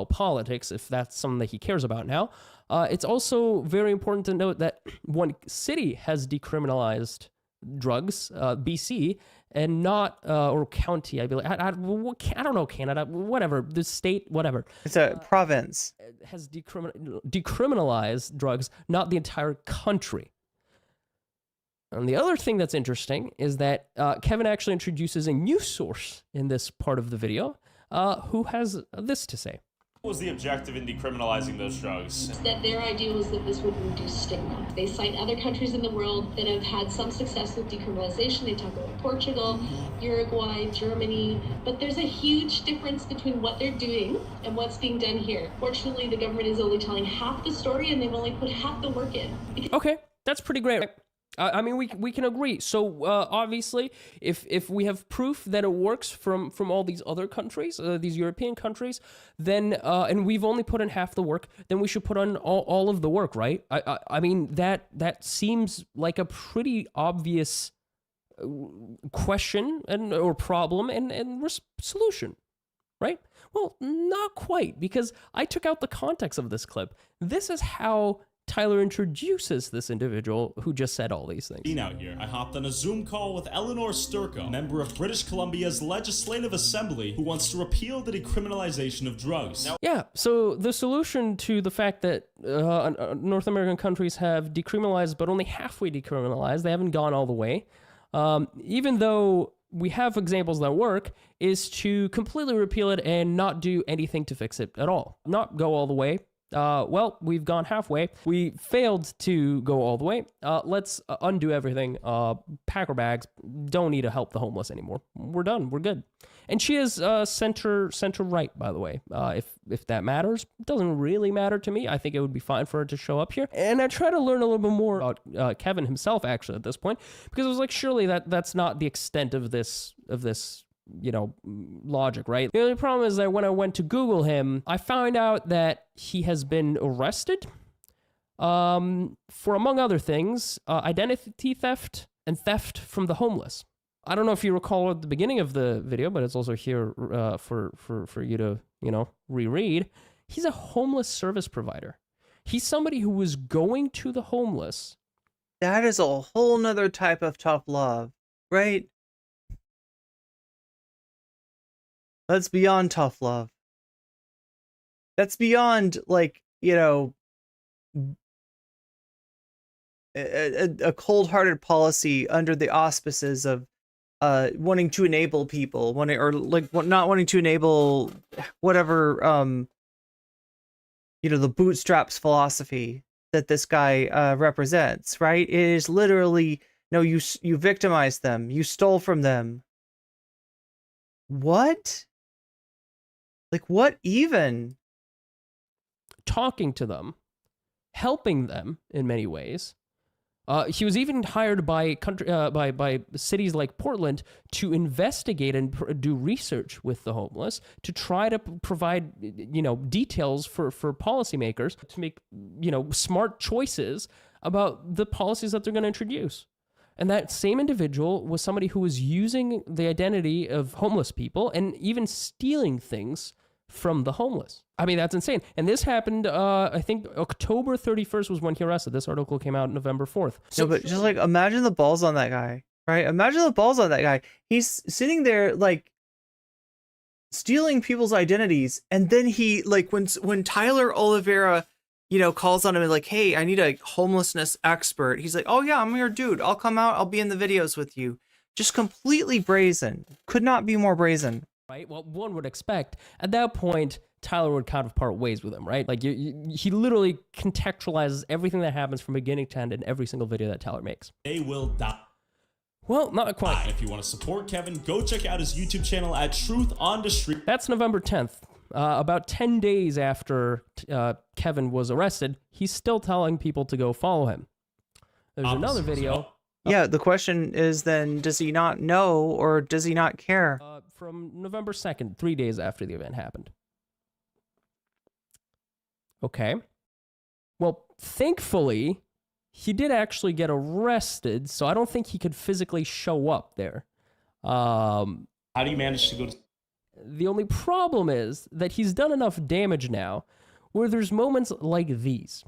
politics, if that's something that he cares about now. It's also very important to note that one city has decriminalized drugs, BC, and not, or county, I believe. I don't know, Canada, whatever, the state, whatever. It's a province. Has decriminalized drugs, not the entire country. And the other thing that's interesting is that Kevin actually introduces a news source in this part of the video, who has this to say. What was the objective in decriminalizing those drugs? That their idea was that this would reduce stigma. They cite other countries in the world that have had some success with decriminalization. They talk about Portugal, Uruguay, Germany, but there's a huge difference between what they're doing and what's being done here. Fortunately, the government is only telling half the story and they've only put half the work in. Okay, that's pretty great. I mean, we can agree. So obviously, if we have proof that it works from all these other countries, these European countries, then and we've only put in half the work, then we should put on all of the work, right? I mean, that seems like a pretty obvious question or problem and solution, right? Well, not quite, because I took out the context of this clip. This is how Tyler introduces this individual who just said all these things. Out here, I hopped on a Zoom call with Eleanor Sturko, member of British Columbia's Legislative Assembly, who wants to repeal the decriminalization of drugs. Yeah, so the solution to the fact that North American countries have decriminalized, but only halfway decriminalized, they haven't gone all the way, even though we have examples that work, is to completely repeal it and not do anything to fix it at all. Not go all the way. Well, we've gone halfway. We failed to go all the way. Let's undo everything. Pack our bags. Don't need to help the homeless anymore. We're done. We're good. And she is center right, by the way. If that matters, it doesn't really matter to me. I think it would be fine for her to show up here. And I try to learn a little bit more about Kevin himself, actually, at this point, because I was like, surely that's not the extent of this logic, right? The only problem is that when I went to Google him, I found out that he has been arrested for, among other things, identity theft and theft from the homeless. I don't know if you recall at the beginning of the video, but it's also here for you to, reread. He's a homeless service provider. He's somebody who was going to the homeless. That is a whole nother type of tough love, right? That's beyond tough love. That's beyond, like, a cold-hearted policy under the auspices of wanting to enable people, not wanting to enable whatever, the bootstraps philosophy. that this guy represents, right? It is literally, no, you victimized them, you stole from them. What? Like, what even? Talking to them, helping them in many ways. He was even hired by by cities like Portland to investigate and do research with the homeless to try to provide, you know, details for policymakers to make, you know, smart choices about the policies that they're going to introduce. And that same individual was somebody who was using the identity of homeless people and even stealing things from the homeless. I mean, that's insane. And this happened, I think October 31st was when he arrested. This article came out November 4th. So, but just like, imagine the balls on that guy, right? Imagine the balls on that guy. He's sitting there, like, stealing people's identities. And then he, like, when Tyler Oliveira, you know, calls on him and like, hey, I need a homelessness expert. He's like, oh yeah, I'm your dude. I'll come out. I'll be in the videos with you. Just completely brazen. Could not be more brazen. Right? Well, one would expect at that point, Tyler would kind of part ways with him, right? Like he literally contextualizes everything that happens from beginning to end in every single video that Tyler makes. They will die. Well, not quite. If you want to support Kevin, go check out his YouTube channel at Truth on the Street. That's November 10th. About 10 days after Kevin was arrested, he's still telling people to go follow him. There's another video. Yeah, the question is then, does he not know or does he not care? From November 2nd, 3 days after the event happened. Okay. Well, thankfully, he did actually get arrested, so I don't think he could physically show up there. How do you manage to go to... The only problem is that he's done enough damage now where there's moments like these.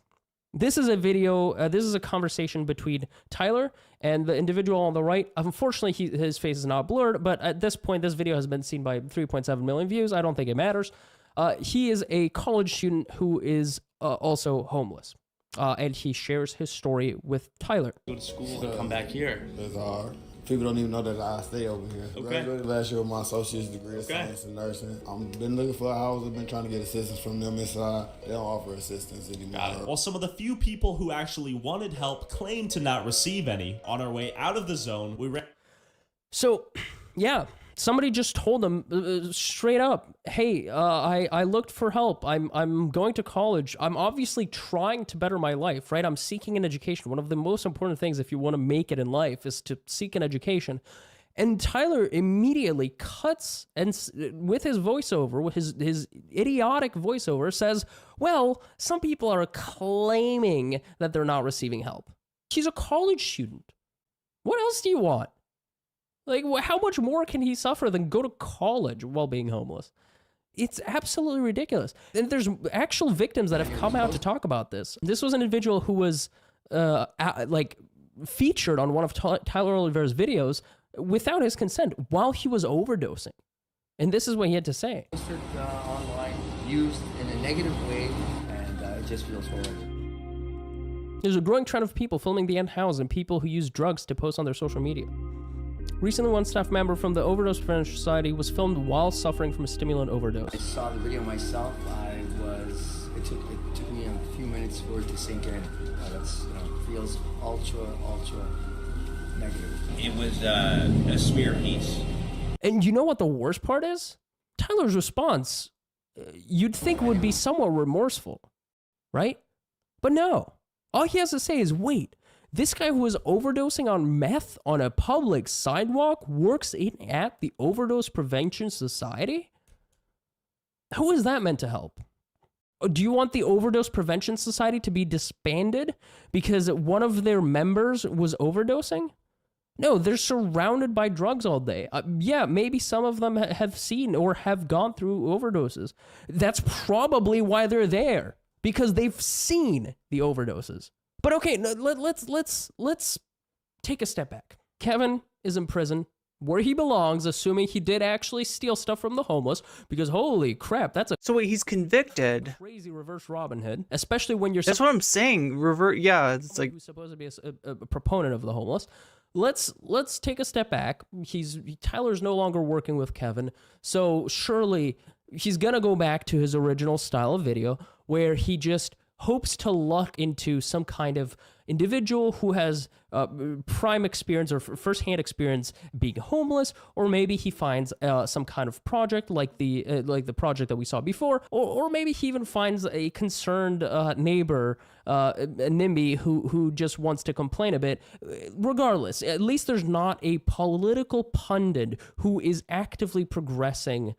This is a video, this is a conversation between Tyler and the individual on the right. Unfortunately, his face is not blurred, but at this point, this video has been seen by 3.7 million views. I don't think it matters. He is a college student who is also homeless, and he shares his story with Tyler. Go to school and come back here. It's hard. People don't even know that I stay over here. Okay. Graduated last year with my associate's degree in science and nursing. I've been looking for a house. I've been trying to get assistance from them inside. They don't offer assistance anymore. While some of the few people who actually wanted help claim to not receive any, on our way out of the zone, we ran. So, yeah. Somebody just told him straight up, hey, I looked for help. I'm going to college. I'm obviously trying to better my life, right? I'm seeking an education. One of the most important things if you want to make it in life is to seek an education. And Tyler immediately cuts and with his voiceover, with his idiotic voiceover, says, well, some people are claiming that they're not receiving help. He's a college student. What else do you want? Like, how much more can he suffer than go to college while being homeless? It's absolutely ridiculous. And there's actual victims that have come out to talk about this. This was an individual who was featured on one of Tyler Oliveira's videos without his consent while he was overdosing. And this is what he had to say. Posted online, used in a negative way, and it just feels horrible. There's a growing trend of people filming the unhoused and people who use drugs to post on their social media. Recently, one staff member from the Overdose Prevention Society was filmed while suffering from a stimulant overdose. I saw the video myself. It took me a few minutes for it to sink in. That's, feels ultra negative. It was a smear piece. And you know what the worst part is? Tyler's response, you'd think would be somewhat remorseful, right? But no. All he has to say is, wait, this guy who was overdosing on meth on a public sidewalk works at the Overdose Prevention Society? Who is that meant to help? Do you want the Overdose Prevention Society to be disbanded because one of their members was overdosing? No, they're surrounded by drugs all day. Yeah, maybe some of them have seen or have gone through overdoses. That's probably why they're there, because they've seen the overdoses. But okay, let's take a step back. Kevin is in prison where he belongs, assuming he did actually steal stuff from the homeless, because holy crap, that's a... So wait, he's convicted. Crazy reverse Robin Hood, especially when you're... That's what I'm saying, yeah, it's like... Who's supposed to be a proponent of the homeless. Let's take a step back. Tyler's no longer working with Kevin, so surely he's gonna go back to his original style of video where he just hopes to luck into some kind of individual who has prime experience or firsthand experience being homeless, or maybe he finds some kind of project like the project that we saw before, or maybe he even finds a concerned neighbor, a NIMBY, who just wants to complain a bit. Regardless, at least there's not a political pundit who is actively progressing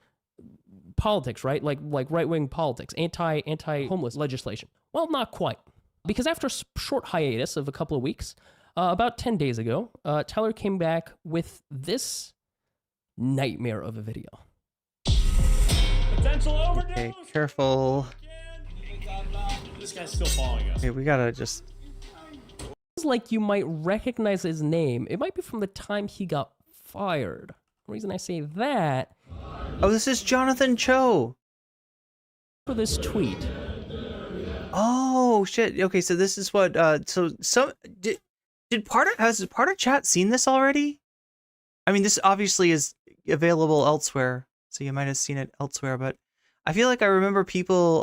politics, right? Like right-wing politics, anti-homeless legislation. Well, not quite. Because after a short hiatus of a couple of weeks, about 10 days ago, Tyler came back with this nightmare of a video. Potential overdose. Okay, careful. This guy's still following us. Okay, we gotta just... It's like you might recognize his name. It might be from the time he got fired. The reason I say that... Oh, this is Jonathan Cho. For this tweet. Oh shit. Okay, so this is what has part of chat seen this already? I mean, this obviously is available elsewhere, so you might have seen it elsewhere, but I feel like I remember people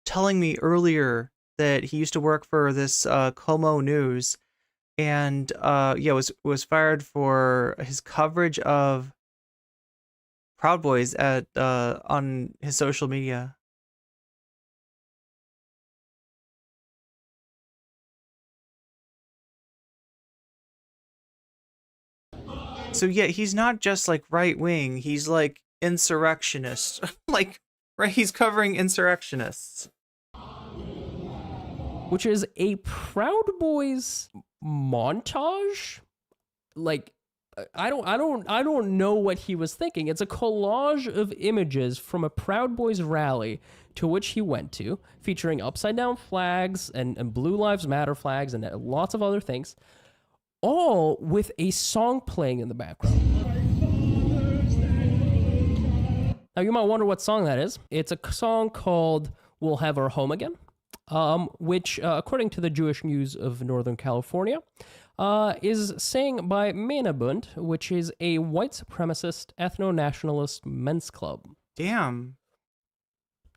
telling me earlier that he used to work for this Como News, and was fired for his coverage of Proud Boys at on his social media. So yeah, he's not just like right wing, he's like insurrectionist. Like, right, he's covering insurrectionists. Which is a Proud Boys montage? Like, I don't know what he was thinking. It's a collage of images from a Proud Boys rally to which he went to, featuring upside down flags and Blue Lives Matter flags and lots of other things, all with a song playing in the background. Now you might wonder what song that is. It's a song called We'll Have Our Home Again, which, according to the Jewish News of Northern California, is sang by Manabund, which is a white supremacist, ethno-nationalist men's club. Damn.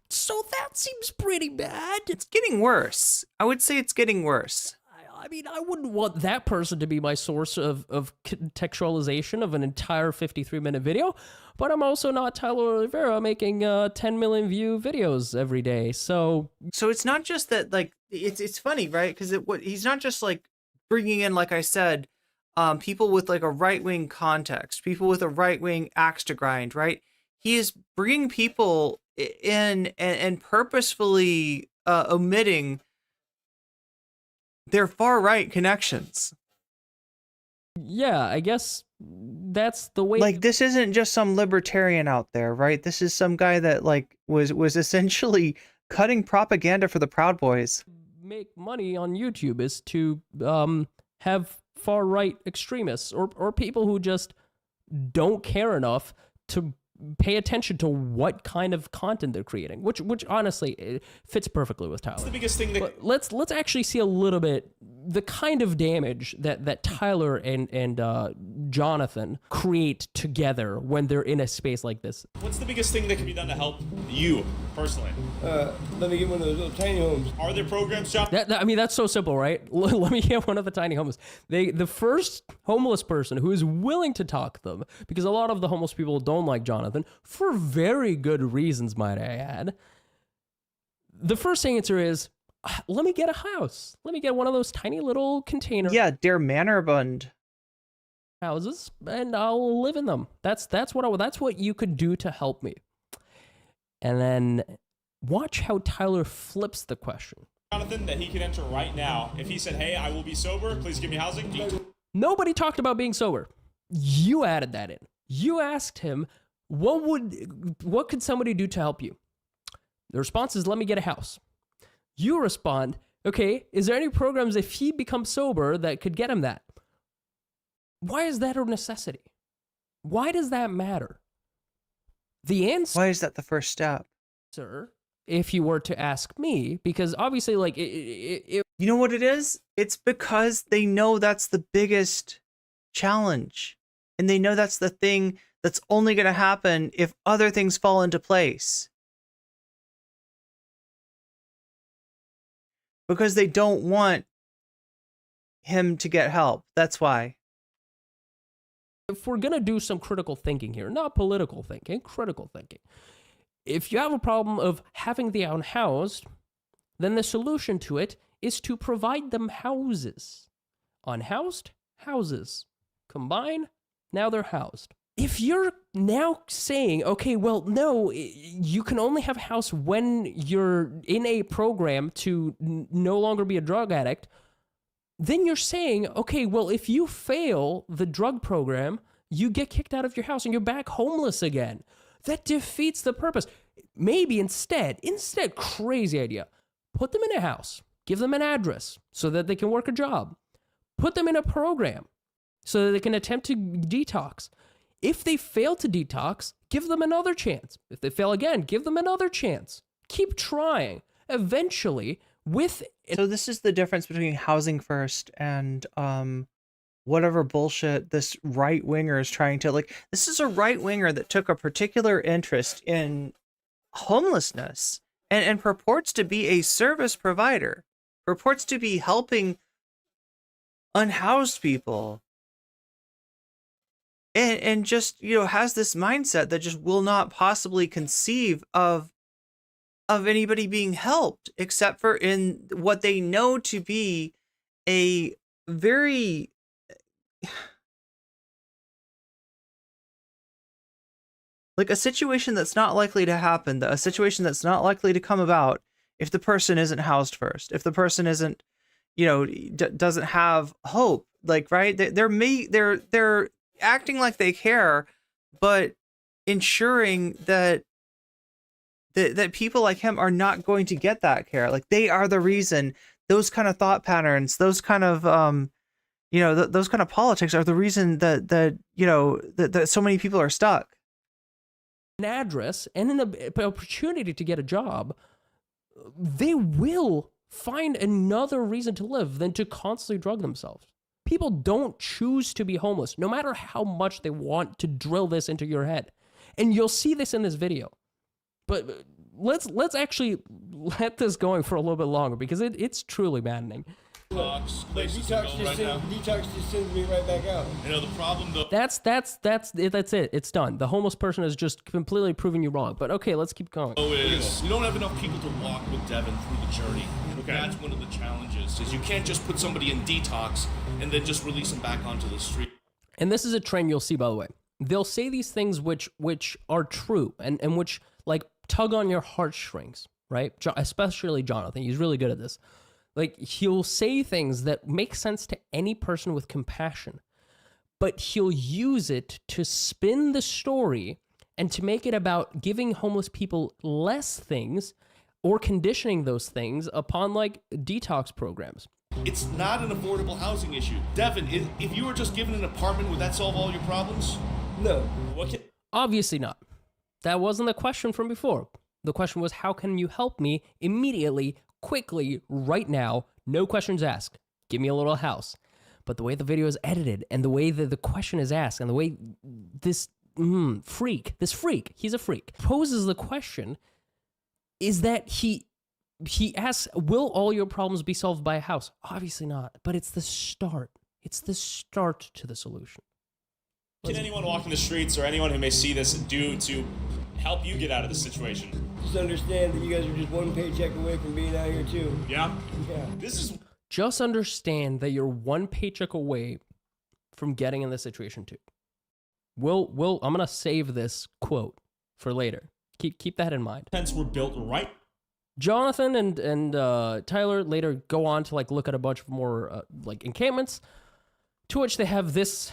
So that seems pretty bad. It's getting worse. I would say it's getting worse. I mean, I wouldn't want that person to be my source of contextualization of an entire 53-minute video, but I'm also not Tyler Rivera making 10 million view videos every day, so... So it's not just that, like, it's funny, right? Because he's not just, like, bringing in, like I said, people with, like, a right-wing context, people with a right-wing axe to grind, right? He is bringing people in and purposefully omitting their far-right connections. Yeah, I guess that's the way... Like, this isn't just some libertarian out there, right? This is some guy that, like, was essentially cutting propaganda for the Proud Boys. Make money on YouTube is to have far-right extremists or people who just don't care enough to pay attention to what kind of content they're creating, which honestly fits perfectly with Tyler. That's the biggest thing that... But let's actually see a little bit the kind of damage that Tyler and Jonathan create together when they're in a space like this. What's the biggest thing that can be done to help you personally? Let me get one of those little tiny homes. Are there programs, John? I mean, that's so simple, right? Let me get one of the tiny homes. The first homeless person who is willing to talk to them, because a lot of the homeless people don't like Jonathan, for very good reasons, might I add. The first answer is, let me get a house. Let me get one of those tiny little container... Yeah, Der Mannerbund houses, and I'll live in them. That's what you could do to help me. And then watch how Tyler flips the question. Jonathan, that he could enter right now. If he said, hey, I will be sober, please give me housing. Nobody talked about being sober. You added that in. You asked him, what could somebody do to help you? The response is, let me get a house. You respond, okay, is there any programs if he becomes sober that could get him that? Why is that a necessity? Why does that matter? The answer... Why is that the first step? Sir, if you were to ask me, because obviously, like... You know what it is? It's because they know that's the biggest challenge. And they know that's the thing that's only going to happen if other things fall into place. because they don't want him to get help. That's why. If we're going to do some critical thinking here, not political thinking, critical thinking. If you have a problem of having the unhoused, then the solution to it is to provide them houses. Unhoused, houses. Combine, now they're housed. If you're now saying, okay, well, no, you can only have a house when you're in a program to no longer be a drug addict, then you're saying, okay, well, if you fail the drug program, you get kicked out of your house and you're back homeless again. That defeats the purpose. Maybe instead, crazy idea, put them in a house, give them an address so that they can work a job, put them in a program so that they can attempt to detox. If they fail to detox, give them another chance. If they fail again, give them another chance. Keep trying. Eventually, So this is the difference between housing first and whatever bullshit this right winger is trying to, like, this is a right winger that took a particular interest in homelessness and purports to be a service provider, purports to be helping unhoused people, and just, you know, has this mindset that just will not possibly conceive of anybody being helped except for in what they know to be a very like a situation that's not likely to happen, a situation that's not likely to come about if the person isn't housed first, if the person isn't, you know, doesn't have hope. Like, right, they're acting like they care, but ensuring that people like him are not going to get that care. Like, they are the reason. Those kind of thought patterns, those kind of you know, those kind of politics are the reason that you know that so many people are stuck. An address and an opportunity to get a job, they will find another reason to live than to constantly drug themselves. People don't choose to be homeless, no matter how much they want to drill this into your head. And you'll see this in this video. But let's actually let this going for a little bit longer, because it's truly maddening. Detox just sends me right back out. You know, the problem though. That's it. It's done. The homeless person is just completely proving you wrong. But okay, let's keep going. Is you don't have enough people to walk with Devin through the journey. Okay. That's one of the challenges, is you can't just put somebody in detox and then just release them back onto the street. And this is a trend you'll see, by the way. They'll say these things which are true and which, like, tug on your heartstrings, right? Especially Jonathan. He's really good at this. Like, he'll say things that make sense to any person with compassion, but he'll use it to spin the story and to make it about giving homeless people less things or conditioning those things upon, like, detox programs. It's not an affordable housing issue. Devin, if you were just given an apartment, would that solve all your problems? No. Obviously not. That wasn't the question from before. The question was, how can you help me immediately, quickly, right now, no questions asked? Give me a little house. But the way the video is edited, and the way that the question is asked, and the way this freak, he's a freak, poses the question, is that he asks, will all your problems be solved by a house? Obviously not, but it's the start. It's the start to the solution. Can anyone walking the streets or anyone who may see this do to help you get out of this situation? Just understand that you guys are just one paycheck away from being out here too. Yeah? Yeah. This is... Just understand that you're one paycheck away from getting in this situation too. I'm gonna save this quote for later. Keep that in mind. Tents were built right. Jonathan and Tyler later go on to, like, look at a bunch of more like encampments, to which they have this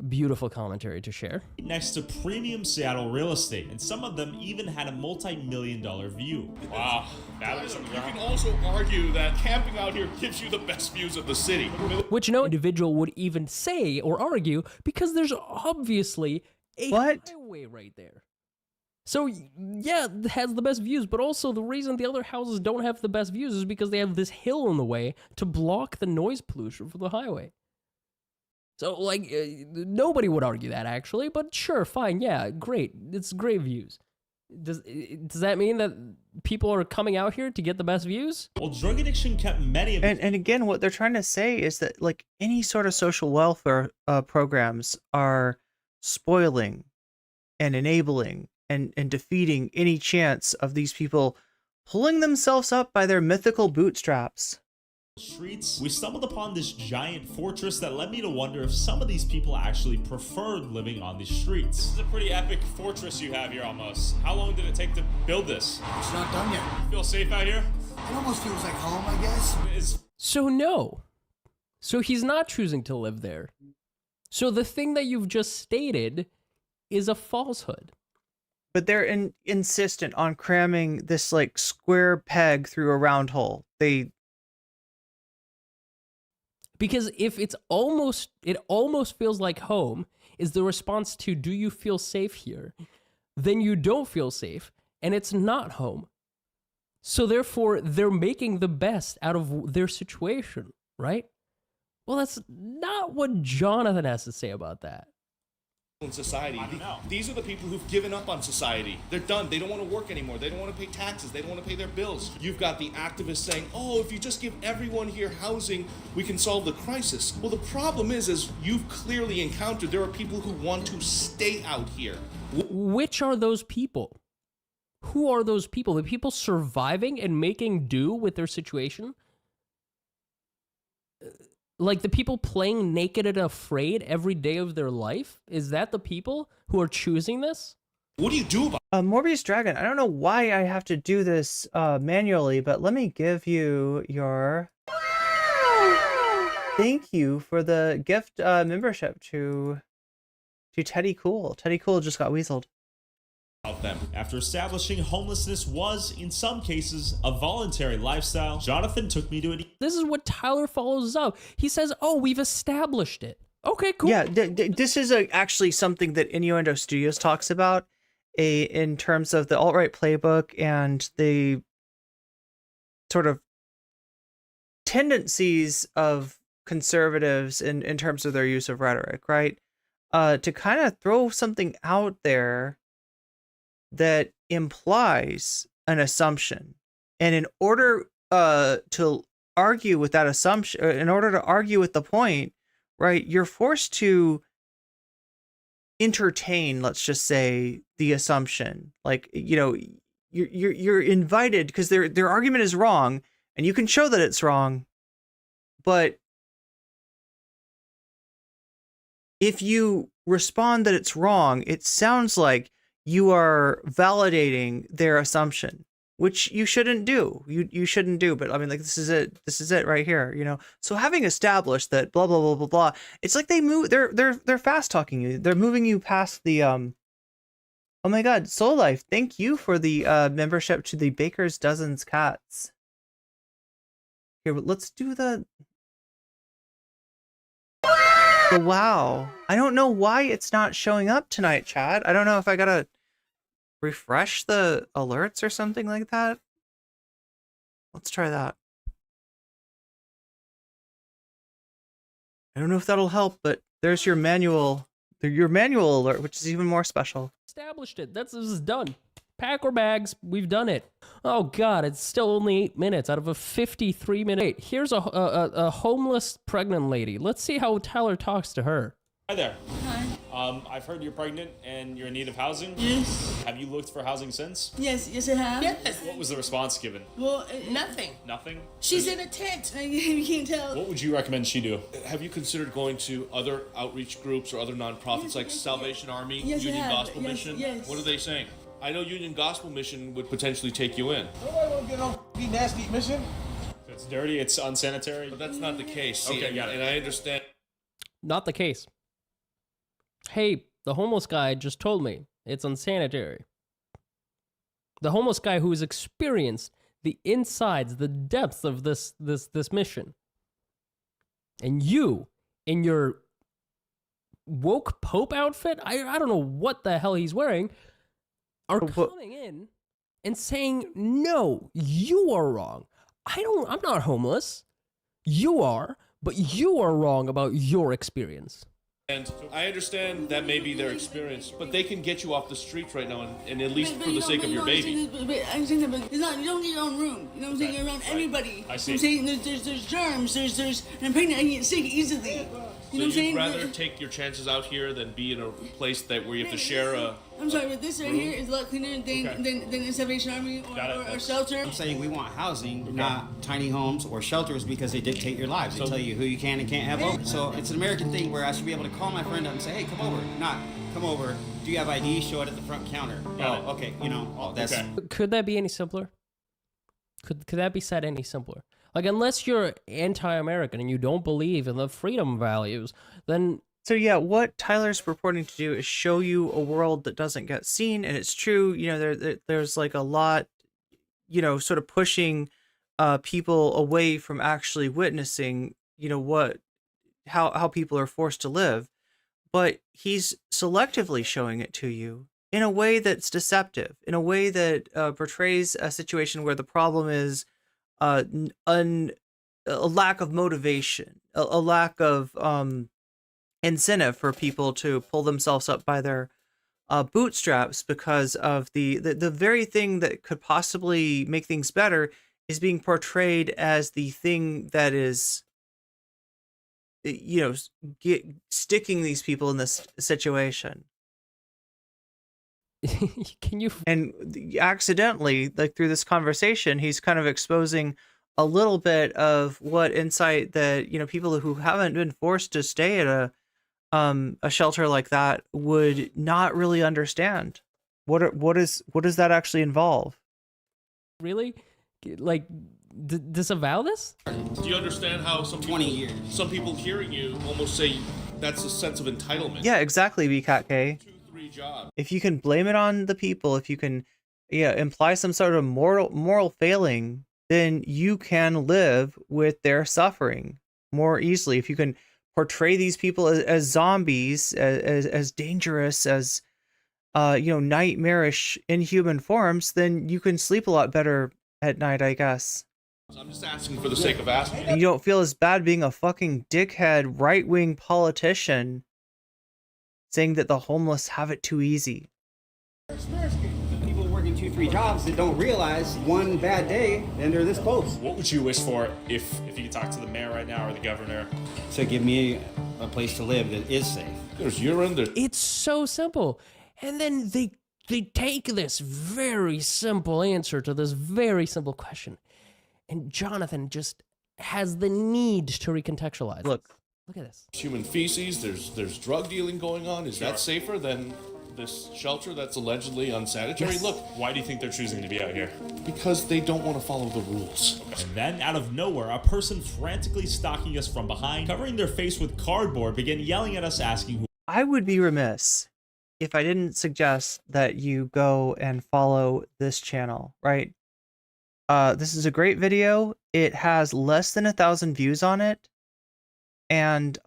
beautiful commentary to share. Next to premium Seattle real estate, and some of them even had a multi-million-dollar view. Wow. You can also argue that camping out here gives you the best views of the city. Which no individual would even say or argue, because there's obviously a highway right there. So, yeah, it has the best views, but also the reason the other houses don't have the best views is because they have this hill in the way to block the noise pollution from the highway. So, like, nobody would argue that, actually, but sure, fine, yeah, great. It's great views. Does that mean that people are coming out here to get the best views? Well, drug addiction kept many of And again, what they're trying to say is that like any sort of social welfare programs are spoiling and enabling and defeating any chance of these people pulling themselves up by their mythical bootstraps. streets, we stumbled upon this giant fortress that led me to wonder if some of these people actually preferred living on these streets. This is a pretty epic fortress you have here almost. How long did it take to build this? It's not done yet. You feel safe out here? It almost feels like home, I guess. So no. So he's not choosing to live there. So the thing that you've just stated is a falsehood. But they're insistent on cramming this like square peg through a round hole. Because if it almost feels like home is the response to do you feel safe here, then you don't feel safe and it's not home. So therefore they're making the best out of their situation, right? Well, that's not what Jonathan has to say about that. In society. These are the people who've given up on society. They're done. They don't want to work anymore. They don't want to pay taxes. They don't want to pay their bills. You've got the activists saying, oh, if you just give everyone here housing, we can solve the crisis. Well, the problem is, as you've clearly encountered, there are people who want to stay out here. Which are those people? Who are those people? The people surviving and making do with their situation? Like the people playing naked and afraid every day of their life? Is that the people who are choosing this? What do you do about Morbius Dragon, I don't know why I have to do this manually, but let me give you your... Thank you for the gift membership to Teddy Cool. Teddy Cool just got weaseled. Them. After establishing homelessness was, in some cases, a voluntary lifestyle, Jonathan took me to it. This is what Tyler follows up. He says, oh, we've established it. Okay, cool. Yeah, this is actually something that Innuendo Studios talks about in terms of the alt-right playbook and the sort of tendencies of conservatives in terms of their use of rhetoric, right? To kind of throw something out there that implies an assumption, and in order to argue with that assumption, in order to argue with the point, right, you're forced to entertain, let's just say, the assumption. Like, you know, you're invited because their argument is wrong, and you can show that it's wrong, but if you respond that it's wrong, it sounds like you are validating their assumption, which you shouldn't do. You shouldn't do, but I mean, like, this is it right here, you know? So having established that blah, blah, blah, blah, blah, it's like they're fast talking you. They're moving you past the, oh my God, Soul Life, thank you for the membership to the Baker's Dozens Cats. Here, let's do the wow. I don't know why it's not showing up tonight, chat. I don't know if I gotta refresh the alerts or something like that. Let's try that. I don't know if that'll help, but there's your manual alert, which is even more special. Established it. This is done. Pack our bags. We've done it. Oh God, it's still only 8 minutes out of a 53-minute. Here's a homeless pregnant lady. Let's see how Tyler talks to her. Hi there. Hi. I've heard you're pregnant and you're in need of housing. Yes. Have you looked for housing since? Yes, I have. Yes. What was the response given? Well, nothing. Nothing? She's in a tent. You can't tell. What would you recommend she do? Have you considered going to other outreach groups or other nonprofits like Salvation Army, Yes, I Union have. Gospel Yes, Mission? yes. What are they saying? I know Union Gospel Mission would potentially take you in. Nobody want to get on the nasty mission. If it's dirty, it's unsanitary. But that's not the case. See, Okay, got it. And I understand. Not the case. Hey, the homeless guy just told me it's unsanitary. The homeless guy who has experienced the insides, the depths of this mission. And you, in your woke Pope outfit, I don't know what the hell he's wearing, are coming in and saying, no, you are wrong. I'm not homeless. You are, but you are wrong about your experience. And I understand that may be their experience, but they can get you off the streets right now, and at least for the sake of your baby. I'm saying that, but it's not, you don't get your own room. You know what I'm saying? You're around everybody. I see. I'm saying there's germs, and I'm pregnant, I can get sick easily. You know what I'm saying? You'd rather take your chances out here than be in a place where you have to share a... I'm sorry, but this right here is a lot cleaner than the Salvation Army or shelter. I'm saying we want housing, not tiny homes or shelters, because they dictate your lives. They tell you who you can and can't have over. So it's an American thing where I should be able to call my friend up and say, hey, come over. Not, come over. Do you have ID? Show it at the front counter. Okay. You know, that's... Could that be any simpler? Could that be said any simpler? Like, unless you're anti-American and you don't believe in the freedom values, then... So yeah, what Tyler's purporting to do is show you a world that doesn't get seen, and it's true. You know, there's like a lot, you know, sort of pushing people away from actually witnessing, you know, how people are forced to live. But he's selectively showing it to you in a way that's deceptive, in a way that portrays a situation where the problem is a lack of motivation, a lack of incentive for people to pull themselves up by their bootstraps, because of the very thing that could possibly make things better is being portrayed as the thing that is, you know, sticking these people in this situation. Can you? And accidentally, like through this conversation, he's kind of exposing a little bit of what insight that, you know, people who haven't been forced to stay at a shelter like that would not really understand. What does that actually involve? Really? Like, disavow this? Do you understand how some people hearing you almost say that's a sense of entitlement? Yeah, exactly, BCatK. 2-3 jobs. If you can blame it on the people, if you can, imply some sort of moral failing, then you can live with their suffering more easily. If you can portray these people as zombies, as dangerous, as nightmarish, inhuman forms, then you can sleep a lot better at night, I guess. I'm just asking for the sake of asking. And you don't feel as bad being a fucking dickhead right-wing politician saying that the homeless have it too easy. People working 2-3 jobs that don't realize one bad day and they're this close. What would you wish for if you could talk to the mayor right now or the governor? To give me a place to live that is safe. There's urine there. It's so simple. And then they take this very simple answer to this very simple question. And Jonathan just has the need to recontextualize. Look at this. Human feces, there's drug dealing going on. Is that safer than this shelter that's allegedly unsanitary? Yes. Look, why do you think they're choosing to be out here? Because they don't want to follow the rules. And then, out of nowhere, a person frantically stalking us from behind, covering their face with cardboard, began yelling at us, asking who... I would be remiss if I didn't suggest that you go and follow this channel, right? This is a great video. It has less than 1,000 views on it. And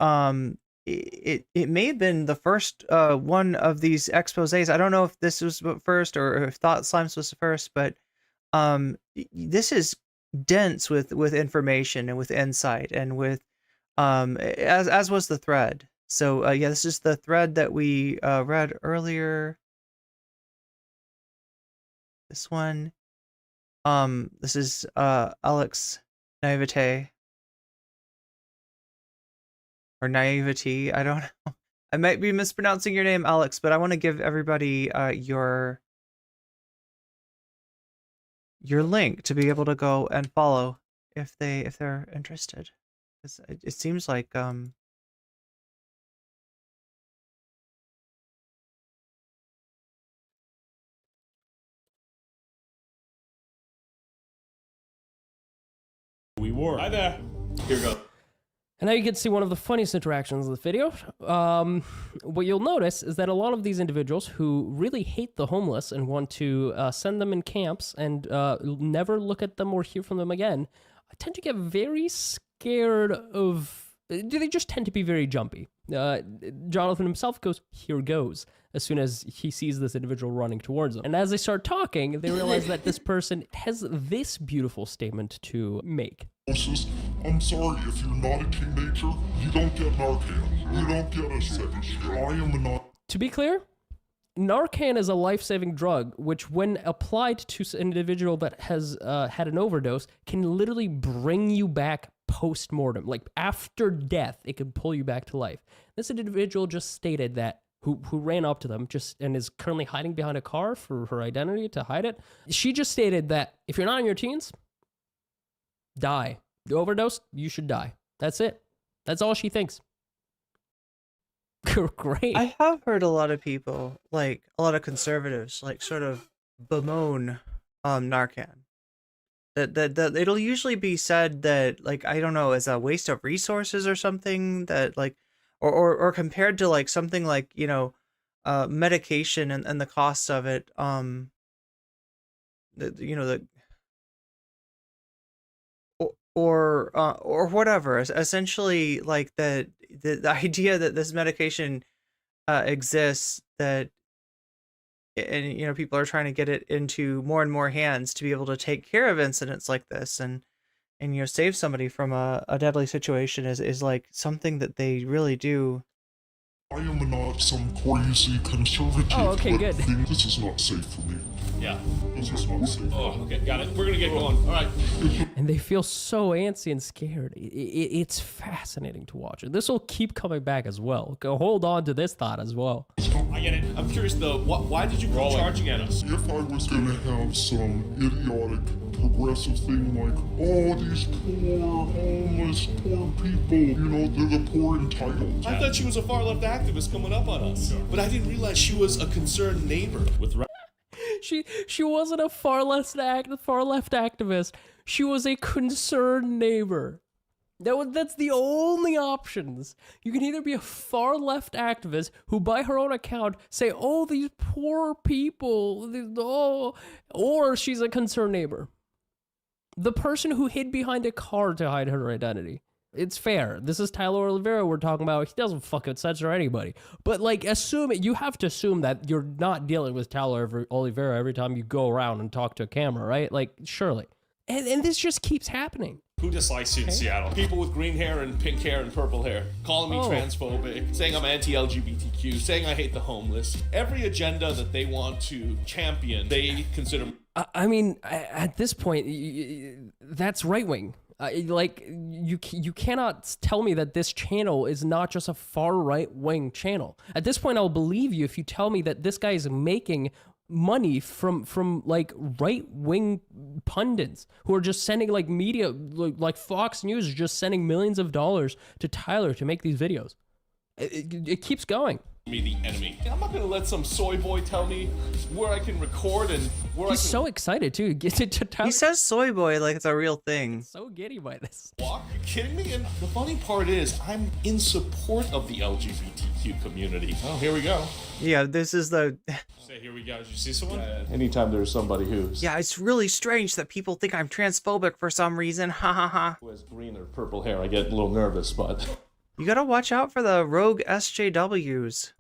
it may have been the first one of these exposés. I don't know if this was first or if Thought Slimes was first, but this is dense with information and with insight and with as was the thread. So yeah, this is the thread that we read earlier. This one. This is Alex Naivete. Or naivety, I don't know. I might be mispronouncing your name, Alex, but I want to give everybody your link to be able to go and follow if they're interested. It seems like We were. Hi there. Here we go. And now you get to see one of the funniest interactions of the video. What you'll notice is that a lot of these individuals who really hate the homeless and want to send them in camps and never look at them or hear from them again, tend to get very scared of... They just tend to be very jumpy. Jonathan himself goes, "Here goes," as soon as he sees this individual running towards them. And as they start talking, they realize that this person has this beautiful statement to make. I'm sorry, if you're not a teenager, you don't get Narcan. You don't get a second shot. I am not. To be clear, Narcan is a life-saving drug, which when applied to an individual that has had an overdose, can literally bring you back post-mortem. Like, after death, it can pull you back to life. This individual just stated that, who ran up to them and is currently hiding behind a car for her identity to hide it. She just stated that if you're not in your teens, die. You overdose, you should die. That's it. That's all she thinks. Great. I have heard a lot of people, like a lot of conservatives, like sort of bemoan Narcan. That it'll usually be said that, like, I don't know, as a waste of resources or something, that like, or compared to like something like, you know, medication and the costs of it, or whatever. Essentially, like the idea that this medication exists, that, and you know, people are trying to get it into more and more hands to be able to take care of incidents like this and you know, save somebody from a deadly situation is like something that they really do. I am not some crazy conservative. Oh, okay, good. This is not safe for me. Yeah. This is not safe. Oh, okay, got it. We're gonna get going. All right. And they feel so antsy and scared. It's fascinating to watch. And this will keep coming back as well. Go hold on to this thought as well. I get it. I'm curious though. Why did you go charging at us? If I was gonna have some idiotic progressive thing like, oh, these poor homeless poor people, you know, they're the poor entitled. I thought she was a far left activist coming up on us, but I didn't realize she was a concerned neighbor with. She wasn't a far left activist. She was a concerned neighbor. That's the only options. You can either be a far left activist who, by her own account, say, "Oh, these poor people," or she's a concerned neighbor. The person who hid behind a car to hide her identity. It's fair. This is Tyler Oliveira we're talking about. He doesn't fucking censor anybody. But, like, you have to assume that you're not dealing with Tyler Oliveira every time you go around and talk to a camera, right? Like, surely. And this just keeps happening. Who dislikes you in Seattle? People with green hair and pink hair and purple hair, calling me transphobic, saying I'm anti-LGBTQ, saying I hate the homeless. Every agenda that they want to champion, they consider. I mean, at this point, that's right wing. Like, you cannot tell me that this channel is not just a far right wing channel. At this point, I'll believe you if you tell me that this guy is making money from like right wing pundits who are just sending, like, media, like Fox News is just sending millions of dollars to Tyler to make these videos. It keeps going. Me the enemy. I'm not gonna let some soy boy tell me where I can record and where He's so excited too. Get it to Tyler. He says soy boy like it's a real thing. So giddy by this. Walk? You kidding me? And the funny part is, I'm in support of the LGBTQ community. Oh, here we go. Yeah, this is the. Say, here we go. Did you see someone? Anytime there's somebody who's Yeah, it's really strange that people think I'm transphobic for some reason. Ha ha ha. who has green or purple hair, I get a little nervous, but You gotta watch out for the rogue SJWs.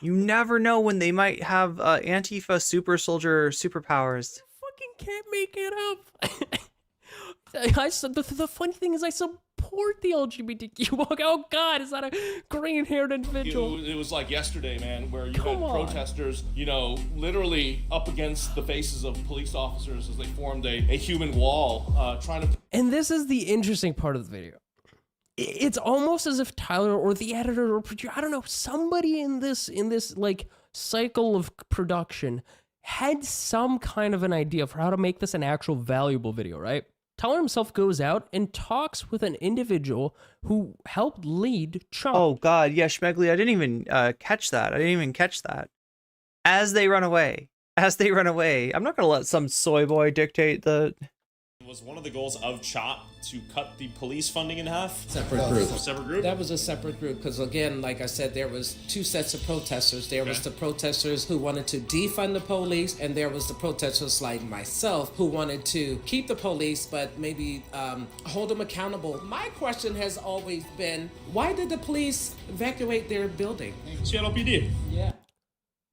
You never know when they might have Antifa super soldier superpowers. Fucking can't make it up. The funny thing is I support the LGBTQ. Oh God, is that a green-haired individual? It was like yesterday, man, where you had protesters, you know, literally up against the faces of police officers as they formed a human wall, trying to. And this is the interesting part of the video. It's almost as if Tyler or the editor or producer, I don't know, somebody in this like cycle of production had some kind of an idea for how to make this an actual valuable video, right? Tyler himself goes out and talks with an individual who helped lead Trump. Oh God, yeah, Schmegley, I didn't even catch that. As they run away. I'm not gonna let some soy boy dictate the. Was one of the goals of CHOP to cut the police funding in half? Separate group. Separate group? That was a separate group because, again, like I said, there was two sets of protesters. There was the protesters who wanted to defund the police, and there was the protesters like myself who wanted to keep the police but maybe hold them accountable. My question has always been, why did the police evacuate their building? Seattle PD. Yeah.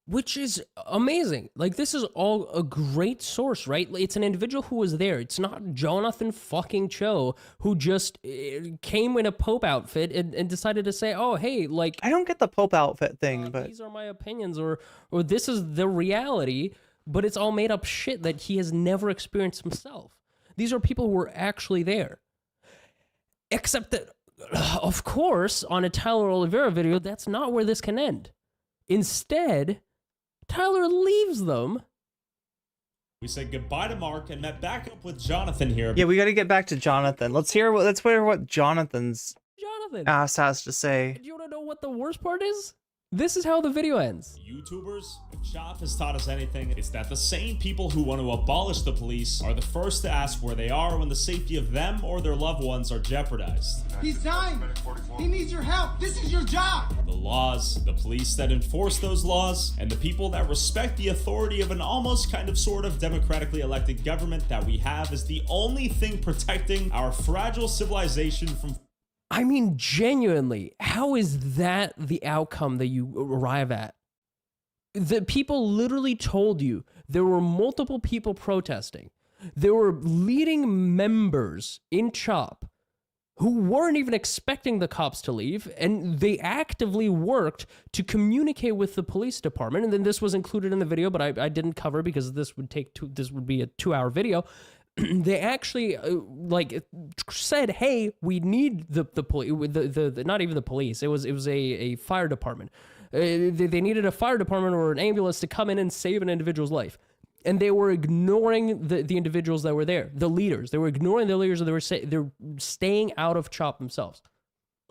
which is amazing. Like, this is all a great source, right? It's an individual who was there. It's not Jonathan fucking Cho who just came in a Pope outfit and decided to say, oh, hey, like... I don't get the Pope outfit thing, but... These are my opinions, or this is the reality, but it's all made up shit that he has never experienced himself. These are people who were actually there. Except that, of course, on a Tyler Oliveira video, that's not where this can end. Instead... Tyler leaves them. We said goodbye to Mark and met back up with Jonathan here. Yeah, we got to get back to Jonathan. Let's hear what Jonathan's ass has to say. Do you want to know what the worst part is? This is how the video ends. YouTubers, if Chop has taught us anything, it's that the same people who want to abolish the police are the first to ask where they are when the safety of them or their loved ones are jeopardized. He's dying. He needs your help. This is your job. The laws, the police that enforce those laws, and the people that respect the authority of an almost kind of sort of democratically elected government that we have is the only thing protecting our fragile civilization from... I mean, genuinely, how is that the outcome that you arrive at? The people literally told you there were multiple people protesting. There were leading members in CHOP who weren't even expecting the cops to leave, and they actively worked to communicate with the police department. And then this was included in the video, but I didn't cover because this would be a 2-hour video. They actually like said, "Hey, we need the police. The not even the police. It was a fire department. They needed a fire department or an ambulance to come in and save an individual's life." And they were ignoring the individuals that were there, the leaders. They were ignoring the leaders, and they're staying out of CHOP themselves.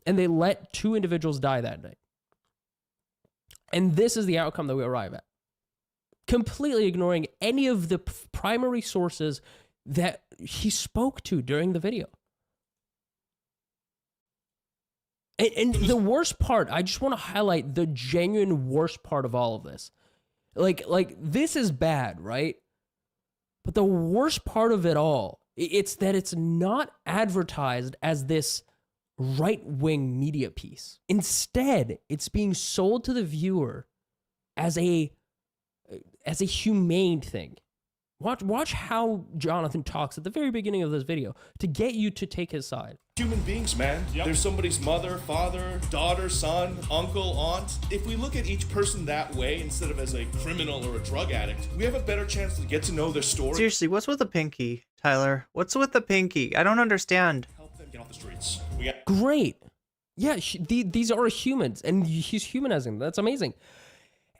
And they let 2 individuals die that night. And this is the outcome that we arrive at. Completely ignoring any of the primary sources that he spoke to during the video. And the worst part, I just want to highlight the genuine worst part of all of this. Like this is bad, right? But the worst part of it all, it's that it's not advertised as this right-wing media piece. Instead, it's being sold to the viewer as a humane thing. Watch how Jonathan talks at the very beginning of this video to get you to take his side. Human beings, man. Yep. There's somebody's mother, father, daughter, son, uncle, aunt. If we look at each person that way instead of as a criminal or a drug addict, we have a better chance to get to know their story. Seriously, what's with the pinky, Tyler? What's with the pinky? I don't understand. Help them get off the streets. Great. Yeah, these are humans, and he's humanizing them. That's amazing.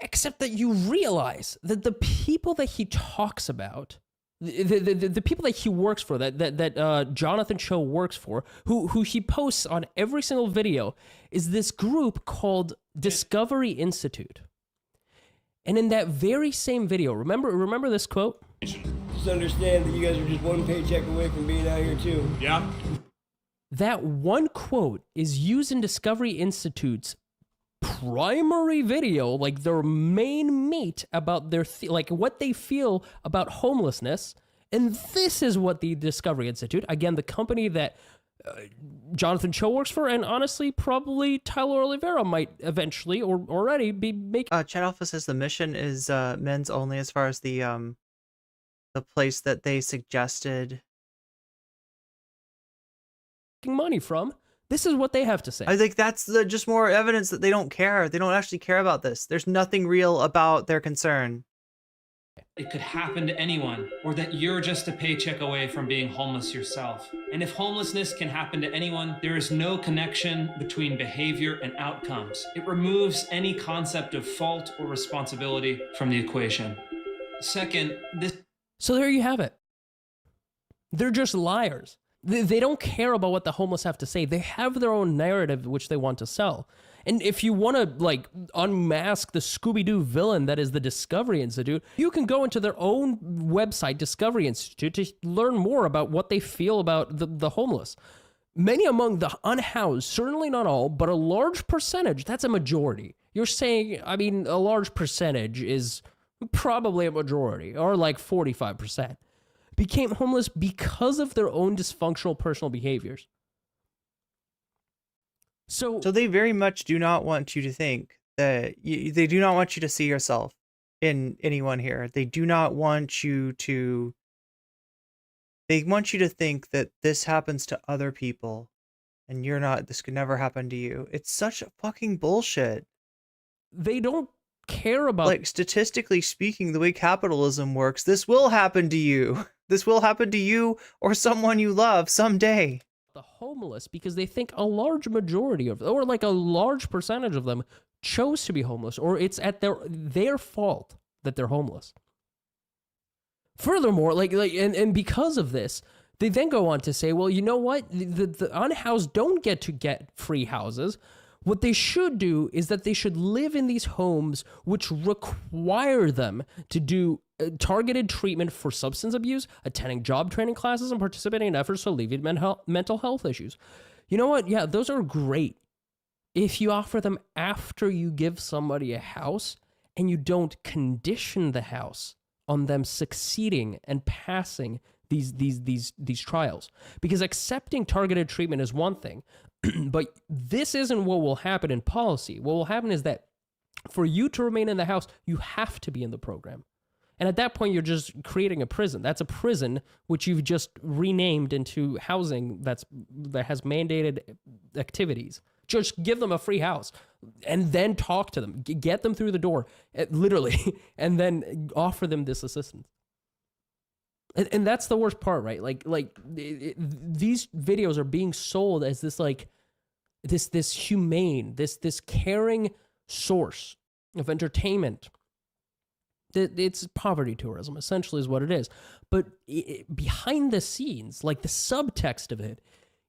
Except that you realize that the people that he talks about, the people that he works for, that Jonathan Cho works for, who he posts on every single video, is this group called Discovery Institute. And in that very same video, remember this quote? Just understand that you guys are just one paycheck away from being out here too. Yeah. That one quote is used in Discovery Institute's primary video, like their main meat about their like what they feel about homelessness. And this is what the Discovery Institute, again, the company that Jonathan Cho works for, and honestly probably Tyler Oliveira might eventually or already be making. Chat Alpha says the mission is men's only as far as the place that they suggested money from. This is what they have to say. I think that's just more evidence that they don't care. They don't actually care about this. There's nothing real about their concern. It could happen to anyone, or that you're just a paycheck away from being homeless yourself. And if homelessness can happen to anyone, there is no connection between behavior and outcomes. It removes any concept of fault or responsibility from the equation. Second, So there you have it. They're just liars. They don't care about what the homeless have to say. They have their own narrative which they want to sell. And if you want to like unmask the Scooby-Doo villain that is the Discovery Institute, you can go into their own website, Discovery Institute, to learn more about what they feel about the homeless. Many among the unhoused, certainly not all, but a large percentage, that's a majority. You're saying, I mean, a large percentage is probably a majority, or like 45%. Became homeless because of their own dysfunctional personal behaviors. So they very much do not want you to think that they do not want you to see yourself in anyone here. They do not want you to, they want you to think that this happens to other people and you're not, this could never happen to you. It's such fucking bullshit. They don't care about, like, statistically speaking, the way capitalism works, this will happen to you. This will happen to you or someone you love someday. the homeless because they think a large majority of, or like a large percentage of them chose to be homeless, or it's at their fault that they're homeless. Furthermore, and because of this, they then go on to say, well, you know what? The unhoused don't get free houses. What they should do is that they should live in these homes which require them to do targeted treatment for substance abuse, attending job training classes, and participating in efforts to alleviate mental health issues. You know what? Yeah, those are great if you offer them after you give somebody a house and you don't condition the house on them succeeding and passing these trials. Because accepting targeted treatment is one thing, but this isn't what will happen in policy. What will happen is that for you to remain in the house, you have to be in the program. And at that point, you're just creating a prison. That's a prison which you've just renamed into housing that has mandated activities. Just give them a free house and then talk to them, get them through the door, literally, and then offer them this assistance. And that's the worst part, right? These videos are being sold as this this humane, this caring source of entertainment. It's poverty tourism, essentially, is what it is. But behind the scenes, like the subtext of it,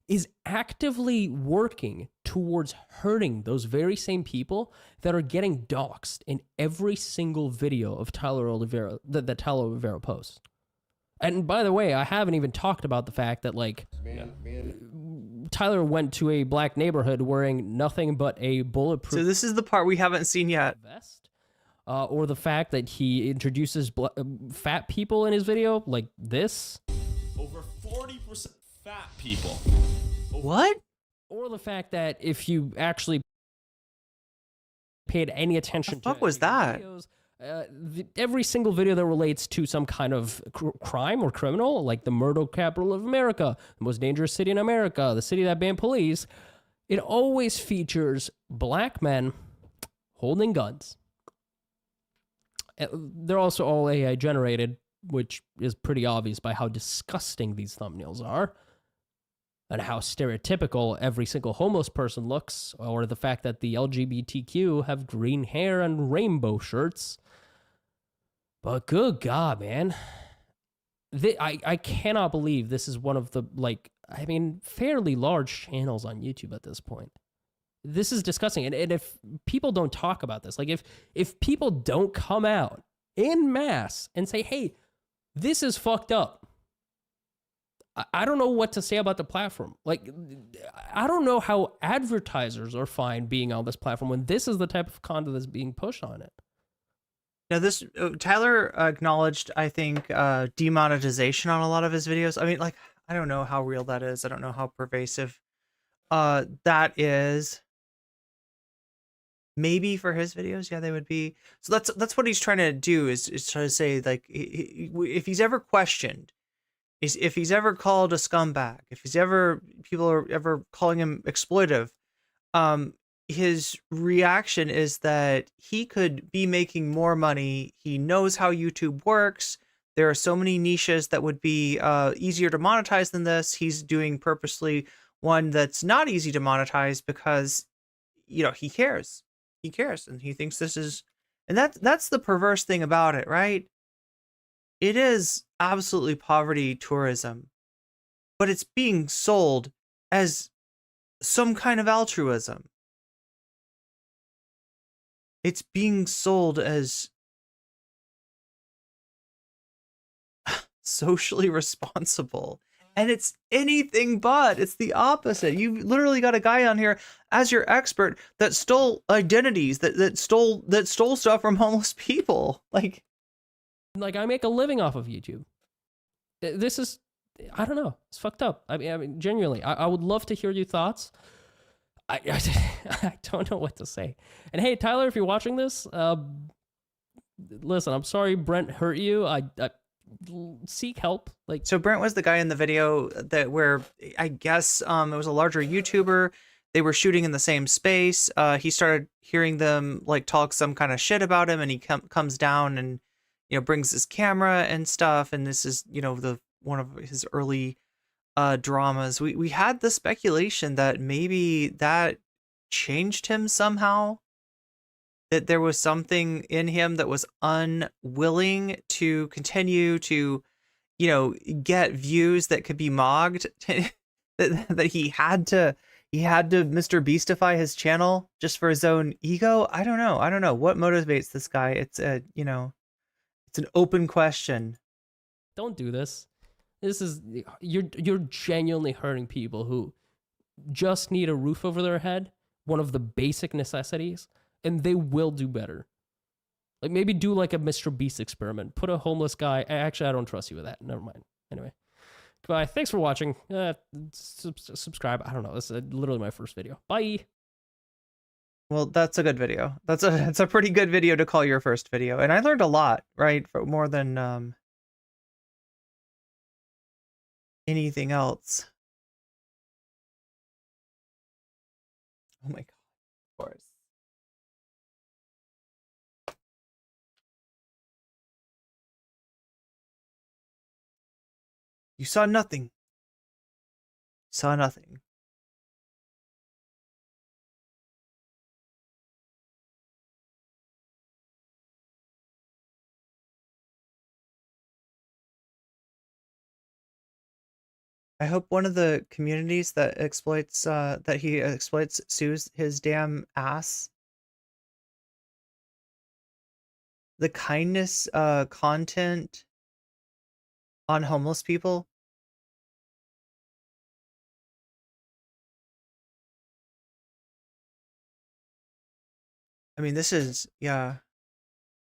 is actively working towards hurting those very same people that are getting doxxed in every single video of Tyler Oliveira that Tyler Oliveira posts. And by the way, I haven't even talked about the fact that Tyler went to a black neighborhood wearing nothing but a bulletproof. So this is the part we haven't seen yet. Vest, or the fact that he introduces fat people in his video like this. Over 40% fat people. What? Or the fact that if you actually paid any attention to what was that? Videos, every single video that relates to some kind of crime or criminal, like the murder capital of America, the most dangerous city in America, the city that banned police, it always features black men holding guns. They're also all AI generated, which is pretty obvious by how disgusting these thumbnails are and how stereotypical every single homeless person looks, or the fact that the LGBTQ have green hair and rainbow shirts. But good God, man. I cannot believe this is one of the, fairly large channels on YouTube at this point. This is disgusting. And if people don't talk about this, if people don't come out en masse and say, hey, this is fucked up, I don't know what to say about the platform. I don't know how advertisers are fine being on this platform when this is the type of content that's being pushed on it. Now, this Tyler acknowledged, I think, demonetization on a lot of his videos. I mean, I don't know how real that is. I don't know how pervasive that is. Maybe for his videos, yeah, they would be. So that's what he's trying to do is try to say, if he's ever questioned, if he's ever called a scumbag, if people are ever calling him exploitive, his reaction is that he could be making more money. He knows how YouTube works. There are so many niches that would be easier to monetize than this. He's doing purposely one that's not easy to monetize because, he cares. He cares, and he thinks this is, and that's the perverse thing about it, right? It is absolutely poverty tourism, but it's being sold as some kind of altruism. It's being sold as socially responsible. And it's anything but. It's the opposite. You've literally got a guy on here as your expert that stole identities, that stole stuff from homeless people. I make a living off of YouTube. This is, I don't know. It's fucked up. I mean, genuinely, I would love to hear your thoughts. I don't know what to say. And hey, Tyler, if you're watching this, listen, I'm sorry Brent hurt you. I seek help. Like, so Brent was the guy in the video that where I guess it was a larger YouTuber. They were shooting in the same space. He started hearing them like talk some kind of shit about him, and he comes down and brings his camera and stuff. And this is the one of his early dramas. We had the speculation that maybe that changed him somehow. That there was something in him that was unwilling to continue to, get views that could be mogged. that he had to Mr. Beastify his channel just for his own ego. I don't know what motivates this guy. It's it's an open question. Don't do this. This is you're genuinely hurting people who just need a roof over their head, one of the basic necessities. And they will do better. Like, maybe do like a Mr. Beast experiment. Put a homeless guy. Actually, I don't trust you with that. Never mind. Anyway, goodbye. Thanks for watching. Subscribe. I don't know. This is literally my first video. Bye. Well, that's a good video. That's a pretty good video to call your first video. And I learned a lot, right? For more than anything else. Oh my God. Of course. You saw nothing. You saw nothing. I hope one of the communities that exploits sues his damn ass. The kindness content on homeless people. I mean, this is, yeah.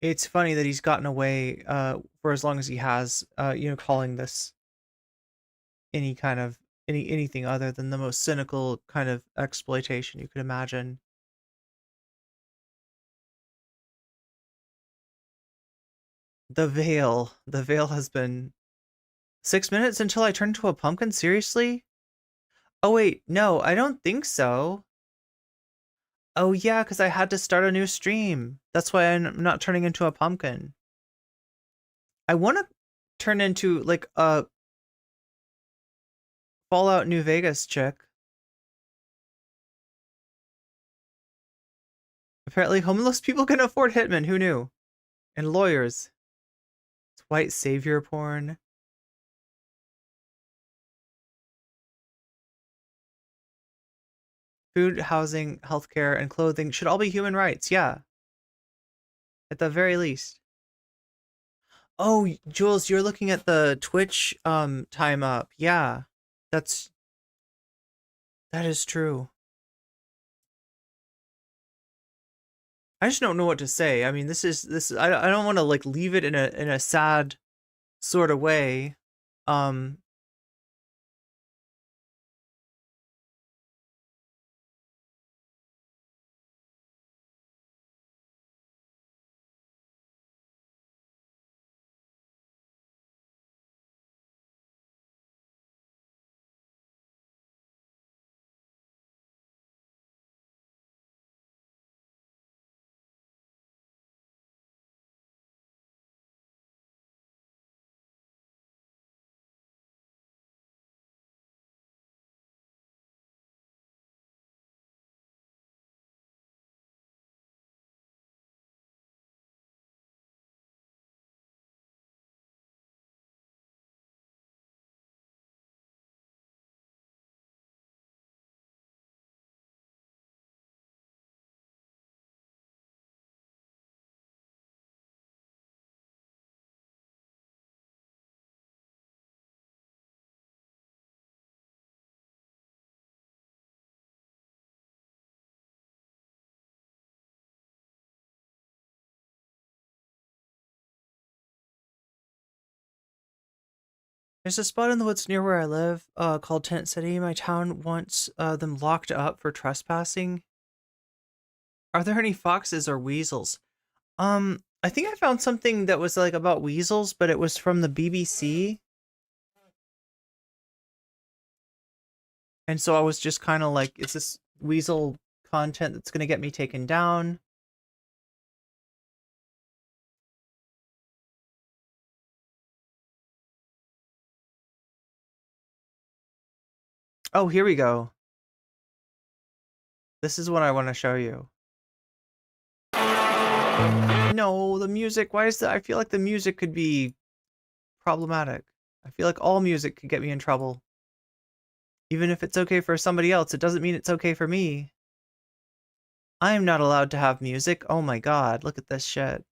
It's funny that he's gotten away for as long as he has, calling this anything other than the most cynical kind of exploitation you could imagine. The veil has been 6 minutes until I turn into a pumpkin. Seriously? Oh wait, no, I don't think so. Oh yeah, because I had to start a new stream. That's why I'm not turning into a pumpkin. I want to turn into like a Fallout New Vegas chick. Apparently homeless people can afford hitmen. Who knew? And lawyers. It's white savior porn. Food, housing, healthcare, and clothing should all be human rights. Yeah. At the very least. Oh, Jules, you're looking at the Twitch time up. Yeah. That is true. I just don't know what to say. I mean, this is I don't want to like leave it in a sad sort of way. There's a spot in the woods near where I live, called Tent City. My town wants them locked up for trespassing. Are there any foxes or weasels? I think I found something that was like about weasels, but it was from the BBC. And so I was just kind of like, is this weasel content that's going to get me taken down? Oh, here we go. This is what I want to show you. No, the music. Why is that? I feel like the music could be problematic. I feel like all music could get me in trouble. Even if it's okay for somebody else, it doesn't mean it's okay for me. I am not allowed to have music. Oh my god, look at this shit.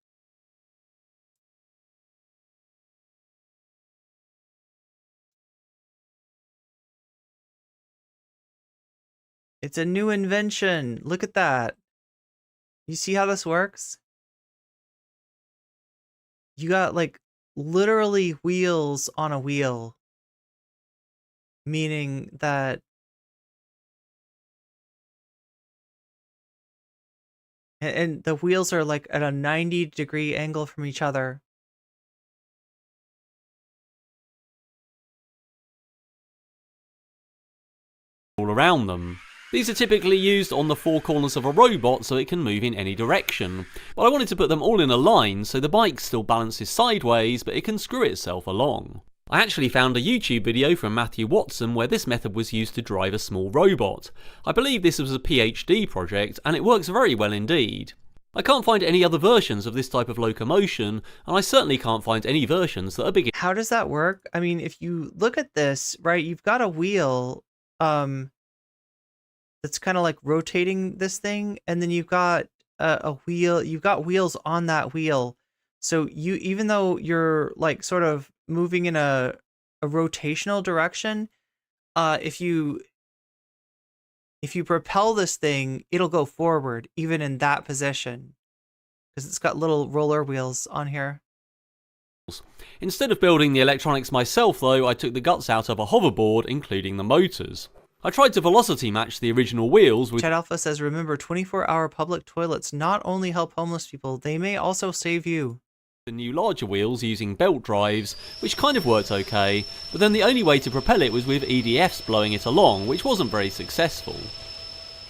It's a new invention. Look at that. You see how this works? You got like literally wheels on a wheel. Meaning that and the wheels are like at a 90-degree angle from each other. All around them. These are typically used on the four corners of a robot so it can move in any direction, but I wanted to put them all in a line so the bike still balances sideways but it can screw itself along. I actually found a YouTube video from Matthew Watson where this method was used to drive a small robot. I believe this was a PhD project and it works very well indeed. I can't find any other versions of this type of locomotion, and I certainly can't find any versions that are big. How does that work? I mean, if you look at this, right, you've got a wheel, that's kind of like rotating this thing, and then you've got a wheel, you've got wheels on that wheel. So you, even though you're like sort of moving in a rotational direction, if you propel this thing, it'll go forward even in that position because it's got little roller wheels on here. Instead of building the electronics myself though, I took the guts out of a hoverboard, including the motors. I tried to velocity match the original wheels with... Chat Alpha says, remember, 24-hour public toilets not only help homeless people, they may also save you. The new larger wheels using belt drives, which kind of worked okay, but then the only way to propel it was with EDFs blowing it along, which wasn't very successful.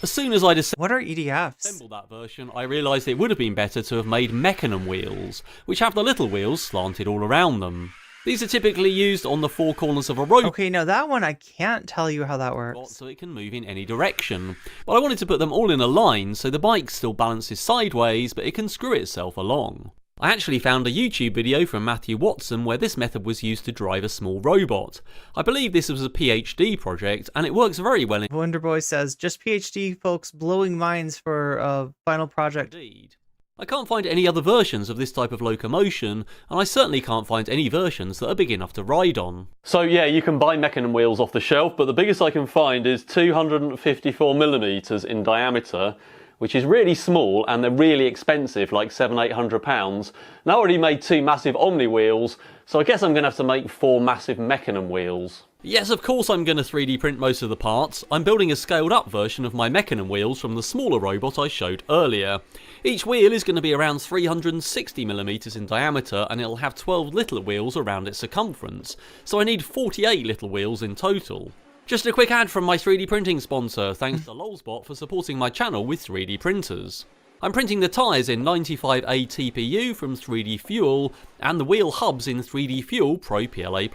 As soon as I what are EDFs? Assembled that version, I realised it would have been better to have made mechanism wheels, which have the little wheels slanted all around them. These are typically used on the four corners of a rope. Okay, now that one I can't tell you how that works. So it can move in any direction. But I wanted to put them all in a line so the bike still balances sideways but it can screw itself along. I actually found a YouTube video from Matthew Watson where this method was used to drive a small robot. I believe this was a PhD project and it works very well. Wonderboy says, just PhD folks blowing minds for a final project. Indeed. I can't find any other versions of this type of locomotion, and I certainly can't find any versions that are big enough to ride on. So yeah, you can buy mechanism wheels off the shelf, but the biggest I can find is 254mm in diameter, which is really small, and they're really expensive, like £700–800. And I already made 2 massive Omni wheels, so I guess I'm going to have to make 4 massive mechanism wheels. Yes, of course I'm going to 3D print most of the parts. I'm building a scaled up version of my mechanism wheels from the smaller robot I showed earlier. Each wheel is going to be around 360mm in diameter and it'll have 12 little wheels around its circumference, so I need 48 little wheels in total. Just a quick ad from my 3D printing sponsor, thanks to Lolsbot for supporting my channel with 3D printers. I'm printing the tyres in 95A TPU from 3D Fuel and the wheel hubs in 3D Fuel Pro PLA+.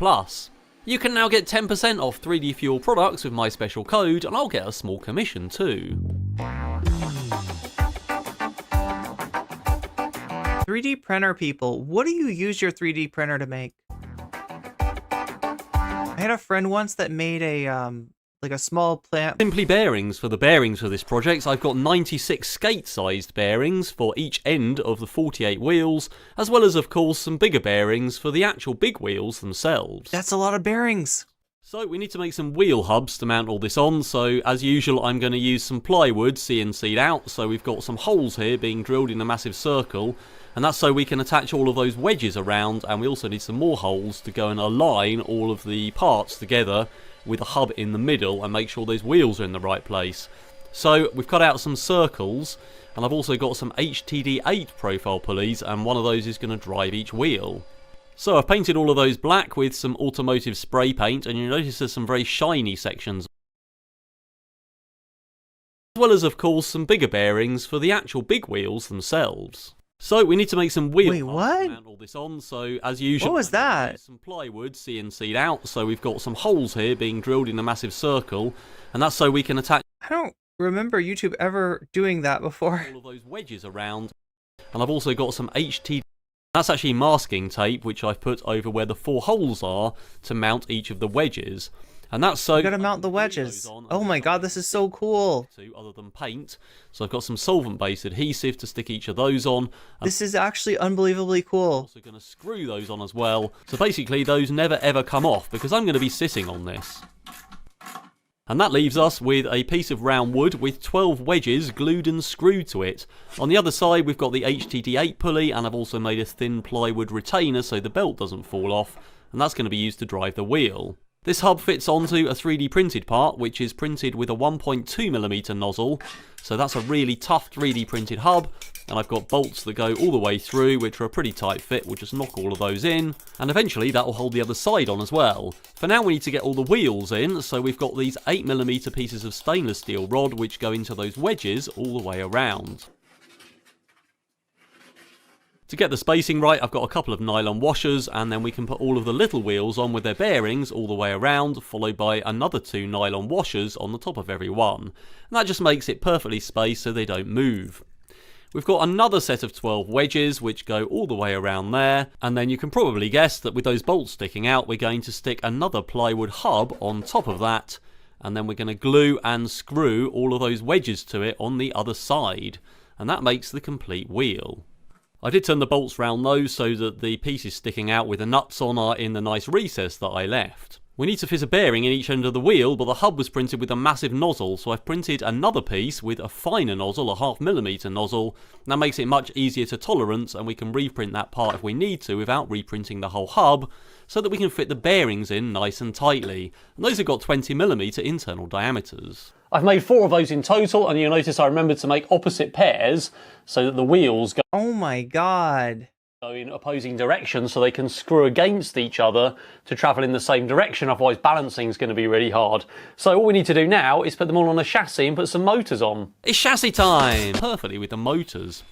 You can now get 10% off 3D Fuel products with my special code, and I'll get a small commission too. 3D printer people, what do you use your 3D printer to make? I had a friend once that made a like a small plant. Simply bearings. For the bearings for this project, I've got 96 skate-sized bearings for each end of the 48 wheels, as well as of course some bigger bearings for the actual big wheels themselves. That's a lot of bearings. So we need to make some wheel hubs to mount all this on, so as usual I'm going to use some plywood CNC'd out, so we've got some holes here being drilled in a massive circle, and that's so we can attach all of those wedges around, and we also need some more holes to go and align all of the parts together with a hub in the middle and make sure those wheels are in the right place. So we've cut out some circles, and I've also got some HTD8 profile pulleys, and one of those is going to drive each wheel. So I've painted all of those black with some automotive spray paint, and you'll notice there's some very shiny sections, as well as of course some bigger bearings for the actual big wheels themselves. So we need to make some wheels. Wait, what? Mount all this on. So as usual, what was that? Some plywood CNC'd out. So we've got some holes here being drilled in a massive circle, and that's so we can attach. I don't remember YouTube ever doing that before. All of those wedges around, and I've also got some HT. That's actually masking tape, which I've put over where the 4 holes are to mount each of the wedges. And that's so... You gotta mount the wedges. Oh my god, this is so cool. Other than paint. So I've got some solvent-based adhesive to stick each of those on. This is actually unbelievably cool. I'm also going to screw those on as well. So basically those never ever come off because I'm going to be sitting on this. And that leaves us with a piece of round wood with 12 wedges glued and screwed to it. On the other side we've got the HTD8 pulley, and I've also made a thin plywood retainer so the belt doesn't fall off, and that's going to be used to drive the wheel. This hub fits onto a 3D printed part, which is printed with a 1.2mm nozzle, so that's a really tough 3D printed hub, and I've got bolts that go all the way through, which are a pretty tight fit. We'll just knock all of those in, and eventually that will hold the other side on as well. For now we need to get all the wheels in, so we've got these 8mm pieces of stainless steel rod which go into those wedges all the way around. To get the spacing right, I've got a couple of nylon washers, and then we can put all of the little wheels on with their bearings all the way around, followed by another 2 nylon washers on the top of every one. And that just makes it perfectly spaced so they don't move. We've got another set of 12 wedges which go all the way around there, and then you can probably guess that with those bolts sticking out we're going to stick another plywood hub on top of that, and then we're going to glue and screw all of those wedges to it on the other side, and that makes the complete wheel. I did turn the bolts round though so that the pieces sticking out with the nuts on are in the nice recess that I left. We need to fit a bearing in each end of the wheel, but the hub was printed with a massive nozzle, so I've printed another piece with a finer nozzle, a 0.5mm nozzle. That makes it much easier to tolerance, and we can reprint that part if we need to without reprinting the whole hub, so that we can fit the bearings in nice and tightly. And those have got 20mm internal diameters. I've made 4 of those in total, and you'll notice I remembered to make opposite pairs so that the wheels go oh my god, in opposing directions so they can screw against each other to travel in the same direction, otherwise balancing is going to be really hard. So all we need to do now is put them all on a chassis and put some motors on. It's chassis time! Perfectly with the motors.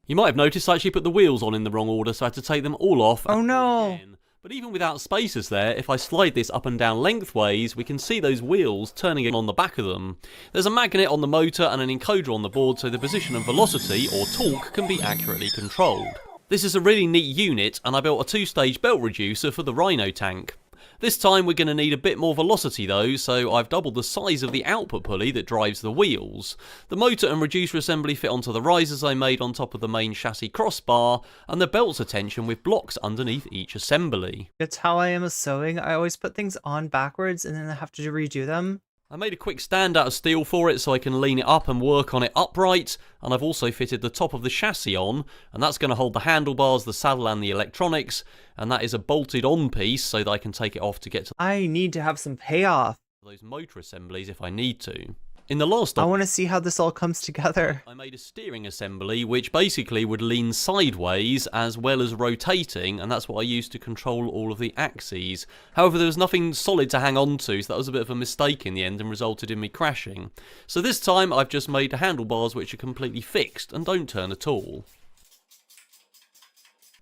You might have noticed I actually put the wheels on in the wrong order, so I had to take them all off. Oh no! But even without spacers there, if I slide this up and down lengthways, we can see those wheels turning on the back of them. There's a magnet on the motor and an encoder on the board so the position and velocity, or torque, can be accurately controlled. This is a really neat unit, and I built a 2-stage belt reducer for the Rhino tank. This time we're going to need a bit more velocity though, so I've doubled the size of the output pulley that drives the wheels. The motor and reducer assembly fit onto the risers I made on top of the main chassis crossbar, and the belts are tensioned with blocks underneath each assembly. That's how I am with sewing. I always put things on backwards and then I have to redo them. I made a quick stand out of steel for it so I can lean it up and work on it upright, and I've also fitted the top of the chassis on, and that's going to hold the handlebars, the saddle and the electronics, and that is a bolted on piece so that I can take it off to get to I need to have some payoff. Those motor assemblies if I need to. In the last I want to see how this all comes together. I made a steering assembly which basically would lean sideways as well as rotating, and that's what I used to control all of the axes. However, there was nothing solid to hang on to, so that was a bit of a mistake in the end and resulted in me crashing. So this time I've just made the handlebars which are completely fixed and don't turn at all.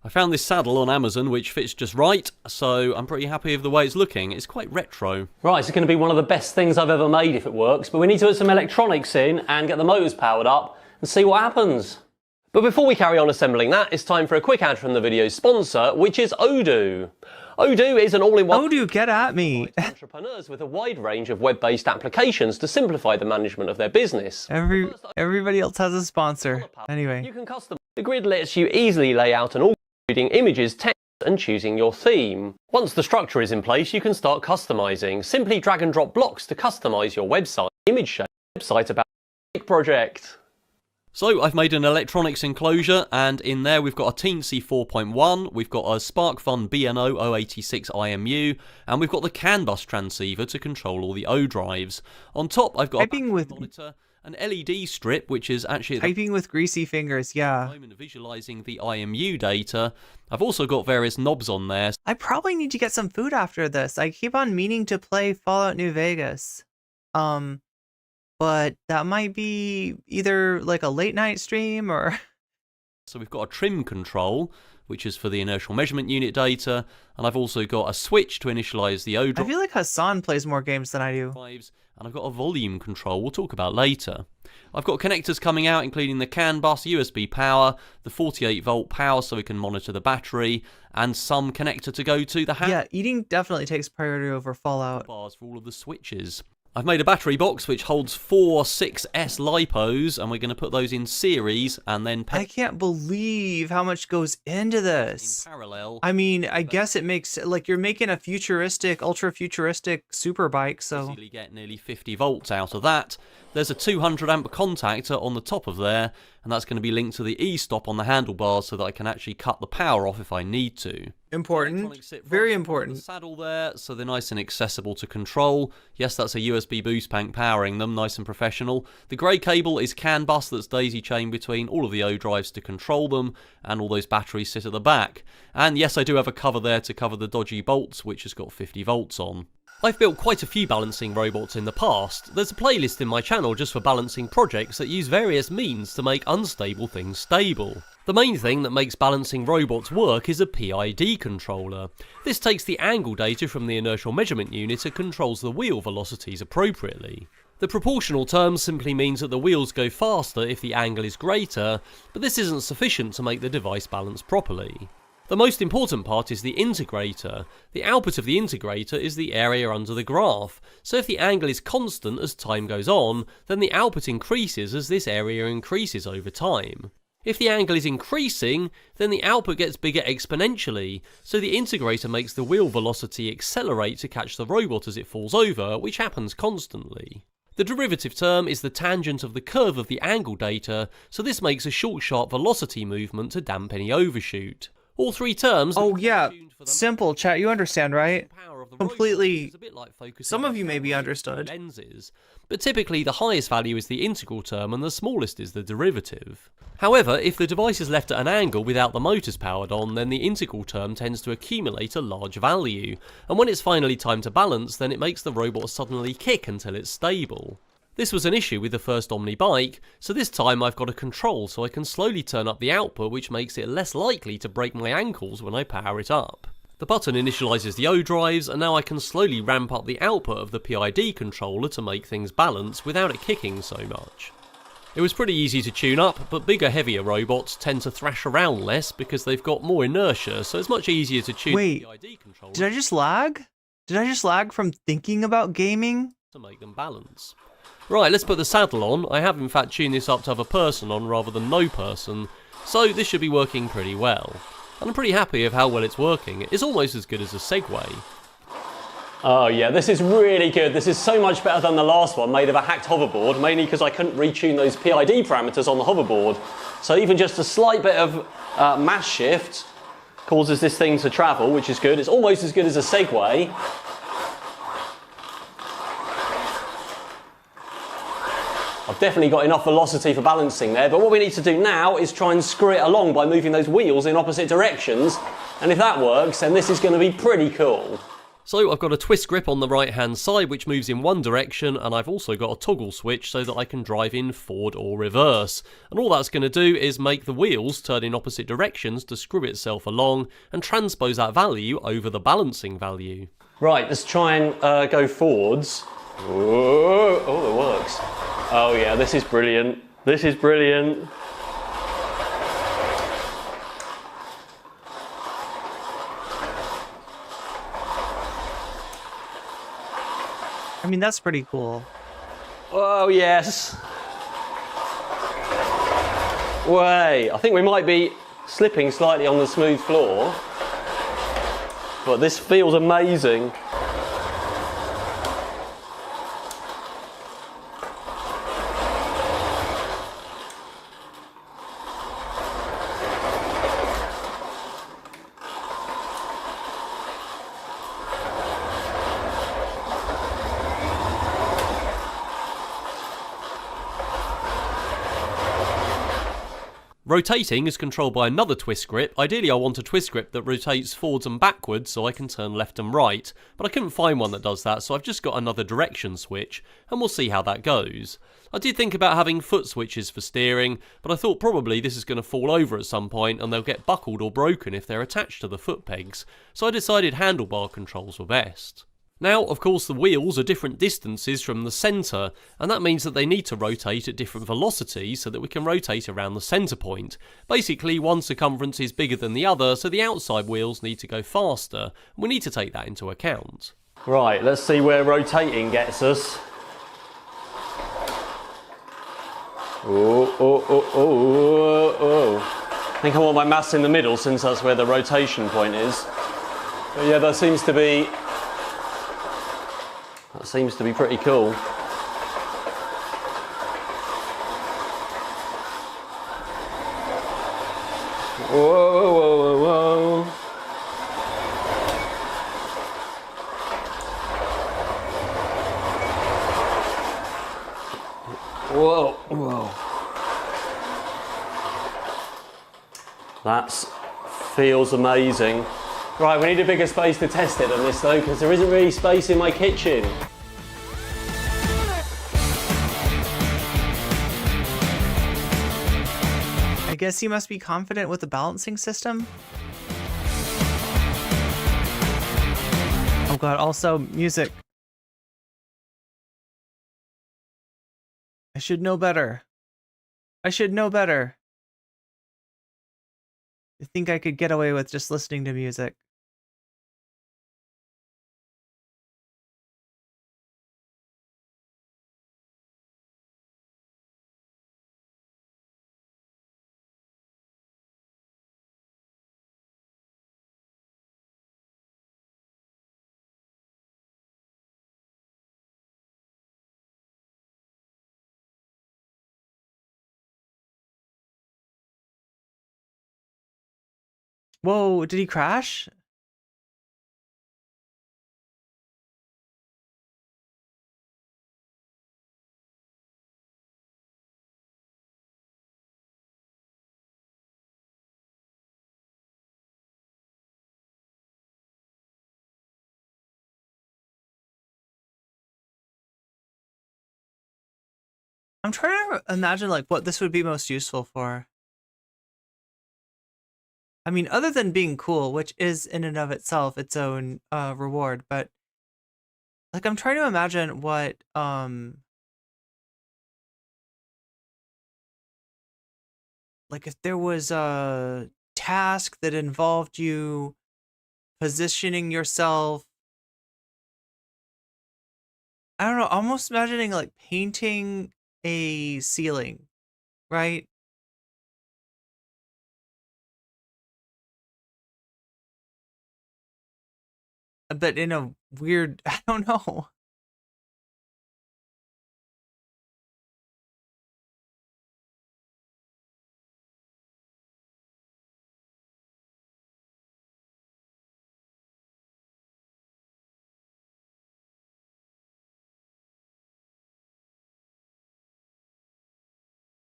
I found this saddle on Amazon which fits just right, so I'm pretty happy with the way it's looking. It's quite retro. Right, it's going to be one of the best things I've ever made if it works, but we need to put some electronics in and get the motors powered up and see what happens. But before we carry on assembling that, it's time for a quick ad from the video's sponsor, which is Odoo. Odoo is an all-in-one... Odoo, get at me! ...entrepreneurs with a wide range of web-based applications to simplify the management of their business. Everybody else has a sponsor. Anyway. You can customize. The grid lets you easily lay out an including images, text, and choosing your theme. Once the structure is in place, you can start customizing. Simply drag and drop blocks to customize your website, image shape, website about project. So I've made an electronics enclosure, and in there we've got a Teensy 4.1, we've got a SparkFun BNO 086 IMU, and we've got the CAN bus transceiver to control all the O drives. On top I've got a monitor. An LED strip, which is actually typing with greasy fingers, yeah. moment of visualizing the IMU data. I've also got various knobs on there. I probably need to get some food after this. I keep on meaning to play Fallout New Vegas. But that might be either like a late night stream or... So we've got a trim control, which is for the inertial measurement unit data, and I've also got a switch to initialize the O-drop. I feel like Hassan plays more games than I do. And I've got a volume control we'll talk about later. I've got connectors coming out, including the CAN bus, USB power, the 48 volt power so we can monitor the battery, and some connector to go to the Yeah, eating definitely takes priority over Fallout. Bars for all of the switches. I've made a battery box which holds 4 6S lipos, and we're going to put those in series and then... I can't believe how much goes into this. In parallel. I mean, I guess it makes, like, you're making a futuristic, ultra-futuristic super bike, so... Easily get nearly 50 volts out of that. There's a 200 amp contactor on the top of there, and that's going to be linked to the e-stop on the handlebars so that I can actually cut the power off if I need to. Important. Very important. The saddle there, so they're nice and accessible to control. Yes, that's a USB boost pack powering them, nice and professional. The grey cable is CAN bus that's daisy chained between all of the O drives to control them, and all those batteries sit at the back. And yes, I do have a cover there to cover the dodgy bolts, which has got 50 volts on. I've built quite a few balancing robots in the past. There's a playlist in my channel just for balancing projects that use various means to make unstable things stable. The main thing that makes balancing robots work is a PID controller. This takes the angle data from the inertial measurement unit and controls the wheel velocities appropriately. The proportional term simply means that the wheels go faster if the angle is greater, but this isn't sufficient to make the device balance properly. The most important part is the integrator. The output of the integrator is the area under the graph, so if the angle is constant as time goes on, then the output increases as this area increases over time. If the angle is increasing, then the output gets bigger exponentially, so the integrator makes the wheel velocity accelerate to catch the robot as it falls over, which happens constantly. The derivative term is the tangent of the curve of the angle data, so this makes a short sharp velocity movement to damp any overshoot. All three terms... Oh yeah, simple, chat, you understand, right? Completely... Some of you maybe understood. Lenses, but typically the highest value is the integral term and the smallest is the derivative. However, if the device is left at an angle without the motors powered on, then the integral term tends to accumulate a large value, and when it's finally time to balance, then it makes the robot suddenly kick until it's stable. This was an issue with the first Omni bike, so this time I've got a control so I can slowly turn up the output, which makes it less likely to break my ankles when I power it up. The button initialises the O drives, and now I can slowly ramp up the output of the PID controller to make things balance without it kicking so much. It was pretty easy to tune up, but bigger, heavier robots tend to thrash around less because they've got more inertia, so it's much easier to tune the PID controller. Did I just lag? Did I just lag from thinking about gaming? To make them balance. Right, let's put the saddle on. I have in fact tuned this up to have a person on rather than no person, so this should be working pretty well. And I'm pretty happy with how well it's working. It's almost as good as a Segway. Oh yeah, this is really good. This is so much better than the last one made of a hacked hoverboard, mainly because I couldn't retune those PID parameters on the hoverboard. So even just a slight bit of mass shift causes this thing to travel, which is good. It's almost as good as a Segway. I've definitely got enough velocity for balancing there, but what we need to do now is try and screw it along by moving those wheels in opposite directions, and if that works, then this is going to be pretty cool. So I've got a twist grip on the right hand side which moves in one direction, and I've also got a toggle switch so that I can drive in forward or reverse, and all that's going to do is make the wheels turn in opposite directions to screw itself along and transpose that value over the balancing value. Right, let's try and go forwards. Whoa. Oh, it works. Oh yeah, this is brilliant. This is brilliant. I mean, that's pretty cool. Oh yes. Wait, I think we might be slipping slightly on the smooth floor, but this feels amazing. Rotating is controlled by another twist grip. Ideally I want a twist grip that rotates forwards and backwards so I can turn left and right, but I couldn't find one that does that, so I've just got another direction switch, and we'll see how that goes. I did think about having foot switches for steering, but I thought probably this is going to fall over at some point and they'll get buckled or broken if they're attached to the foot pegs, so I decided handlebar controls were best. Now, of course, the wheels are different distances from the centre, and that means that they need to rotate at different velocities so that we can rotate around the centre point. Basically, one circumference is bigger than the other, so the outside wheels need to go faster, and we need to take that into account. Right, let's see where rotating gets us. Oh. I think I want my mass in the middle since that's where the rotation point is. But yeah, that seems to be pretty cool. Whoa. Whoa. That feels amazing. Right, we need a bigger space to test it on this though, because there isn't really space in my kitchen. I guess you must be confident with the balancing system. Oh god, also music. I should know better. I should know better. I think I could get away with just listening to music. Whoa, did he crash? I'm trying to imagine like what this would be most useful for. I mean, other than being cool, which is in and of itself its own reward, but like I'm trying to imagine what like if there was a task that involved you positioning yourself. I don't know, almost imagining like painting a ceiling, right? But in a weird, I don't know.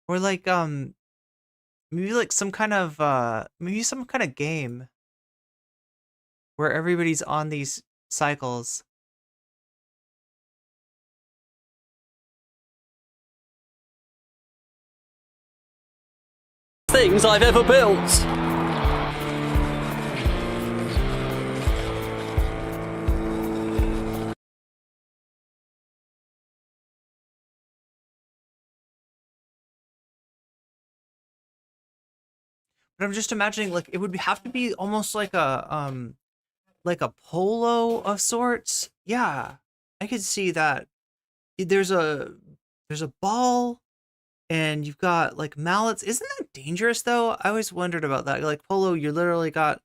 Or like maybe like some kind of game where everybody's on these cycles. Things I've ever built. But I'm just imagining like it would have to be almost like a polo of sorts. Yeah, I could see that. There's a ball, and you've got like mallets. Isn't that dangerous though? I always wondered about that. Like polo, you're literally got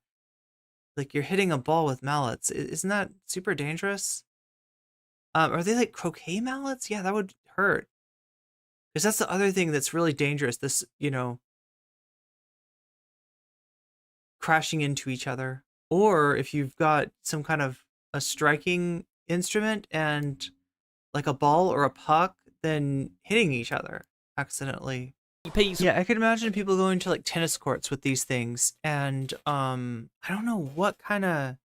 like you're hitting a ball with mallets. Isn't that super dangerous? Are they like croquet mallets? Yeah, that would hurt. Because that's the other thing that's really dangerous. This, crashing into each other. Or if you've got some kind of a striking instrument and like a ball or a puck, then hitting each other accidentally. Yeah, I could imagine people going to like tennis courts with these things, and I don't know what kind of.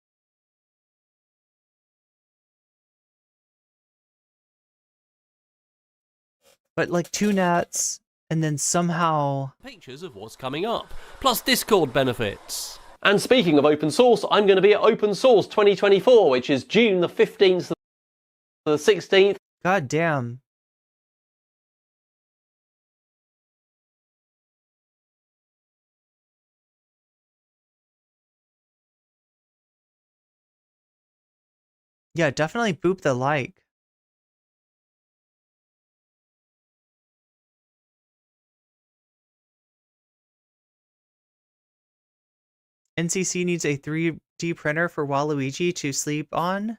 But like 2 nats, and then somehow pictures of what's coming up, plus Discord benefits. And speaking of open source, I'm going to be at Open Source 2024, which is June the 15th to the 16th. God damn. Yeah, definitely boop the like. NCC needs a 3D printer for Waluigi to sleep on.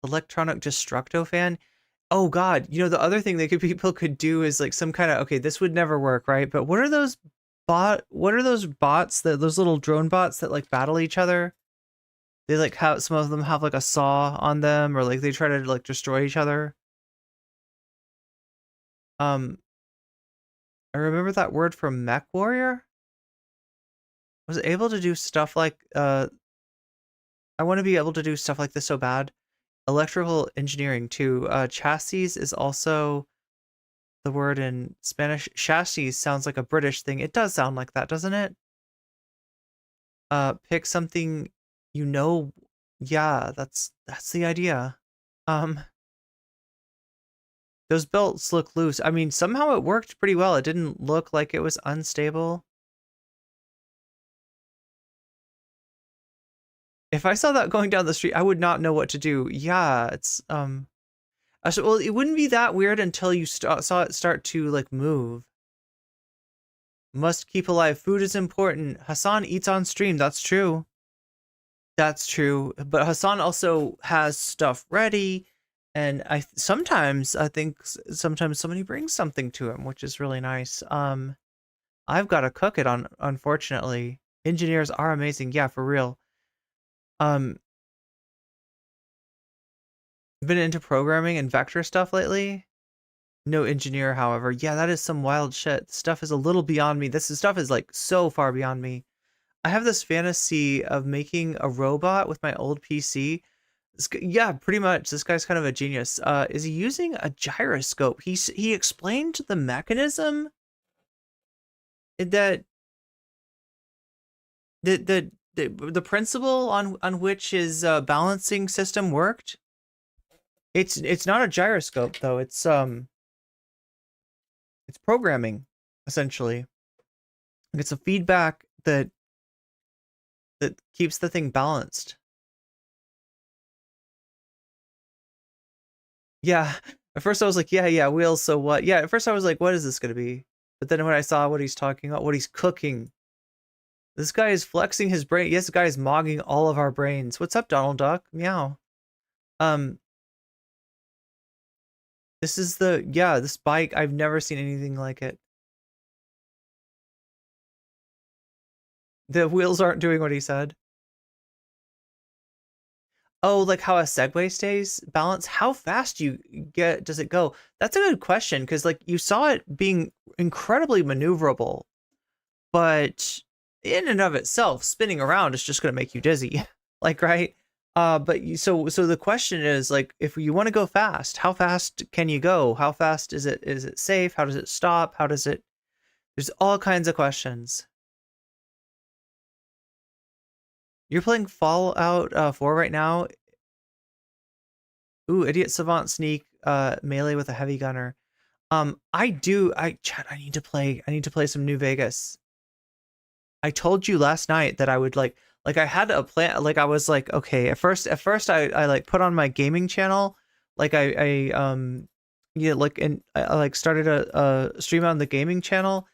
Electronic Destructo fan. Oh god, you know, the other thing that people could do is like some kind of, okay, this would never work, right? But what are those bots, those little drone bots that like battle each other? They like have, some of them have like a saw on them, or like they try to like destroy each other. I remember that word from Mech Warrior. Was it able to do stuff like I want to be able to do stuff like this so bad. Electrical engineering too. Chassis is also the word in Spanish. Chassis sounds like a British thing. It does sound like that, doesn't it? Pick something you know. Yeah, that's the idea. Those belts look loose. I mean, somehow it worked pretty well. It didn't look like it was unstable. If I saw that going down the street, I would not know what to do. Yeah, it's well, it wouldn't be that weird until you saw it start to like move. Must keep alive. Food is important. Hassan eats on stream. That's true. That's true. But Hassan also has stuff ready, and sometimes somebody brings something to him, which is really nice. I've got to cook it unfortunately. Engineers are amazing. Yeah, for real. Been into programming and vector stuff lately. No engineer, however. Yeah, that is some wild shit. This stuff is a little beyond me. Stuff is like so far beyond me. I have this fantasy of making a robot with my old PC. Yeah, pretty much. This guy's kind of a genius. Is he using a gyroscope? He explained the mechanism that the principle on which his balancing system worked. It's not a gyroscope though. It's programming essentially. It's a feedback that keeps the thing balanced. Yeah. At first I was like, yeah, wheels, so what? Yeah, at first I was like, what is this gonna be? But then when I saw what he's talking about, what he's cooking, this guy is flexing his brain. Yes, this guy is mogging all of our brains. What's up, Donald Duck? Meow. This is this bike. I've never seen anything like it. The wheels aren't doing what he said. Oh, like how a Segway stays balanced? How fast does it go? That's a good question, because like you saw it being incredibly maneuverable, but in and of itself, spinning around is just going to make you dizzy. Like, right? But so the question is, like, if you want to go fast, how fast can you go? How fast is it? Is it safe? How does it stop? There's all kinds of questions. You're playing Fallout 4 right now? Ooh, Idiot Savant Sneak, melee with a heavy gunner. Chat, I need to play some New Vegas. I told you last night that I would like I had a plan, like I was like, okay, at first I like put on my gaming channel, like I started a stream on the gaming channel,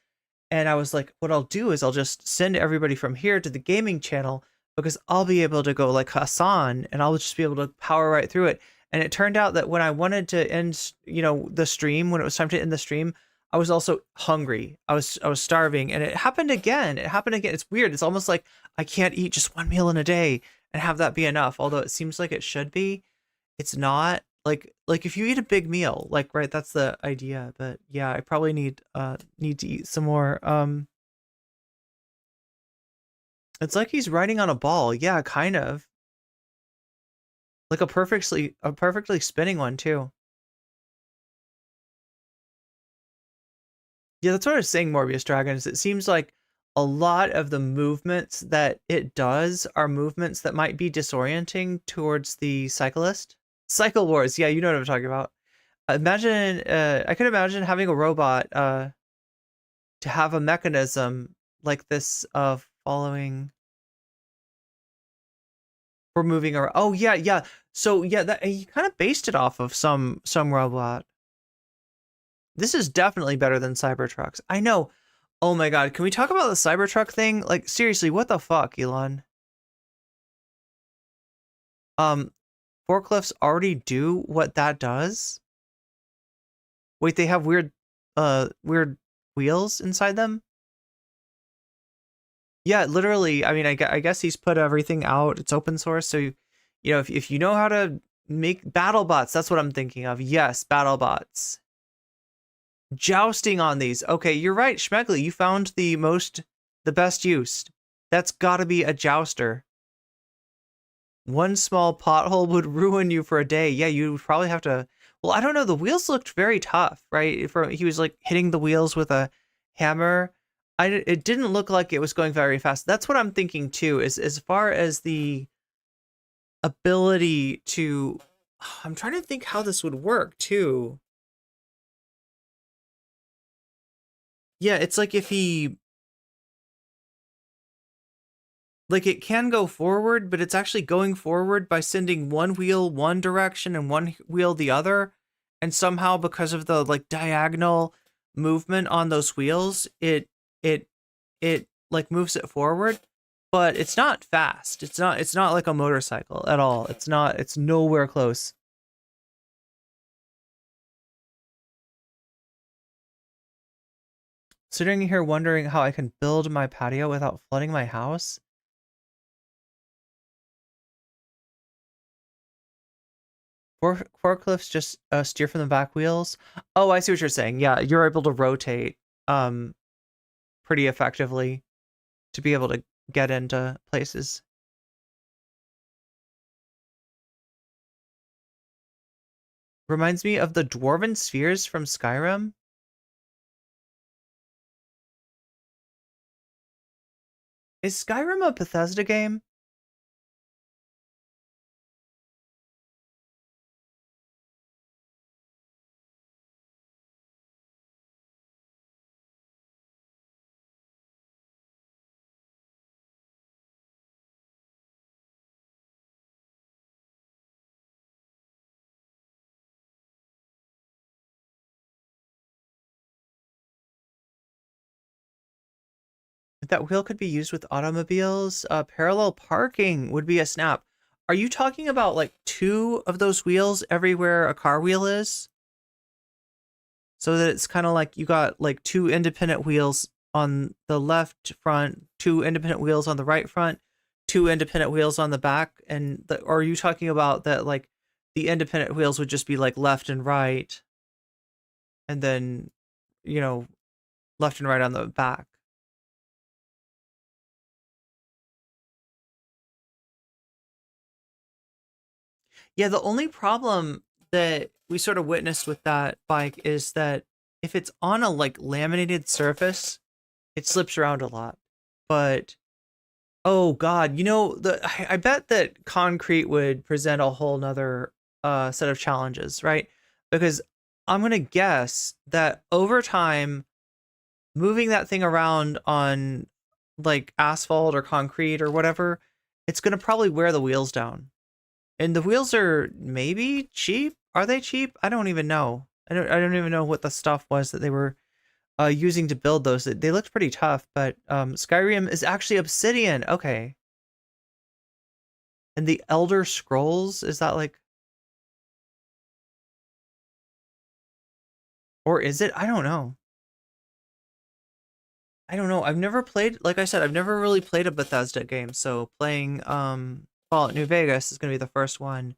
and I was like, what I'll do is I'll just send everybody from here to the gaming channel, because I'll be able to go like Hassan, and I'll just be able to power right through it. And it turned out that when I wanted to end, the stream, when it was time to end the stream, I was also hungry. I was starving, and it happened again. It's weird. It's almost like I can't eat just one meal in a day and have that be enough. Although it seems like it should be, it's not. Like if you eat a big meal, like, right, that's the idea. But yeah, I probably need to eat some more. It's like he's riding on a ball. Yeah, kind of. Like a perfectly spinning one too. Yeah, that's what I was saying, Morbius Dragons. It seems like a lot of the movements that it does are movements that might be disorienting towards the cyclist. Cycle Wars, yeah, you know what I'm talking about. Imagine, I could imagine having a robot to have a mechanism like this of following for moving around. Oh yeah, yeah. So yeah, that he kind of based it off of some robot. This is definitely better than Cybertrucks. I know. Oh my god, can we talk about the Cybertruck thing? Like seriously, what the fuck, Elon? Forklifts already do what that does? Wait, they have weird wheels inside them? Yeah, literally. I mean, I guess he's put everything out. It's open source, so you know, if you know how to make battle bots, that's what I'm thinking of. Yes, battle bots. Jousting on these. Okay, you're right, Schmegley. You found the best use. That's got to be a jouster. One small pothole would ruin you for a day. Yeah, you would probably have to. Well, I don't know. The wheels looked very tough, right? He was like hitting the wheels with a hammer. It didn't look like it was going very fast. That's what I'm thinking too. Is as far as the ability to. I'm trying to think how this would work too. Yeah, it's like if he. Like it can go forward, but it's actually going forward by sending one wheel one direction and one wheel the other. And somehow because of the like diagonal movement on those wheels, it like moves it forward, but it's not fast. It's not like a motorcycle at all. It's nowhere close. Sitting here wondering how I can build my patio without flooding my house. Forklifts just steer from the back wheels. Oh, I see what you're saying. Yeah, you're able to rotate pretty effectively to be able to get into places. Reminds me of the dwarven spheres from Skyrim. Is Skyrim a Bethesda game? That wheel could be used with automobiles. Parallel parking would be a snap. Are you talking about like two of those wheels everywhere a car wheel is? So that it's kind of like you got like two independent wheels on the left front, two independent wheels on the right front, two independent wheels on the back. Or are you talking about that like the independent wheels would just be like left and right? And then, you know, left and right on the back. Yeah, the only problem that we sort of witnessed with that bike is that if it's on a like laminated surface, it slips around a lot. But oh god, you know, I bet that concrete would present a whole nother set of challenges, right? Because I'm gonna guess that over time, moving that thing around on like asphalt or concrete or whatever, it's gonna probably wear the wheels down. And the wheels are maybe cheap. Are they cheap? I don't even know. I don't even know what the stuff was that they were using to build those. They looked pretty tough, but Skyrim is actually Obsidian. Okay. And the Elder Scrolls, is that like, or is it? I don't know. I don't know. I've never played, like I said, I've never really played a Bethesda game, so playing Fallout New Vegas is going to be the first one.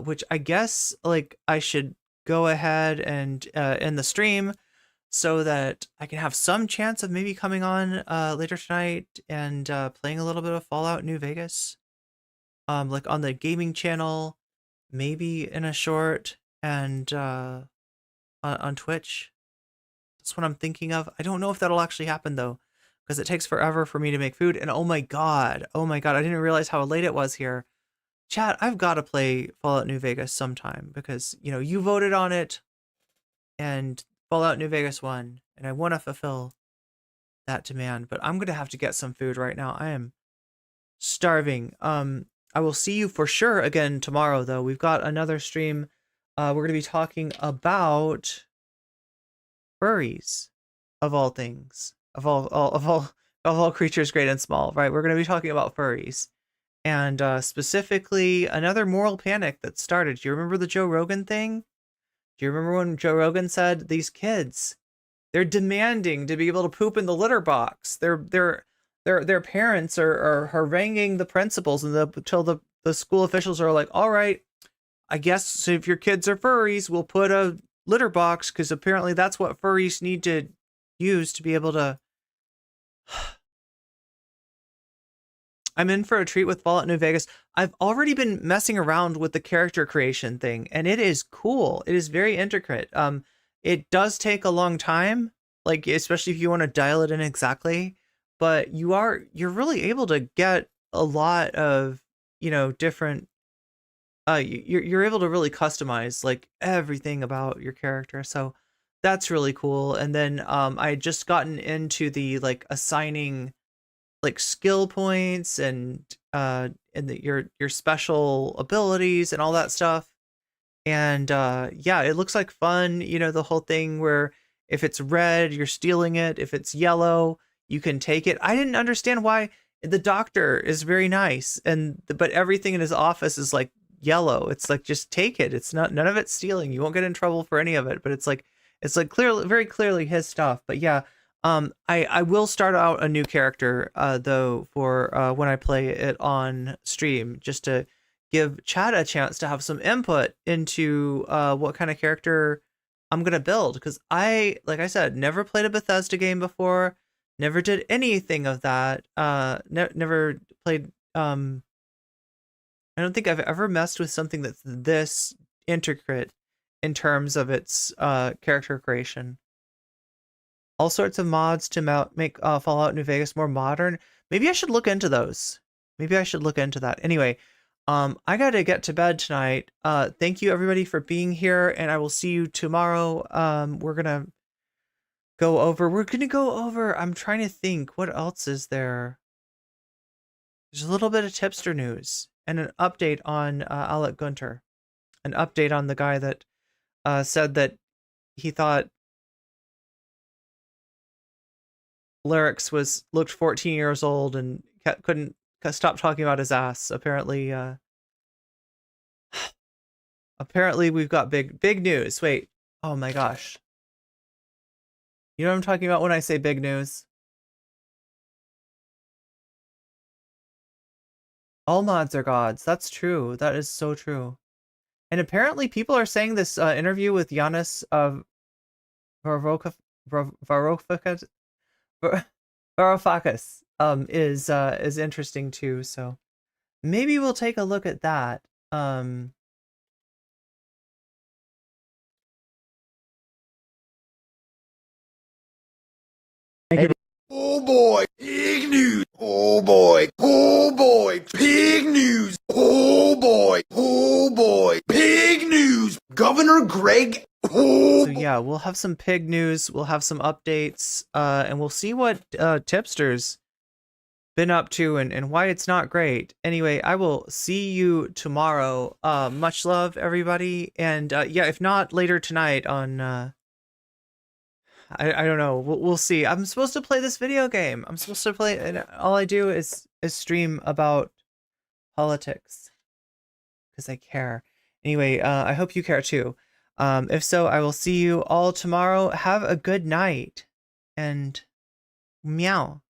which I guess like I should go ahead and end the stream so that I can have some chance of maybe coming on later tonight and playing a little bit of Fallout New Vegas, like on the gaming channel, maybe in a short, and on Twitch. That's what I'm thinking of. I don't know if that'll actually happen though, because it takes forever for me to make food. And oh my god, I didn't realize how late it was here. Chat, I've got to play Fallout New Vegas sometime because, you know, you voted on it and Fallout New Vegas won, and I want to fulfill that demand, but I'm going to have to get some food right now. I am starving. I will see you for sure again tomorrow though. We've got another stream. We're going to be talking about furries, of all things, of all creatures great and small, right? We're going to be talking about furries. And specifically, another moral panic that started. Do you remember the Joe Rogan thing? Do you remember when Joe Rogan said these kids, they're demanding to be able to poop in the litter box? Their parents are haranguing the principals until the school officials are like, all right, I guess if your kids are furries, we'll put a litter box because apparently that's what furries need to use to be able to. I'm in for a treat with Fallout New Vegas. I've already been messing around with the character creation thing, and it is cool. It is very intricate. It does take a long time, like especially if you want to dial it in exactly, but you're really able to get a lot of, you know, different you're able to really customize like everything about your character. So that's really cool. And then I had just gotten into the like assigning like skill points and your special abilities and all that stuff. And yeah, it looks like fun, you know, the whole thing where if it's red, you're stealing it. If it's yellow, you can take it. I didn't understand why the doctor is very nice but everything in his office is like yellow. It's like, just take it. It's not, none of it's stealing. You won't get in trouble for any of it, but it's like clearly, very clearly his stuff. But yeah, I will start out a new character, though, for when I play it on stream, just to give chat a chance to have some input into what kind of character I'm going to build. Because like I said, never played a Bethesda game before, never did anything of that, never played, I don't think I've ever messed with something that's this intricate in terms of its character creation. All sorts of mods to make Fallout New Vegas more modern. Maybe I should look into those. Maybe I should look into that. Anyway, I gotta get to bed tonight. Thank you everybody for being here, and I will see you tomorrow. We're gonna go over, I'm trying to think, what else is there? There's a little bit of tipster news and an update on Alec Gunter. An update on the guy that said that he thought Lyrics looked 14 years old and couldn't stop talking about his ass. Apparently, apparently we've got big news. Wait, oh my gosh. You know what I'm talking about when I say big news? All mods are gods. That's true. That is so true. And apparently people are saying this interview with Giannis Varoufakis is interesting too, so maybe we'll take a look at that. Oh boy, pig news. Oh boy, pig news. Oh boy, pig news. Governor Greg. So yeah, we'll have some pig news, we'll have some updates, and we'll see what Tipster's been up to and why it's not great. Anyway, I will see you tomorrow. Much love, everybody, and yeah, if not later tonight on I don't know, we'll see. I'm supposed to play this video game. I'm supposed to play, and all I do is stream about politics because I care. Anyway, I hope you care too. If so, I will see you all tomorrow. Have a good night, and meow.